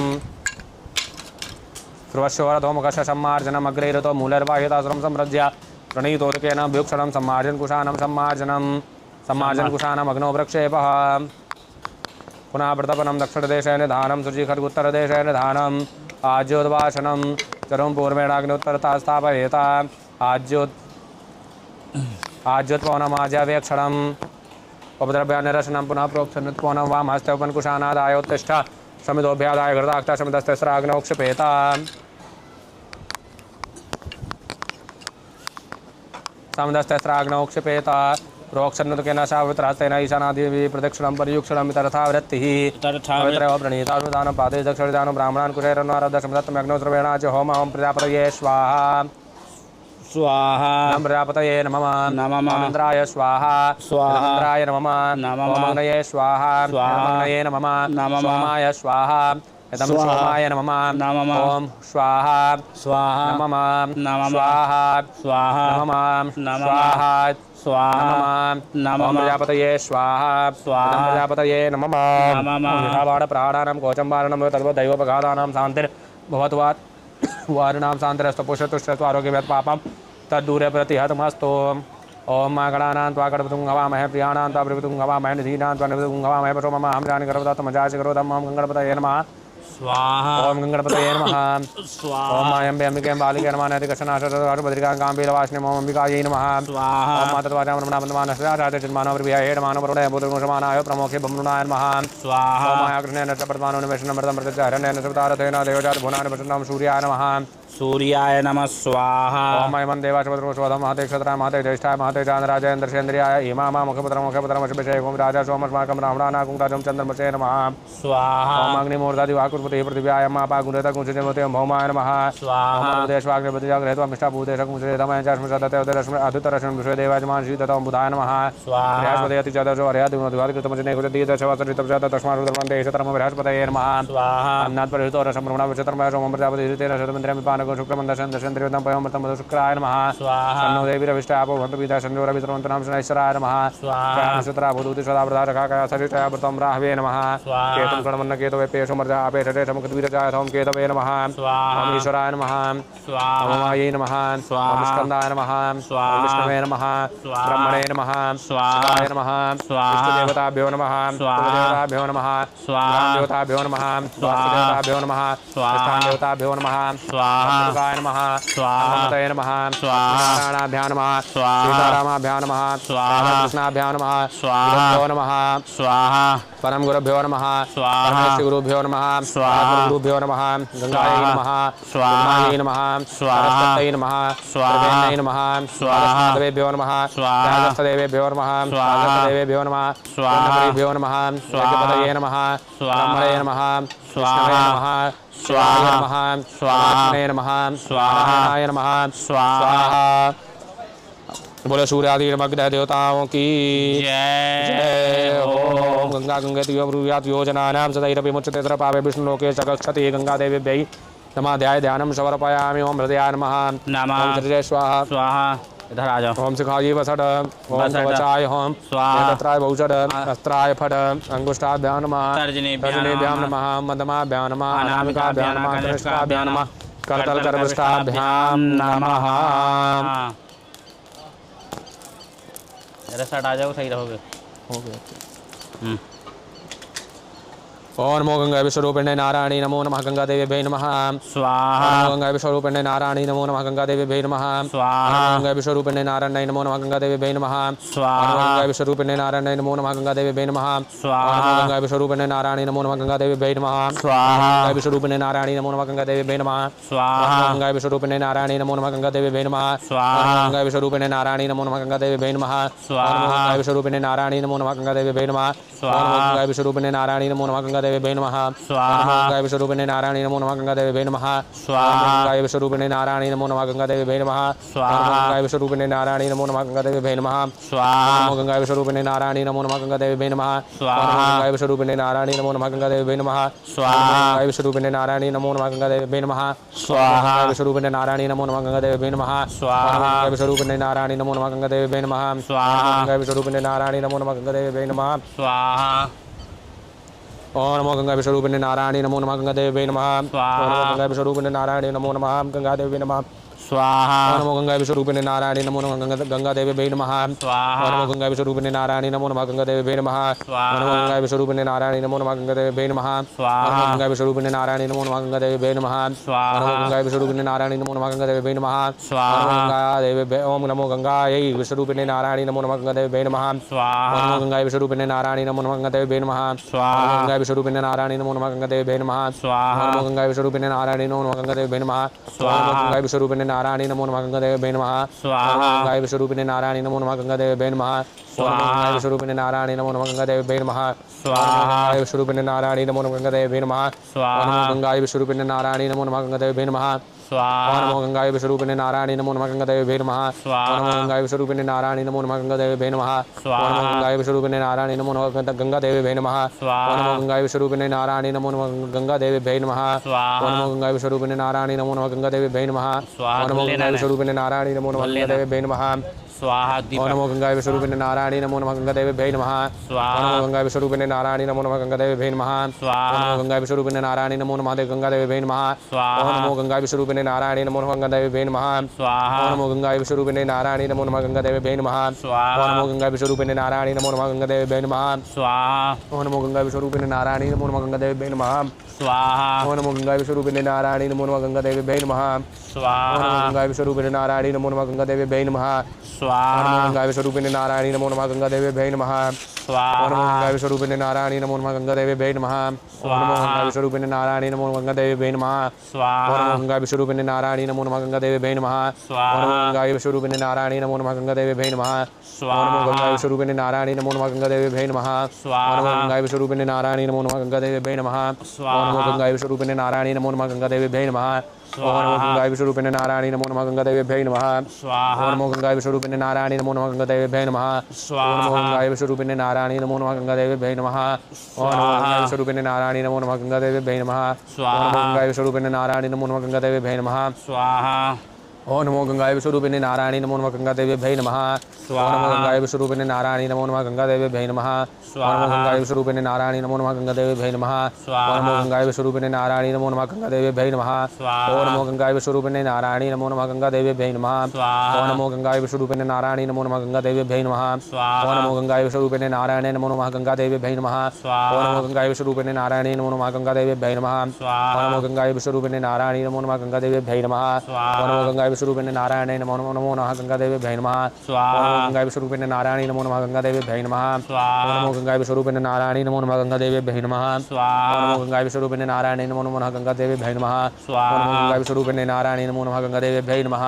सुरस्योरधोमुखस्य सम्मार्जनम् अग्रे ऋतो मूलर्वाहितासुरं सम्रज्य प्रणीतोदकेन भ्युक्षणं सम्मार्जनकुशानं सम्मार्जनकुशानम् अग्नौ प्रक्षेपः पुनः प्रतपनं दक्षिणदेशे निधानं शुचिखड्गुत्तरदेशे निधानम् आज्योद्वासनं चरुं पूर्वेणाग्नोत्तरतः स्थापयेत। आज्योत्पौनमाज्यवेक्षणम् उपद्रव्यानिरसनं पुनः प्रोक्षणोत्पौनं वामहस्ते उपनकुशानादायोत्तिष्ठ समितोभ्यादाय घृताक्तः समितस्तिस्राग्नौ क्षिपेत। समितस्तिस्राग्नौ क्षिपेत। प्रोक्षणोदकेन सावित्रहस्तेन ईशानादिभिः प्रदक्षिणं पर्युक्षणम् इतरथा वृत्तिः पवित्रयो प्रणीतानुदानं पादे दक्षिणदानं ब्राह्मणान् कुशैरन्वारब्धसमदत्तमग्नौ सर्वेणाच होमं प्रजापतये स्वाहा स्वाहा प्रजापतये नमः नमः इन्द्राय स्वाहा स्वाहा इन्द्राय नमः नमः ओमग्नये स्वाहा स्वाहा ओमग्नये नमः नमः सोमाय स्वाहा इदं स्वाहा सोमाय नमः नमः ओम स्वाहा स्वाहा नमः नमः स्वाहा स्वाहा नमः नमः स्वाहा स्वाहा नमः ओम प्रजापतये स्वाहा स्वाहा इदं प्रजापतये नमः नमः विषाबाणप्रहाराणां कवचम्बारणं तद्वदैवपघातानां शान्तिर्भवतु वारिणां शान्तिरस्तु पुष्यतुष्टस्तु आरोग्यवत् पापं तद्दूरे प्रतिहतमस्तु। ओम मा गणानां त्वा गणपतिं हवामहे प्रियाणां त्वा प्रभृतिं हवामहे निधीनां त्वा निभृतिं हवामहे पशो मम अहं जानि गर्भदत्तमजासि करोदं ओम गणपतये नमः स्वाहा ओम गणपतये नमः स्वाहा ओम मायम्बे अंबिके बालिके नमः नैतिकशनाशद्रिकां काम्बीलवासिने ओम अंबिकायै नमः स्वाहा ओम मातत्वाचां रमणाबन्धमानश्राचार्यचिन्मानः प्रियायै नमानुपुरुषमानाय प्रमोक्षे बम्रुणाय नमः स्वाहा ओम मायाकृष्णेन चप्रद्मानो निवेशनमृतं प्रत्यचारण्येन सुतारथेन देवजात भुवनानि प्रसन्नं सूर्याय नमः सूर्याय नमः स्वाहा ओम मयमं देवाशपद्रोषोधं महते क्षत्राय महते ज्येष्ठाय महते चान्द्राजयेन्द्रसेन्द्रियाय इमामा मुखपत्रमशुभिषे ओम राजा सोमस्माकं रावणानां कुङ्काजं चन्द्रमसे नमः स्वाहा ओम अग्निमूर्धादि वाकुर्पतिः पृथिव्याय मापागुणेतः कुञ्चिजमते भौमाय नमः स्वाहा ओम देशवाग्निपतिजाग्रहित्वा मिष्टाभूतेशकुञ्चिरेतमय चास्मशतते उदरश्मि अधुतरश्मि विश्वदेवाजमानशी ततो बुधाय नमः स्वाहा बृहस्पतियति चतुर्षो अर्यादिकृतमचिने कुजदीतशवसरितपजात तस्मात् तस्मादेशतरम बृहस्पतये नमः स्वाहा अन्नात् परिहितो रसं ब्रह्मणा विचित्रमय सोमं प्रजापतिरितेन शतमिन्द्रियं विपान मानगो शुक्रम दर्शन दर्शन त्रिवदम पयमृतम मधु शुक्राय नमः स्वाहा सन्नो देवी रविष्टापो भवन्तु पिता संजो रवित्रवन्तु नाम शनैश्वराय नमः स्वाहा सुतरा भूतुति सदा प्रदारकाय सरितया व्रतं राहवे नमः स्वाहा केतुं गणमन्न केतवे पेशो मर्जा अपेशटे समुखद्वीरजाय थौं केतवे नमः स्वाहा ओम ईश्वराय नमः स्वाहा ओम मायै नमः स्वाहा ओम स्कन्दाय नमः स्वाहा ओम विष्णवे नमः स्वाहा ब्रह्मणे नमः स्वाहा शिवाय नमः स्वाहा इष्टदेवताभ्यो नमः स्वाहा कुलदेवताभ्यो नमः स्वाहा देवताभ्यो नमः स्वाहा देवताभ्यो नमः स्वाहा देवताभ्यो नमः स्वाहा दुर्गाय नमः स्वाहा हनुमते नमः स्वाहा नारायणाभ्यो नमः स्वाहा सीतारामाभ्यो नमः स्वाहा कृष्णाभ्यो नमः स्वाहा गुरुभ्यो नमः स्वाहा परम गुरुभ्यो नमः स्वाहा परमेश्वर गुरुभ्यो नमः स्वाहा गुरुभ्यो नमः गंगायै नमः स्वाहा गंगायै नमः स्वाहा सरस्वत्यै नमः स्वाहा त्रिवेण्यै नमः स्वाहा देवेभ्यो नमः स्वाहा राजस्थदेवेभ्यो नमः स्वाहा राजस्थदेवेभ्यो नमः स्वाहा ब्रह्मदेवेभ्यो नमः यज्ञपतये नमः ब्रह्मणे नमः विष्णवे नमः शिवाय नमः स्वाहाय नमः स्वाहाय नमः स्वाहा बोलो सूर्य आदि नमग्रह देवताओं की जय ओम गंगा गंगेति ब्रूयात् योजनानां सदैरपि मुच्यते पावे विष्णुलोके च गच्छति गंगा देवीभ्यै नमः ध्याय ध्यानं समर्पयामि ओम हृदयाय नमः नमः ओम हृदय स्वाहा स्वाहा इधर आ जाओ ओम शिखाजी वसड ओम वसड। कवचाय ओम स्वाहा। नेत्राय बहुषड अस्त्राय फट अंगुष्ठाभ्यां नमः तर्जनीभ्यां नमः मध्यमाभ्यां नमः अनामिकाभ्यां नमः कनिष्ठाभ्यां नमः करतलकरपृष्ठाभ्यां नमः इधर साइड आ जाओ सही रहोगे हो गया ओम नमो गंगा विश्वरूपिणे नारायणी नमो नमः गंगा देवी नमः स्वाहा नमो गंगा विश्वरूपिणे नारायणी नमो नमः गंगा देवी नमः स्वाहा नमो गंगा विश्वरूपिणे नारायणी नमो नमः गंगा देवी नमः स्वाहा नमो गंगा विश्वरूपिणे नारायणी नमो नमः गंगा देवी नमः स्वाहा नमो गंगा विश्वरूपिणे नारायणी नमो नमः गंगा देवी नमः स्वाहा गंगा विश्वरूपिणे नारायणी नमो नमः गंगा देवी नमः स्वाहा गंगा विश्वरूपिणे नारायणी नमो नमः गंगा देवी नमः स्वाहा गंगा विश्वरूपिणे नारायणी नमो नमः गंगा देवी नमः स्वाहा गंगा विश्वरूपिणे नारायणी नमो नमः गंगा देवी नमः स्वाहा गंगा विश्वरूपिणे नारायणी नमो नमः गंगा देवी नमः स्वाहा गंगा विश्वरूपिणे नारायणी नमो नमः गंगा देवी नमः स्वाहा गंगा विश्वरूपिणे नारायणी नमो नमः गंगा देवी नमः स्वाहा गंगा विश्वरूपिणे नारायणी नमो नमः गंगा देवी नमः स्वाहा गंगा विश्वरूपिणे नारायणी नमो नमः गंगा देवी नमः स्वाहा गंगा विश्वरूपिणे नारायणी नमो नमः गंगा देवी नमः स्वाहा गंगा विश्वरूपिणे नारायणी नमो नमः गंगा देवी नमः स्वाहा गंगा विश्वरूपिणे नारायणी नमो नमः गंगा देवी नमः स्वाहा गंगा विश्वरूपिणे नारायणी नमो नमः गंगा देवी नमः स्वाहा गंगा विश्वरूपिणे नारायणी नमो नमः गंगा देवी नमः स्वाहा ओम नमो गंगा विश्वरूपिणे नारायणी नमो नमः गंगा देवी नमः स्वाहा। ओम नमो गंगा विश्वरूपिणे नारायणी नमो नमः गंगा देवी नमः स्वाहा ओम नमो गंगा विश्वरूपिणे नारायणी नमो नमः गंगा देवी नमः स्वाहा ओम नमो गंगा विश्वरूपिणे नारायणी नमो नमः गंगा देवी नमः स्वाहा। ओम नमो गंगा विश्वरूपिणे नारायणी नमो नमः गंगा देवी नमः स्वाहा। ओम नमो गंगा विश्वरूपिणे नारायणी नमो नमः गंगा देवी नमः स्वाहा। ओम नमो गंगा विश्वरूपिणे नारायणी नमो नमः गंगा देवी नमः स्वाहा। ओम नमो गंगायै विश्वरूपिणे नारायणी नमो नमः गंगा देवी नमः स्वाहा ओम नमो गंगायै विश्वरूपिणे नारायणी नमो नमः गंगा देवी नमः स्वाहा। ओम गंगा विश्वरूपिणे नारायणी नमो नमः गंगा देवी नमः स्वाहा। ओम गंगा विश्वरूपिणे नारायणी नमो नमः गंगा देवी नमः स्वाहा। ओम गंगा विश्वरूपिणे नारायणी नमो नमः गंगा देवी नमः स्वाहा। ओम गंगा विश्वरूपिणे नारायणी नमो नमः गंगा देवी नमः स्वाहा। ओम गंगा विश्वरूपिणे नारायणी नमो नमः गंगा देवी नमः स्वाहा। ओम गंगा विश्वरूपिणे नारायणी नमो नमः गंगा देवी नमः स्वाहा। ओम गंगा विश्वरूपिणे नारायणी नमो नमः गंगा देवी नमः स्वाहा। ओम गंगा विश्वरूपिणे नारायणी नमो नमः गंगा देवी नमः स्वाहा। ओम गंगा विश्वरूपिणे नारायणी नमो नमः गंगा देवी नमः स्वाहा। ओम गंगा विश्वरूपिणे नारायणी नमो नमः गंगा देवी नमः स्वाहा। ओम गंगा विश्वरूपिणे नारायणी नमो नमः गंगा देवी नमः स्वाहा। ओम गंगा विश्वरूपिणे नारायणी नमो नमः गंगा देवी नमः स्वाहा। ओम गंगा विश्वरूपिणे नारायणी नमो नमः गंगा देवी नमः स्वाहा। ओम गंगा विश्वरूपिणे नारायणी नमो नमः गंगा देवी नमः स्वाहा। ओम गंगा विश्वरूपिणे नारायणी नमो नमः गंगा देवी नमः स्वाहा। ओम गंगा विश्वरूपिणे नारायणी नमो नमः गंगा देवी नमः स्वाहा। ओम गंगा विश्वरूपिणे नारायणी नमो नमः गंगा देवी नमः स्वाहा। ओम गंगा विश्वरूपिणे नारायणी नमो नमः गंगा देवी नमः स्वाहा। ओम गंगा विश्वरूपिणे नारायणी नमो नमः गंगा देवी नमः स्वाहा। ओम गंगा विश्वरूपिणे नारायणी नमो नमः गंगा देवी नमः स्वाहा। ओम गंगा विश्वरूपिणे नारायणी नमो नमः गंगा देवी नमः स्वाहा। ओम गंगा विश्वरूपिणे नारायणी नमो नमः गंगा देवी नमः स्वाहा। ओम गंगा विश्वरूपिणे नारायणी नमो नमः गंगा देवी नमः स्वाहा। ओम गंगा विश्वरूपिणे नारायणी नमो नमः गंगा देवी नमः ओम गंगा विश्वरूपिणे नारायणी नमो नमः गंगा देवी नमः स्वाहा। ओम गंगा विश्वरूपिणे नारायणी नमो नमः गंगा देवी नमः स्वाहा। ओम गंगा विश्वरूपिणे नारायणी नमो नमः गंगा देवी नमः स्वाहा। ओम गंगा विश्वरूपिणे नारायणी नमो नमः गंगा देवी नमः स्वाहा। ओम गंगा विश्वरूपिणे नारायणी नमो नमः गंगा देवी नमः स्वाहा। ओम गंगा विश्वरूपिणे नारायणी नमो नमः गंगा देवी नमः नमो गंगायै विश्वरूपिणे नारायणी नमो नमः गंगादेव्यै नमः स्वाहा नमो गंगायै विश्वरूपिणे नारायणी नमो नमः गंगादेव्यै नमः नमो गंगायै विश्वरूपिणे नारायणी नमो नमः गंगादेव्यै नमः नमो गंगायै विश्वरूपिणे नारायणी नमो नमः गंगादेव्यै नमः नमो गंगायै विश्वरूपिणे नारायणी नमो नमः गंगादेव्यै नमः स्वाहा ओम नमो गंगायै विश्वरूपिणे नारायणी नमो नमः गंगादेव्यै नमः ओम नमो गंगायै विश्वरूपिणे नारायणी नमो नमः गंगादेव्यै नमः ओम नमो गंगायै विश्वरूपिणे नारायणी नमो नमः गंगादेव्यै नमः ओम नमो गंगायै विश्वरूपिणे नारायणी नमो नमः गंगादेव्यै नमः ओम नमो गंगायै विश्वरूपिणे नारायणी नमो नमः गंगादेव्यै नमः ओम नमो गंगायै विश्वरूपिणे नारायणी नमो नमः गंगादेव्यै नमः ओम नमो गंगायै विश्वरूपिणे नारायणी नमो नमः गंगादेव्यै नमः ओम नमो गंगायै विश्वरूपिणे नारायणी नमो नमः गंगादेव्यै नमः ओम नमो गंगायै विश्वरूपिणे नारायणी नमो नमः गंगादेव्यै नमः ओम नमो गंगायै विश्वरूपिणे नारायणी नमो नमः गंगादेव्यै नमः ओम नमो गंगायै विश्वरूपिणे नारायणी नमो नमः गंगादेव्यै नमः ओम नमो गंगायै विश्वरूपिणे नारायणी नमो नमः गंगादेव्यै नमः ओम नमो गंगायै विश्वरूपिणे नारायणी नमो नमः गंगादेव्यै नमः ओम नमो गंगायै विश्वरूपिणे नारायणी नमो नमः गंगादेव्यै नमः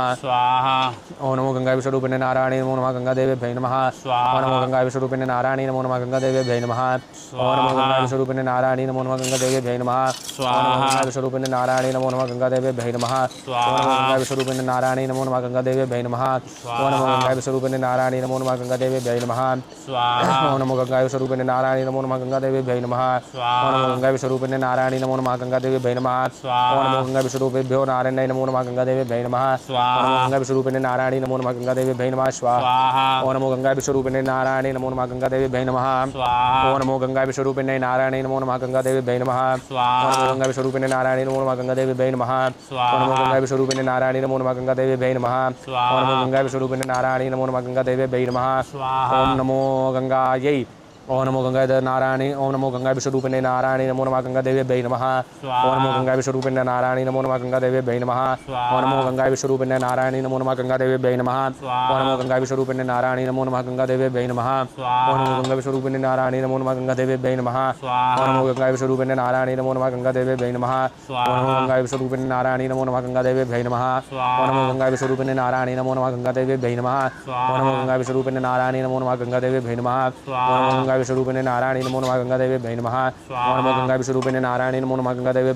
ओम नमो गंगायै विश्वरूपिणे नारायणी नमो नमः गंगादेव्यै नमः ओम नमो गंगायै विश्वरूपिणे नारायणी नमो नमः गंगादेव्यै नमः ओम नमो गंगायै विश्वरूपिणे नारायणी नमो नमः गंगादेव्यै नमः ओम नमो गंगायै विश्वरूपिणे नारायणी नमो नमः गंगादेव्यै नमः ओम नमो गंगायै विश्वरूपिणे नारायणी नमो नमः गंगादेव्यै नमः ओम नमो गंगायै विश्वरूपिणे नारायणी नमो नमः गंगादेव्यै नमः ओम नमो गंगायै विश्वरूपिणे नारायणी नमो नमः गंगादेव्यै नमः ओम नमो गंगायै विश्वरूपिणे नारायणी नमो नमः गंगादेव्यै नमः ओम नमो गंगायै विश्वरूपेभ्यो नारायणाय नमो नमः गंगादेव्यै नमः ओम नमो गंगायै विश्वरूपिणे नारायणी नमो नमः गंगादेव्यै नमः स्वाहा ओम नमो गंगायै विश्वरूपिणे नारायणी नमो नमः गंगादेव्यै नमः ओम नमो गंगायै विश्वरूपिणे नारायणी नमो नमः गंगादेव्यै नमः ओम नमो गंगायै विश्वरूपिणे नारायणी नमो नमः गंगादेव्यै नमः ओम नमो गंगायै विश्वरूपिणे नारायणी नमो नमः गंगादेव्यै नमः ओम नमो गंगायै विश्वरूपिणे नारायणी नमो नमः गंगादेव्यै नमः ओम नमो गंगायै ओम नमो गंगाय नारायणी ओम नमो गंगाय विश्वरूपिणे नारायणी नमो नमः गंगादेव्यै नमः ओम नमो गंगाय विश्वरूपिणे नारायणी नमो नमः गंगादेव्यै नमः ओम नमो गंगाय विश्वरूपिणे नारायणी नमो नमः गंगादेव्यै नमः ओम नमो गंगाय विश्वरूपिणे नारायणी नमो नमः गंगादेव्यै नमः ओम नमो गंगाय विश्वरूपिणे नारायणी नमो नमः गंगादेव्यै नमः ओम नमो गंगाय विश्वरूपिणे नारायणी नमो नमः गंगादेव्यै नमः ओम नमो गंगाय विश्वरूपिणे नारायणी नमो नमः गंगादेव्यै नमः ओम नमो गंगाय विश्वरूपिणे नारायणी नमो नमः गंगादेव्यै नमः ओम नमो गंगाय विश्वरूपिणे नारायणी नमो नमः गंगादेव्यै नमः ओम नमो गंगाय विश्वरूपिणे नारायणी नमो नमः गंगादेव्यै नमः ओम नमो गंगाय विश्वरूपिणे नारायणी नमो नमः गंगादेव्यै नमः ओम नमो गंगाय विश्वरूपिणे नारायणी नमो नमः गंगादेव्यै नमः ओम नमो गंगा विश्वरूपिणे नारायणी नमो नमः गंगादेव्यै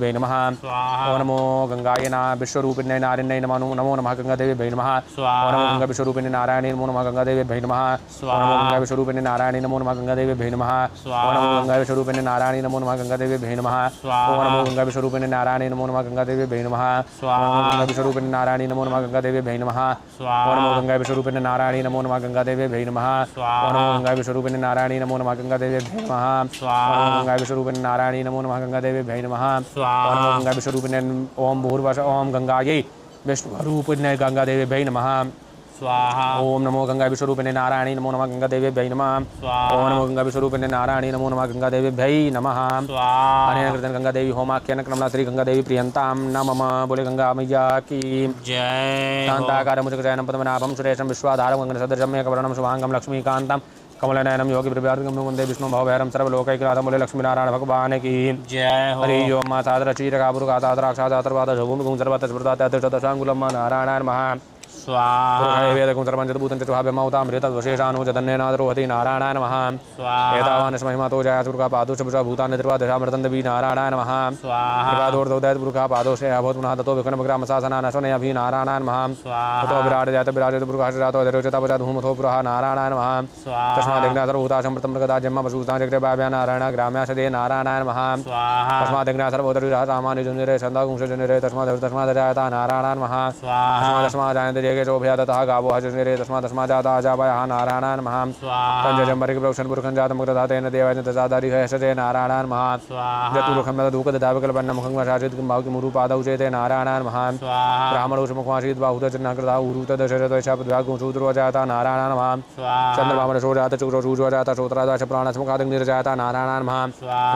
नमः ओम नमो गंगा विश्वरूपिणे नारायणी नमो नमः गंगादेव्यै नमः ओम नमो गंगा विश्वरूपिणे नारायणी नमो नमः गंगादेव्यै नमः ओम नमो गंगा विश्वरूपिणे नारायणी नमो नमः गंगादेव्यै नमः ओम नमो गंगा विश्वरूपिणे नारायणी नमो नमः गंगादेव्यै नमः ओम नमो गंगा विश्वरूपिणे नारायणी नमो नमः गंगादेव्यै नमः ओम नमो गंगा विश्वरूपिणे नारायणी नमो नमः गंगादेव्यै नमः ओम नमो गंगा विश्वरूपिणे नारायणी नमो नमः गंगादेव्यै नमः ओम नमो गंगा विश्वरूपिणे ओम भूर्भुवः ओम गंगायै विष्णुरूपिणे गंगादेव्यै नमः स्वाहा ओम नमो गंगा विश्वरूपिणे नारायणी नमो नमः गंगादेव्यै नमः ओम नमो गंगा विश्वरूपिणे नारायणी नमो नमः गंगादेव्यै नमः अनेन कृतं गंगादेवी होमाख्यान क्रमणा श्री गंगादेवी प्रियंतां नमः बोले गंगा मैया की जय शांताकारं मुजगशयनं पद्मनाभं सुरेशं विश्वाधारं गगनसदृशं मेघवर्णं शुभांगं लक्ष्मीकान्तं कमलनयनं योगी प्रभृतिं वन्दे विष्णु भवभैरं सर्वलोकैकनाथं बोले लक्ष्मीनारायण भगवान की जय हो हरि ओम मातादर चीरकापुरुकाताद्राक्षादातर्वादभूमिगुं सर्वतश्मृतात्यतिष्ठदशाङ्गुलं नारायणाय नमः स्वाहा वेदकुं सर्वं चतुभूतं चतुर्भाव्यमौतामृतद्वशेषानुजधन्ये नारायणाय नमः स्वाहा एतावान् महिमातो जयातुर्गा पादोषपुषा भूतान् निर्वादशामृतन्दवी नारायणाय नमः स्वाहा कृपादोर्दौदयत्पुरुखा पादोषे अभूत् पुनः ततो विघ्नमग्रामशासनानशनयभि नारायणाय नमः स्वाहा ततो विराजयत विराजयतपुरुषाश्रातो दरोचतपचाधूमथो पुरः नारायणाय नमः स्वाहा तस्मादिग्नासर्वभूताशमृतं मृगदा जन्मवसूतां जगदेवाभ्या नारायण ग्राम्याशदे नारायणाय नमः स्वाहा तस्मादिग्नासर्वोदरिरामानुजनिरे छन्दागुंशजनिरे तस्मादजायता नारायणाय नमः स्वाहा तस्मादायन्ते जगेशोभयातः गावो हजनिरे तस्मादस्माजाता अजावयः नारायणाय नमः स्वाहा पंचजम्बरिक प्रवक्षण पुरुषं जातं मुग्धधातेन देवाय तजादारि हयसते नारायणाय नमः स्वाहा जतुरुखं मदधूकदधाविकल्पन्नं मुखं वशाचित् भावकि मुरुपादौ चेते नारायणाय नमः स्वाहा ब्राह्मणोषमुखमासीत् बाहुतजन्नः कृता उरुतदशरथशापद्व्यागुंशूद्रोजाता नारायणाय नमः स्वाहा चन्द्रभामनशोजात चुक्रशूजोजाता श्रोत्रादाश प्राणसमुखादिग्निर्जाता नारायणाय नमः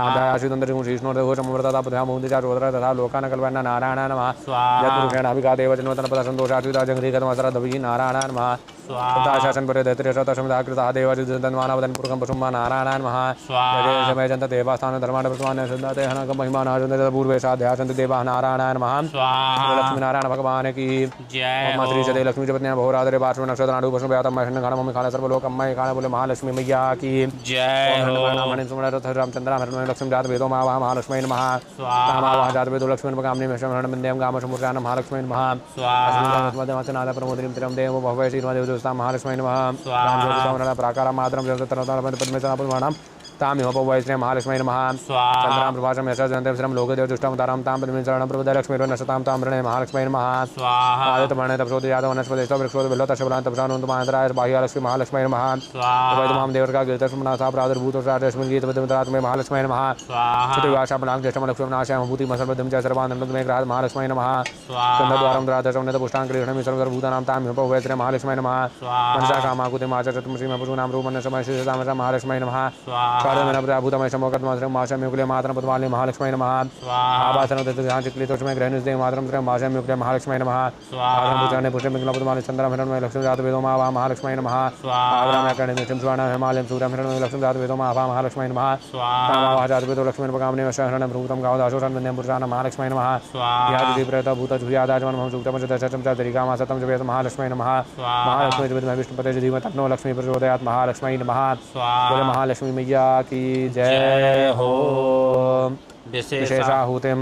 नाभ्यायाशिदन्तरिगुंशीष्णोर्देहोषमुद्रता शोधरा तथा लोकानकल्पन्न नारायणाय नमः स्वाहा यत्पुरुषेण अभिघातेव जन्मतनपदा सन्तोषाश्रिता जङ्घ्रीगतमसरदभिः नारायणाय नमः स्वाहा शासन परे दैत्रे शत समुदा कृता देवाजिदन्वानावदन पुरुषं पशुमा नारायणान् महा स्वाहा समय जंत देवास्थान धर्माण प्रसवान सन्दाते हनक महिमा नाजंत पूर्वे साध्या संत देवा नारायणान् महा स्वाहा लक्ष्मी नारायण भगवान की जय ओम श्री हो सदे लक्ष्मी जपत्न्या भोरादरे पार्श्व नक्षत्र नाडु पशु व्यातम महेश खाना मम्मी खाना सर्वलोकम्मय खाना बोले महालक्ष्मी मैया की जय हो मणि सुमरथ रामचंद्र हरण लक्ष्मी जात वेदो मा महालक्ष्मी नमः स्वाहा कामा जात वेदो लक्ष्मी पगामनि मशरण बंदेम गाम समुद्रान महालक्ष्मी नमः स्वाहा मध्यमाचनाद प्रमोदिनीं तिरं देव भवय श्रीमदेव जोस्ता महालक्ष्मी नमः स्वाहा रामज्योतिषामरण प्राकारा मातरं जगतरतार पद्मेश्वर पुराणं तामिह पवय श्री महालक्ष्मी नमः स्वाहा चंद्रां प्रभाषं यशः जयन्तं श्रीं लोकदेव दुष्टं तारां तां पद्मे चरणं प्रभुदय लक्ष्मी नशतां तां वृणे महालक्ष्मी नमः स्वाहा आदित्यमणे तपसोद यादव वनस्पति वृक्षोद बिल्लो तशबलां तपसानों महांतराय बाह्य लक्ष्मी महालक्ष्मी नमः स्वाहा वैदमाम देवरका गिरतस्मनाथा प्रादुर्भूत राजस्मिन् गीत विद्मत्रात् में महालक्ष्मी नमः स्वाहा चतुर्वाशापनां ज्येष्ठं लक्ष्मी नाशयाम भूति मसर्वदं च सर्वानन्दं मे ग्रहात् महालक्ष्मी नमः स्वाहा चन्द्रद्वारं द्वादशं नत पुष्टां क्रीडनं सर्वभूतानां तां उपवय श्री महालक्ष्मी नमः स्वाहा मनसा कामाकुते माचरतम श्री पशूनां रूपं समय श्री तामसा महालक्ष्मी नमः स्वाहा कारणमेन प्रभूतमय समोकत्मात्रं माशम्युक्ले मातरं पद्मालि महालक्ष्मी नमः स्वाहा आवासनं तत्ध्यान चिक्लितोष्मे ग्रहणुस्ते मातरं श्री माशम्युक्ले महालक्ष्मी नमः स्वाहा पुत्राणे पुष्टे मिंगला पद्मालि चन्द्रं हिरण्मय लक्ष्मी जात वेदो मा महालक्ष्मी नमः स्वाहा आग्राम्याकर्णे नित्यं सुवर्णं हिमालयं सूर्यं हिरण्मय लक्ष्मी जात वेदो मा महालक्ष्मी नमः स्वाहा कामावाह जात वेदो लक्ष्मी पगामने वशहरणं भूतं गावदाशोषं वन्द्यं पुरुषाणां महालक्ष्मी नमः स्वाहा यादि प्रयता भूत झुयादाजमन महं सूक्तम च दशम च दरिकामा सतम च वेद महालक्ष्मी नमः स्वाहा महालक्ष्मी च विद्महे विष्णुपते च धीमहि तन्नो लक्ष्मी प्रचोदयात् महालक्ष्मी नमः स्वाहा बोले महालक्ष्मी मैया की जय जय हो हो। विशेषाहुतिं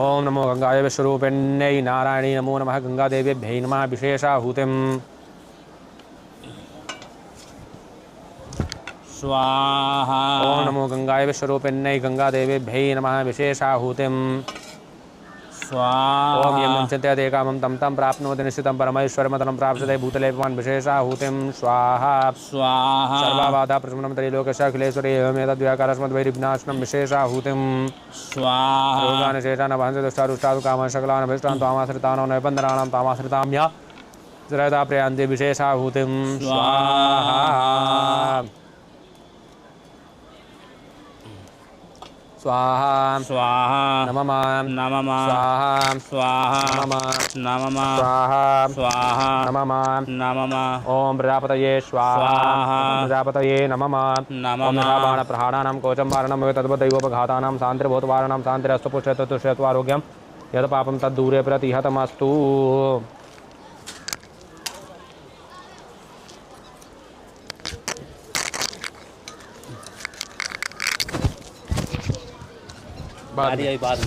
ओम नमो गंगाय विश्वरूपिण्यै नारायणी नमो नमः गंगादेव्यै नमः विशेषाहुतिं स्वाहा ओम नमो गंगाय विश्वरूपिण्यै गंगादेव्यै नमः विशेषाहुतिं स्वाहा ओम यं चिन्तयते कामं तं तं प्राप्नोति निश्चितं परमेश्वरमतनं प्राप्स्यते भूतले भवान् विशेषाहुतिं स्वाहा स्वाहा सर्वाबाधा प्रशमनं त्रैलोक्यस्य अखिलेश्वरे एवमेतद्व्याकारस्मद्वैरिघ्नाशनं विशेषाहुतिं स्वाहा रोगान् शेषान् वहन्ति दुष्टारुष्टादु कामान् सकलान् अभीष्टान् तामाश्रितानो नैबन्धनानां तामाश्रिताम्य जरदा प्रयान्ति विशेषाहुतिं स्वाहा स्वाहा स्वाहा नमः नमः स्वाहा स्वाहा नमः नमः स्वाहा स्वाहा नमः नमः ओम प्रजापतये स्वाहा स्वाहा प्रजापतये नमः नमः ओम बाणप्रहाणानां कवचम्बारणं तद्वदैवोपघातानां शान्तिर्भूतवाराणां शान्तिरस्तुपुष्यतुष्यत्वारोग्यं यत् पापं तद्दूरे प्रतिहतमस्तु बारी आई बाद में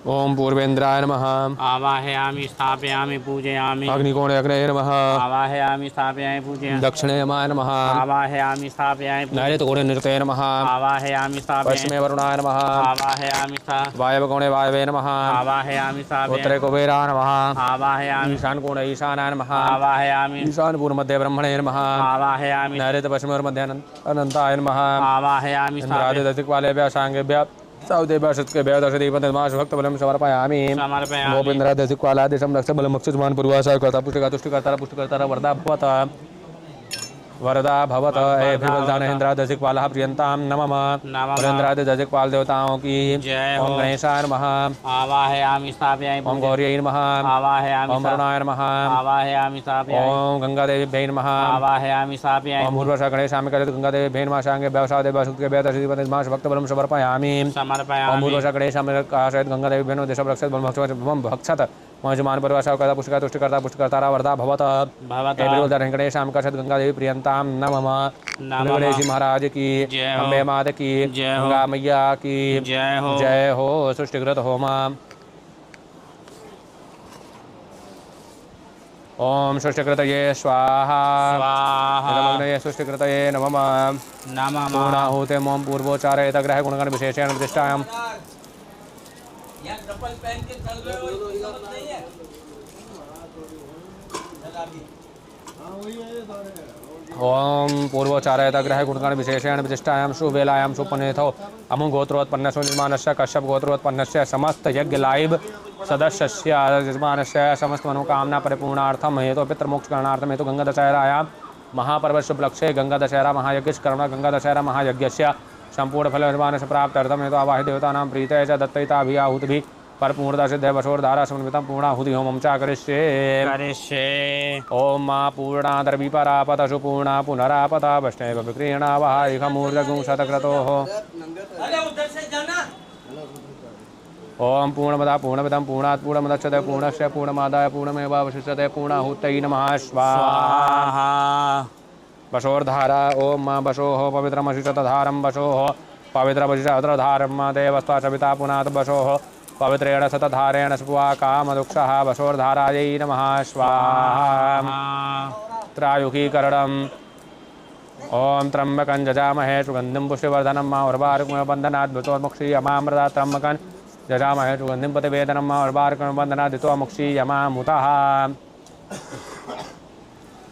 ओम पूर्वेन्द्राय नमः। आवाहयामि स्थापयामि पूजयामि। अग्निकोणे अग्नये नमः। आवाहयामि स्थापयामि पूजयामि। दक्षिणे यमाय नमः। आवाहयामि स्थापयामि पूजयामि। नैऋतकोणे निरुते नमः। आवाहयामि स्थापयामि। पश्चिमे वरुणाय नमः। आवाहयामि वायवकोणे वायवे नमः। आवाहयामि स्थापयामि। उत्तरे कुबेराय नमः। आवाहयामि। ईशानकोणे ईशानाय नमः। आवाहयामि। ईशानपूर्वमध्ये ब्रह्मणे नमः। आवाहयामि। नैऋत्य पश्चिमोर्मध्ये अनन्ताय नमः। आवाहयामि। इन्द्रादिदधिक्पालेभ्यः शाङ्गेभ्यः साउदेभ्यः शतकेभ्यः दशदीपनिर्माश भक्तबलं समर्पयामि। समर्पयामि। गोपेन्द्रादिक्पालादिशं रक्षबलं मक्षुजमान पूर्वाशा कर्ता पुष्टिकर्ता वरदा भवत वरदा भवत एभिर्बलदानेन्द्रादिक्पालः प्रियन्तां नमः। वरेन्द्रादिक्पाल देवताओं की जय ओम हो। गणेशाय नमः। आवाहयामि स्थापयामि ओम गौर्यै नमः। आवाहयामि। ओम वरुणाय नमः। आवाहयामि स्थापयामि। ओम गंगादेव्यै नमः। आवाहयामि स्थापयामि। ओम पूर्वशा गणेशामि कलित गंगादेव्यै नमः। शांगे व्यवसादेव सुखदेव दशदीपनिर्माश भक्तबलं समर्पयामि। समर्पयामि। ओम पूर्वशा गणेशामि काशयत गंगादेव्यै देशं रक्षत बलभक्षत भक्षत मजमान परिवासा कर्ता पुष्टिकर्ता वरदा भवत एभिर्बलदाने गणेशामि काशयत गंगादेवी प्रियन्तां नमः। गणेश महाराज की जय हो। अम्बे माता की जय हो। गंगा मैया की जय हो। जय हो। सृष्टिकृत होमा। ओम सृष्टिकृतये स्वाहा। स्वाहा। सृष्टिकृतये नमः। नमः। पूर्णाहुते मोम पूर्वोच्चारयत ग्रह गुणगण विशेषेण प्रतिष्ठायां यार चप्पल पहन के चल रहे हो कोई समझ नहीं है। ओम पूर्वोच्चारयत ग्रह गुणगण विशेषेण प्रतिष्ठायां शुभवेलायां सुपनेथो अमु गोत्रोत्पन्नस्य निर्माणस्य कश्यप गोत्रोत्पन्नस्य समस्त यज्ञ लाइव सदस्यस्य यजमानस्य समस्त मनोकामना परिपूर्णार्थम हेतु पितृमोक्षकरणार्थम हेतु गंगा दशहरायां महापर्वस्य उपलक्ष्ये गंगा दशहरा महायज्ञकर्म गंगा दशहरा महायज्ञस्य संपूर्ण फल निर्माणस्य प्राप्त्यर्थम हेतु आवाहि देवतानां प्रीतये च दत्तैताभियाहुतिभिः परपूर्णता सिद्धे वशोर्धारा समन्वितं पूर्णाहुति होमं च करिष्ये। ओम मा पूर्णा दर्विपरापतशु पूर्णा पुनरापता वैष्णव विक्रीणा वाहिकमूर्धगुं शतक्रतोः। अरे उधर से जाना। ओम पूर्णमदा पूर्णमिदं पूर्णात् पूर्णमुदच्यते पूर्णस्य पूर्णमादाय पूर्णमेवावशिष्यते पूर्णाहुत्यै नमः स्वाहा। वशोर्धारा ओम मा वशोः पवित्रमशिषतधारं वशोः पवित्रमशिषतधारं मा देवस्त्वा सविता पुनात् वशोः पवित्रेण शतधारेण स्पुआ कामदुक्षः वशोर्धारायै नमः स्वाहा। त्रायुकीकरणम् ओम त्र्यंबकं जजामहे सुगन्धिं पुष्टिवर्धनं मा उर्वारुकबन्धनात् मृतोर्मुक्षीयमामृता त्र्यंबकं जजामहे सुगन्धिं प्रतिवेदनं मा उर्वारुकबन्धनात् दितोमुक्षीयमामुतः।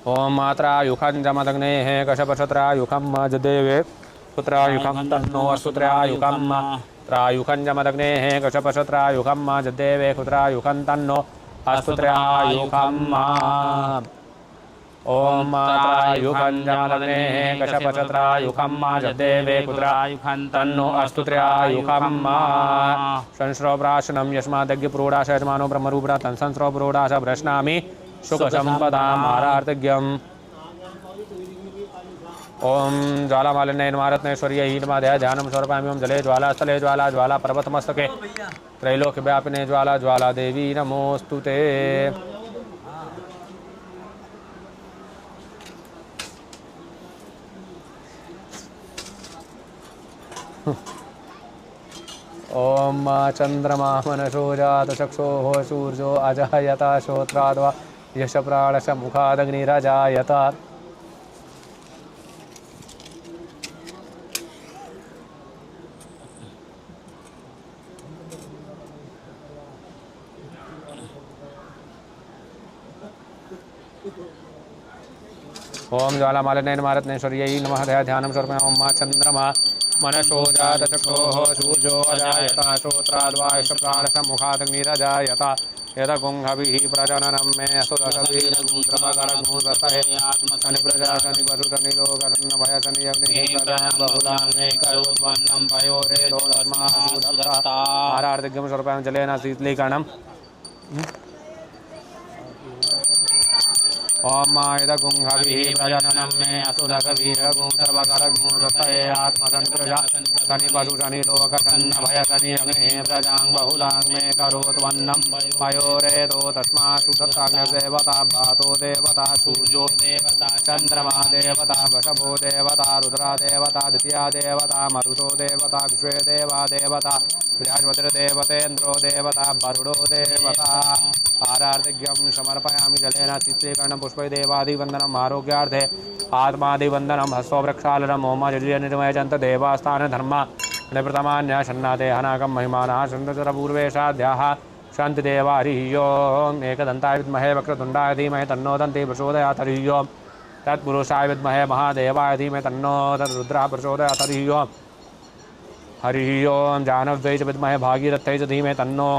ओम मात्रायुखं जमदग्नेः कशपशत्रायुखं मजदेवे पुत्रायुखं तन्नो सुत्रायुखं त्रायुखं जमदग्नेः कशपशत्रायुखं मजदेवे पुत्रायुखं तन्नो अस्तुत्रायुखं। ओम मात्रायुखं जमदग्नेः कशपशत्रायुखं मजदेवे पुत्रायुखं तन्नो अस्तुत्रायुखं। संस्रवप्राशनं यस्मादज्ञपुरोडाश यजमानो ब्रह्मरूपिणा तत्संस्रवपुरोडाश प्रश्नामि सुखसम्पदामारार्तिज्ञम्। ओम ज्वालामालिन्यै नमः रत्नेश्वर्यै नमः ध्यानं समर्पयामि। ओम जले ज्वाला स्थले ज्वाला ज्वाला पर्वतमस्तके त्रैलोक्यव्यापिने ज्वाला ज्वाला देवी नमोस्तुते। ओम चंद्रमा मनसो जातचक्षोः सूर्यो अजायत श्रोत्राद्वा यश प्राणश मुखादग्निरजायत। ओम ज्वालामालिन्यै नमः रत्नेश्वर्यै नमः ध्यानं समर्पयामि। ओम चंद्रमा मनसो जातचक्षोः सूर्यो अजायत श्रोत्राद्वा यश प्राणश मुखादग्निरजायत। यदगुंहभिः प्रजननं मे असुदशवीरगुंत्रमकरगुंसहे शनि प्रजा शनि पशु शनि लोक शनि भय शनि अग्निः प्रजां बहुलां मे करोद्वन्नं पयोरेदो तस्मात् आरार्तिज्ञं समर्पयामि। जलेन शीतलीकरणम् ओम मायदगुं हविः प्रजननं मे असुरकवीरगुं सर्वकरगुं स्वस्तये आत्मसन्प्रजा शनि पशु शनि लोक शन्न भय शनि अग्ने प्रजां बहुलां मे करोत्वन्नं मयोरेतो तस्मात्सु तत्ताग्निर्देवता भातो देवता सूर्यो देवता चन्द्रमा देवता वृषभो देवता रुद्रा देवता द्वितीया देवता मरुतो देवता विश्वे देवा देवता बृहस्पतिर्देवतेन्द्रो देवता वरुणो देवता आरार्तिज्ञं समर्पयामि जलेन चित्रीकरणं पुष्पदेवादिवन्दनम् आरोग्यार्थे आत्मादिवन्दनं हस्तवृक्षालनम् ओमाजलीयनिर्मयजन्त देवास्थानधर्मा निप्रतमान्य शन्नाते हनाकं महिमानः सन्ततरपूर्वेशाद्याः शान्ति देवा हरिः ओम् एकदन्ताय विद्महे वक्रतुण्डाय धीमहि तन्नो दन्ति प्रचोदयात् हरिः ओम् तत्पुरुषाय विद्महे महादेवाय धीमहि तन्नो तद्रुद्रः प्रचोदयात् हरिः ओम् हरिः ओम् जानव्यै च विद्महे भागीरथ्यै च धीमहि तन्नो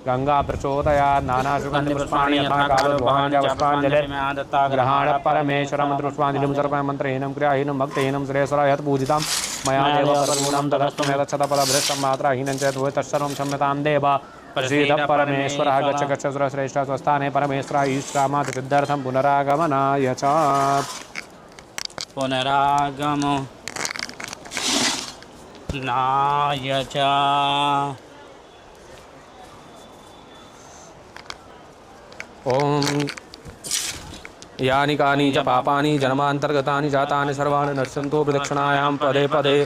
गंगा प्रचोदयात् नानासुगन्धिपुष्पाणि यथा कालोद्वहाञ्जलिर्ग्रहाण परमेश्वरमन्त्रपुष्पाञ्जलिं सर्पं मन्त्रहीनं क्रियाहीनं भक्तिहीनं श्रेयसरा यत् पूजितं मया देव परमूलं तदस्तु मे तच्छतपदभ्रष्टं मात्राहीनं च द्वै तत्सर्वं क्षम्यतां देव प्रसीद परमेश्वरः गच्छ गच्छ सुरश्रेष्ठ स्वस्थाने परमेश्वरः ईश्वरामात् सिद्ध्यर्थं पुनरागमनाय च पुनरागमो नाय च ओम यानि कानि च पापानि जन्मान्तर्गतानि जातानि सर्वाणि नश्यन्तो प्रदक्षिणायां पदे पदे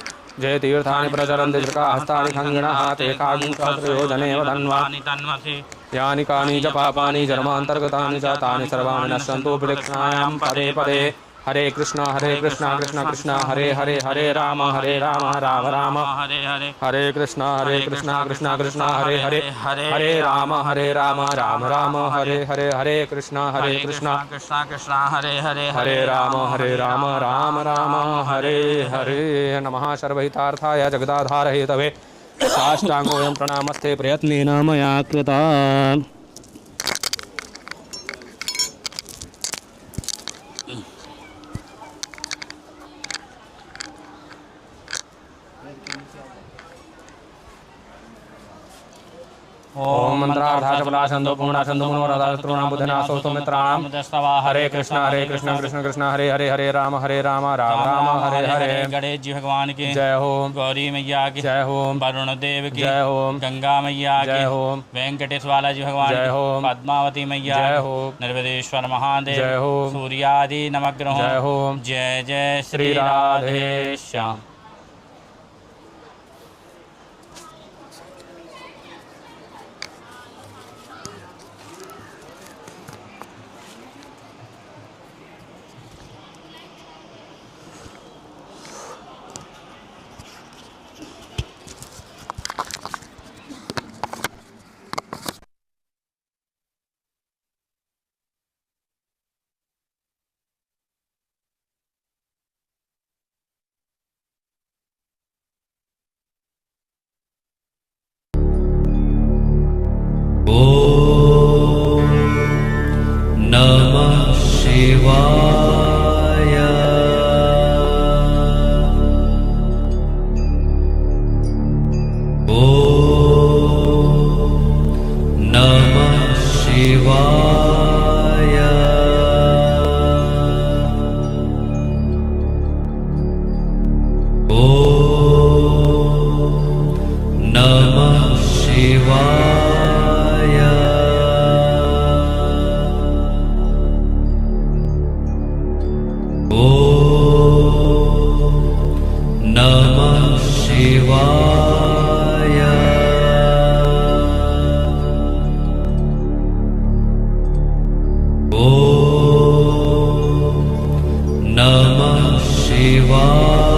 जय तीर्थानि प्रचरन्ति हस्तानि खङ्गिणः ते कागुंसहस्रयोजने वदन्वानि तन्वसि यानि कानि च पापानि जन्मान्तर्गतानि जातानि सर्वाणि नश्यन्तो प्रदक्षिणायां पदे पदे हरे कृष्ण कृष्ण कृष्ण हरे हरे हरे राम राम राम हरे हरे हरे कृष्ण कृष्ण कृष्ण हरे हरे हरे राम राम राम हरे हरे हरे कृष्ण कृष्ण कृष्ण हरे हरे हरे राम राम राम हरे हरे नमः सर्वहितार्थाय जगदाधारहेतवे साष्टांगोऽयं प्रणामस्ते प्रयत्नेन मया कृता ओम मंत्रार्थाचपलाशंदो पूर्णाशंदो मनोरथास्तॄणां बुद्धनासोस्तु मित्राणां हरे कृष्ण कृष्ण कृष्ण हरे हरे हरे राम राम राम हरे हरे गणेश जी भगवान की जय हो गौरी मैया की जय हो वरुण देव की जय हो गंगा मैया की जय हो वेंकटेश वाला जी भगवान जय हो पद्मावती मैया जय हो निर्वेदेश्वर महादेव जय हो सूर्यादि नवग्रहों जय हो जय जय श्री राधे श्याम नमः शिवाय नमः शिवाय नमः शिवाय नमः शिवाय नमः शिवाय